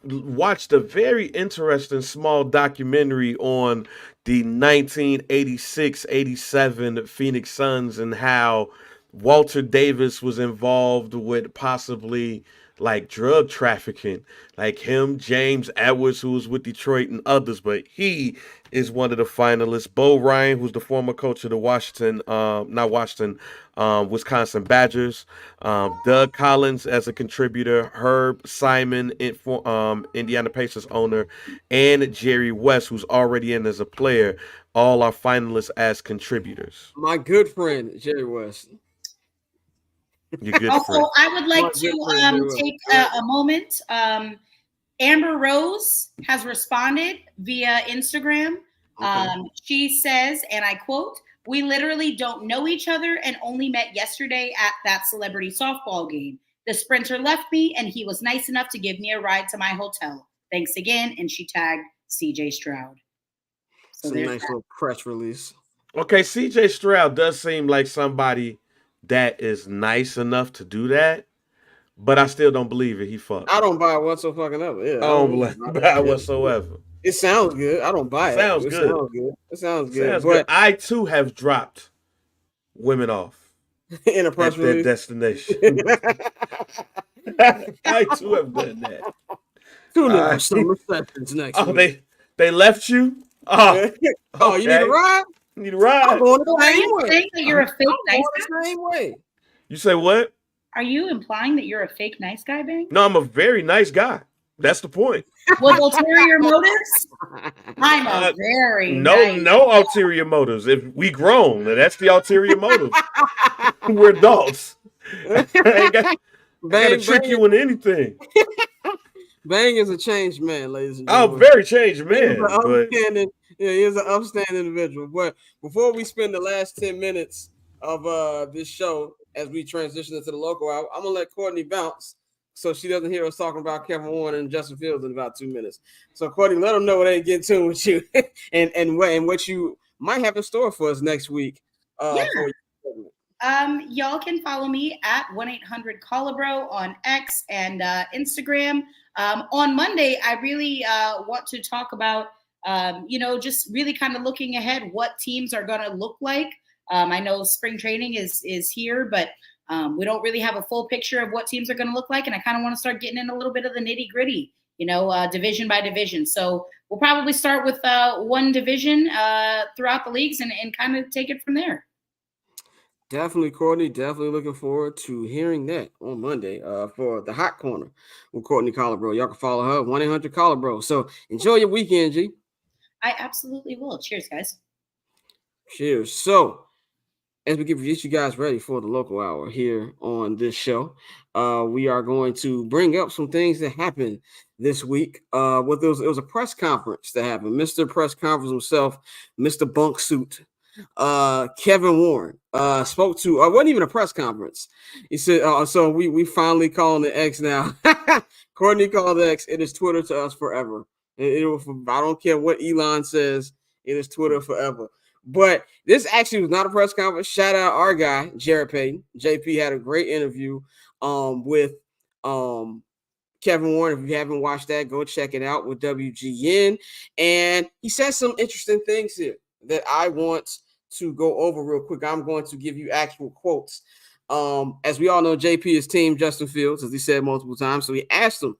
[SPEAKER 4] watched a very interesting small documentary on the 1986-87 Phoenix Suns and how Walter Davis was involved with possibly like drug trafficking, like him, James Edwards, who was with Detroit, and others, but he is one of the finalists. Bo Ryan, who's the former coach of the Wisconsin Badgers, Doug Collins as a contributor, Herb Simon, Indiana Pacers owner, and Jerry West, who's already in as a player, all are finalists as contributors.
[SPEAKER 1] My good friend, Jerry West.
[SPEAKER 7] Also, I would like to take a moment. Amber Rose has responded via Instagram. She says, and I quote, "We literally don't know each other and only met yesterday at that celebrity softball game. The sprinter left me and he was nice enough to give me a ride to my hotel. Thanks again." And she tagged CJ Stroud.
[SPEAKER 1] So some nice little press release.
[SPEAKER 4] Okay, CJ Stroud does seem like somebody that is nice enough to do that, but I still don't believe it. He fucked.
[SPEAKER 1] I don't buy it whatsoever. Yeah,
[SPEAKER 4] I don't buy it whatsoever.
[SPEAKER 1] It sounds good. I don't buy it.
[SPEAKER 4] Sounds good.
[SPEAKER 1] It sounds good.
[SPEAKER 4] I too have dropped women off
[SPEAKER 1] in a press release.
[SPEAKER 4] Their destination. I too have done that.
[SPEAKER 1] Tune in for some receptions next week.
[SPEAKER 4] They left you? Oh, okay.
[SPEAKER 1] You need a ride?
[SPEAKER 4] You need a ride?
[SPEAKER 7] I'm going the same way. Saying that you're a fake nice guy?
[SPEAKER 1] The same way.
[SPEAKER 4] You say what?
[SPEAKER 7] Are you implying that you're a fake nice guy, Bang?
[SPEAKER 4] No, I'm a very nice guy. That's the point.
[SPEAKER 7] With ulterior motives? I'm a very
[SPEAKER 4] no ulterior motives. If we grown, that's the ulterior motive. We're adults. I gotta trick you in anything.
[SPEAKER 1] Bang is a changed man, ladies and
[SPEAKER 4] Oh,
[SPEAKER 1] gentlemen.
[SPEAKER 4] very changed man, but
[SPEAKER 1] He is an upstanding individual. But before we spend the last 10 minutes of this show as we transition into the local hour, I'm gonna let Courtney bounce so she doesn't hear us talking about Kevin Warren and Justin Fields in about 2 minutes. So Courtney, let them know what they get to with you and what you might have in store for us next week.
[SPEAKER 7] Yeah.
[SPEAKER 1] For
[SPEAKER 7] Y'all can follow me at 1-800-CALLABRO on X and Instagram. On Monday, I really want to talk about, just really kind of looking ahead what teams are going to look like. I know spring training is here, but we don't really have a full picture of what teams are going to look like. And I kind of want to start getting in a little bit of the nitty gritty, division by division. So we'll probably start with one division throughout the leagues and kind of take it from there.
[SPEAKER 1] Definitely, Courtney. Definitely looking forward to hearing that on Monday for the Hot Corner with Courtney Collarbro. Y'all can follow her 1-800-Collarbro. So enjoy your weekend, G.
[SPEAKER 7] I absolutely will. Cheers, guys.
[SPEAKER 1] Cheers. So as we get you guys ready for the local hour here on this show, we are going to bring up some things that happened this week. It was a press conference that happened. Mr. Press Conference himself, Mr. Bunk Suit. Kevin Warren spoke to it wasn't even a press conference. He said, so we finally calling the X now. Courtney called the X. It is Twitter to us forever. I don't care what Elon says, it is Twitter forever. But this actually was not a press conference. Shout out our guy, Jared Payton. JP had a great interview with Kevin Warren. If you haven't watched that, go check it out with WGN. And he said some interesting things here that I want to go over real quick. I'm going to give you actual quotes. As we all know, JP is team Justin Fields, as he said multiple times. So he asked him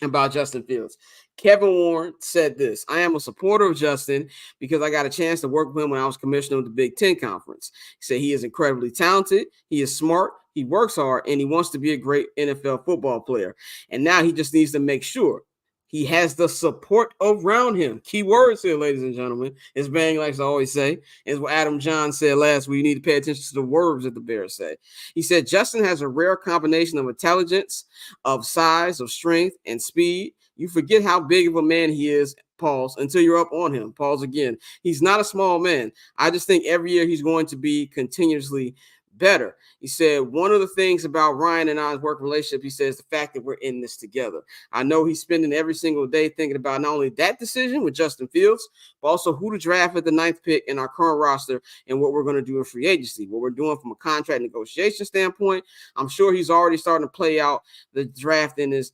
[SPEAKER 1] about Justin Fields. Kevin Warren said this: I am a supporter of Justin because I got a chance to work with him when I was commissioner of the Big Ten Conference. He said he is incredibly talented, he is smart, he works hard, and he wants to be a great NFL football player. And now he just needs to make sure he has the support around him. Key words here, ladies and gentlemen. As Bang likes to always say, is what Adam John said last week. You need to pay attention to the words that the Bears say. He said Justin has a rare combination of intelligence, of size, of strength, and speed. You forget how big of a man he is, pause, until you're up on him. Pause again. He's not a small man. I just think every year he's going to be continuously better. He said one of the things about Ryan and I's work relationship, he says, the fact that we're in this together. I know he's spending every single day thinking about not only that decision with Justin Fields, but also who to draft at the 9th pick in our current roster and what we're going to do in free agency, what we're doing from a contract negotiation standpoint. I'm sure he's already starting to play out the draft in his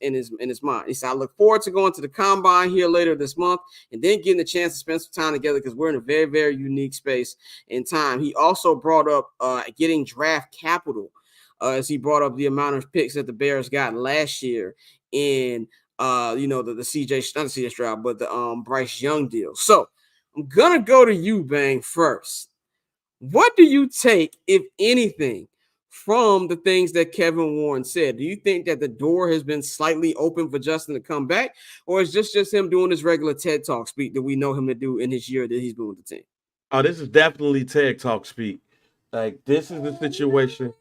[SPEAKER 1] mind. He said, I look forward to going to the combine here later this month and then getting a chance to spend some time together because we're in a very, very unique space in time. He also brought up getting draft capital as he brought up the amount of picks that the Bears got last year in the CJ, not the CJ Stroud, but the Bryce Young deal. So I'm gonna go to you, Bang, first. What do you take, if anything, from the things that Kevin Warren said? Do you think that the door has been slightly open for Justin to come back, or is this just him doing his regular TED Talk speak that we know him to do in his year that he's been with the team?
[SPEAKER 4] Oh, this is definitely TED Talk speak. Like, this is the situation.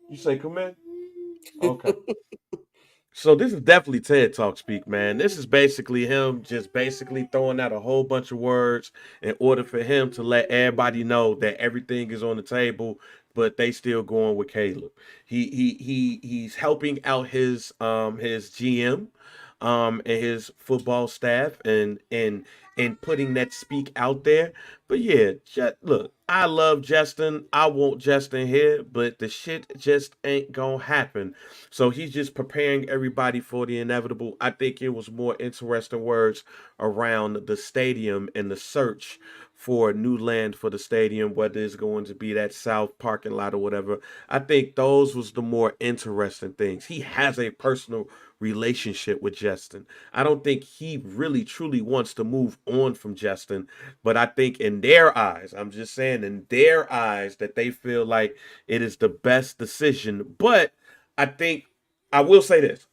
[SPEAKER 4] You say, come in? Okay. So this is definitely TED Talk speak, man. This is basically him just basically throwing out a whole bunch of words in order for him to let everybody know that everything is on the table, but they still going with Caleb. He's helping out his GM and his football staff and putting that speak out there. But yeah, look, I love Justin. I want Justin here, but the shit just ain't gonna happen. So he's just preparing everybody for the inevitable. I think it was more interesting words around the stadium and the search for new land for the stadium, whether it's going to be that south parking lot or whatever. I think those was the more interesting things. He has a personal relationship with Justin. I don't think he really truly wants to move on from Justin, but I think in their eyes, I'm just saying in their eyes that they feel like it is the best decision. But I think I will say this.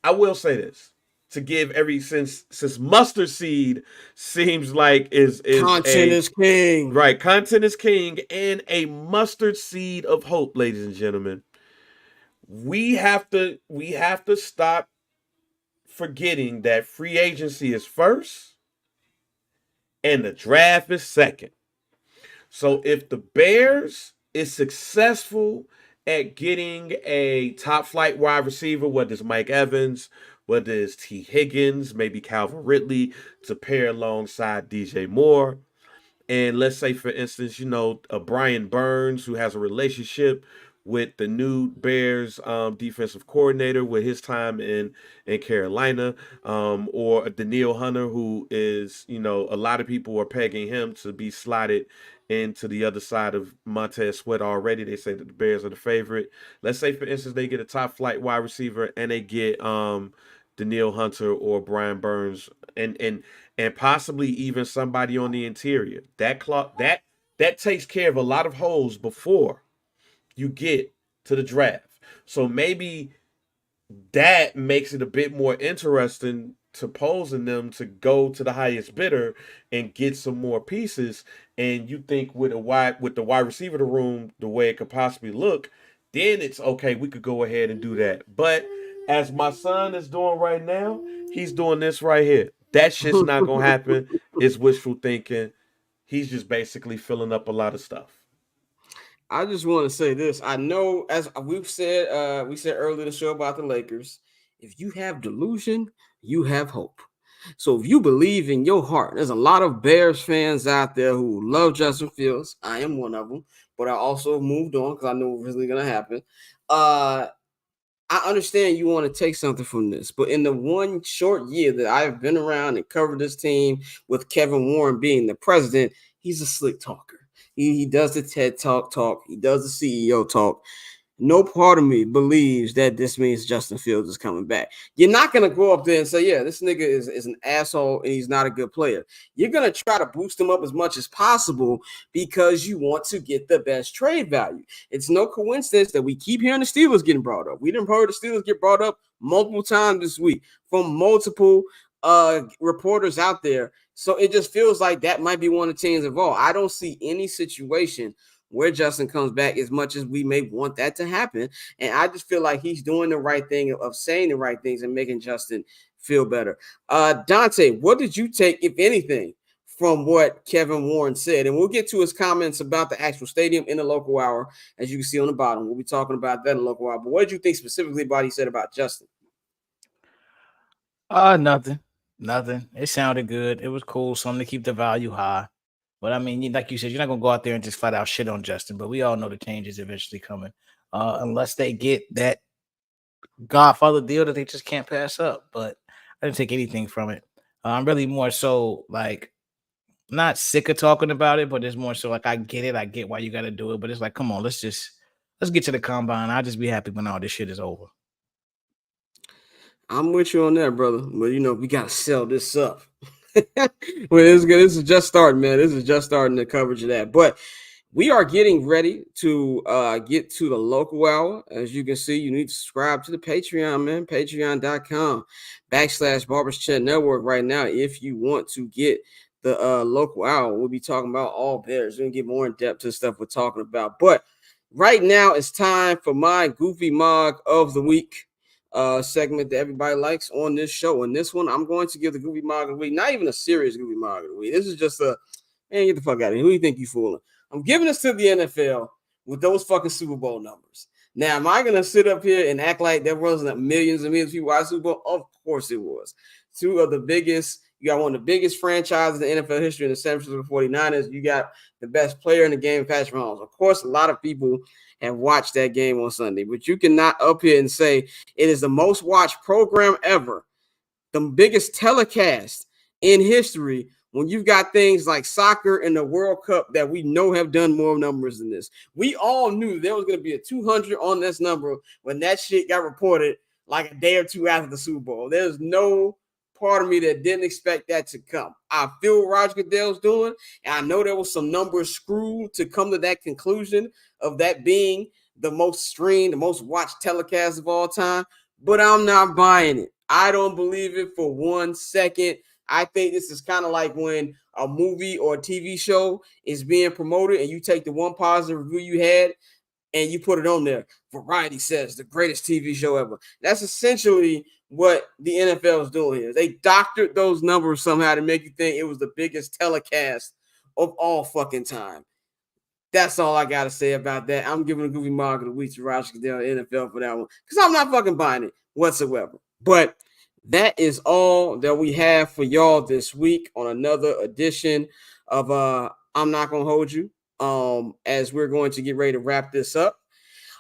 [SPEAKER 4] to give since mustard seed seems like is
[SPEAKER 1] content is king.
[SPEAKER 4] Right, content is king, and a mustard seed of hope, ladies and gentlemen. We have to stop forgetting that free agency is first and the draft is second. So if the Bears is successful at getting a top flight wide receiver, whether it's Mike Evans, whether it's T. Higgins, maybe Calvin Ridley to pair alongside DJ Moore, and let's say, for instance, a Brian Burns who has a relationship with the new Bears defensive coordinator with his time in Carolina, or a Daniil Hunter who is, a lot of people are pegging him to be slotted into the other side of Montez Sweat already. They say that the Bears are the favorite. Let's say, for instance, they get a top flight wide receiver and they get Daniil Hunter or Brian Burns and possibly even somebody on the interior. That takes care of a lot of holes before you get to the draft. So maybe that makes it a bit more interesting to posing them to go to the highest bidder and get some more pieces. And you think with the wide receiver room the way it could possibly look, then it's okay, we could go ahead and do that. But as my son is doing right now, he's doing this right here. That shit's not gonna happen. It's wishful thinking. He's just basically filling up a lot of stuff.
[SPEAKER 1] I just want to say this. I know, as we said earlier in the show about the Lakers, if you have delusion, you have hope. So if you believe in your heart, there's a lot of Bears fans out there who love Justin Fields. I am one of them, but I also moved on because I know what's really going to happen. I understand you want to take something from this, but in the one short year that I've been around and covered this team with Kevin Warren being the president, he's a slick talker. He does the TED talk. He does the CEO talk. No part of me believes that this means Justin Fields is coming back. You're not going to go up there and say, yeah, this nigga is an asshole and he's not a good player. You're going to try to boost him up as much as possible because you want to get the best trade value. It's no coincidence that we keep hearing the Steelers getting brought up. We didn't heard the Steelers get brought up multiple times this week from multiple reporters out there. So it just feels like that might be one of the teams involved. I don't see any situation where Justin comes back as much as we may want that to happen. And I just feel like he's doing the right thing of saying the right things and making Justin feel better. Dante, what did you take, if anything, from what Kevin Warren said? And we'll get to his comments about the actual stadium in the local hour, as you can see on the bottom. We'll be talking about that in the local hour. But what did you think specifically about what he said about Justin?
[SPEAKER 6] Nothing. It sounded good. It was cool. Something to keep the value high. But I mean, like you said, you're not gonna go out there and just flat out shit on Justin. But we all know the change is eventually coming, unless they get that Godfather deal that they just can't pass up. But I didn't take anything from it. I'm really more so like not sick of talking about it, but it's more so like I get it. I get why you got to do it. But it's like, come on, let's get to the combine. I'll just be happy when all this shit is over.
[SPEAKER 1] I'm with you on that, brother. But, we got to sell this up. Well, it's good. This is just starting, man. This is just starting the coverage of that. But we are getting ready to get to the local hour. As you can see, you need to subscribe to the Patreon, man. Patreon.com/Barbers Chat Network right now if you want to get the local hour. We'll be talking about all Bears. We're going to get more in depth to the stuff we're talking about. But right now, it's time for my Goofy Mog of the Week segment that everybody likes on this show. And this one, I'm going to give the Goofy Mog of the Week, not even a serious Goofy Mog of the Week. This is just man, get the fuck out of here. Who do you think you fooling? I'm giving this to the NFL with those fucking Super Bowl numbers. Now, am I going to sit up here and act like there wasn't millions and millions of people watching Super Bowl? Of course it was. Two of the biggest. You got one of the biggest franchises in NFL history in the San Francisco 49ers. You got the best player in the game, Patrick Mahomes. Of course, a lot of people have watched that game on Sunday, but you cannot up here and say it is the most watched program ever, the biggest telecast in history, when you've got things like soccer and the World Cup that we know have done more numbers than this. We all knew there was going to be a 200 on this number when that shit got reported like a day or two after the Super Bowl. There's no part of me that didn't expect that to come. I feel what Roger Goodell's doing, and I know there was some numbers screwed to come to that conclusion of that being the most streamed, the most watched telecast of all time, but I'm not buying it. I don't believe it for 1 second. I think this is kind of like when a movie or a TV show is being promoted and you take the one positive review you had and you put it on there. Variety says the greatest TV show ever. That's essentially what the NFL is doing here. They doctored those numbers somehow to make you think it was the biggest telecast of all fucking time. That's all I got to say about that. I'm giving a goofy mark of the week to Roger Goodell NFL for that one because I'm not fucking buying it whatsoever. But that is all that we have for y'all this week on another edition of I'm Not Gonna Hold You. As we're going to get ready to wrap this up.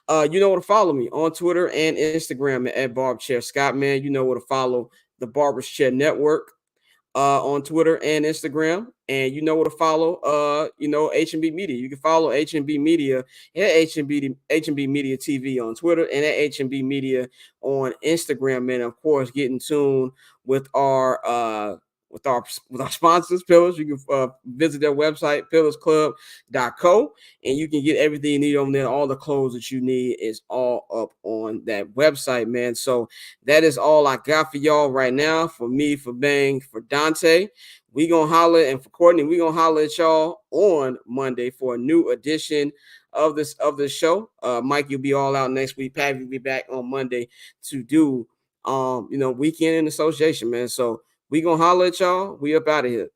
[SPEAKER 1] You know where to follow me on Twitter and Instagram at BarbChair Scott, man. You know where to follow the Barber's Chair Network on Twitter and Instagram. And you know where to follow, H&B Media. You can follow H&B Media at H&B Media TV on Twitter and at H&B Media on Instagram. And of course, get in tune with our sponsors, Pillars. You can visit their website, pillarsclub.co, and you can get everything you need on there. All the clothes that you need is all up on that website, man. So that is all I got for y'all right now. For me, for Bang, for Dante, we gonna holler, and for Courtney, we gonna holler at y'all on Monday for a new edition of this show. Mike, you'll be all out next week. Pat will be back on Monday to do weekend in association, man. So we gonna holler at y'all. We up out of here.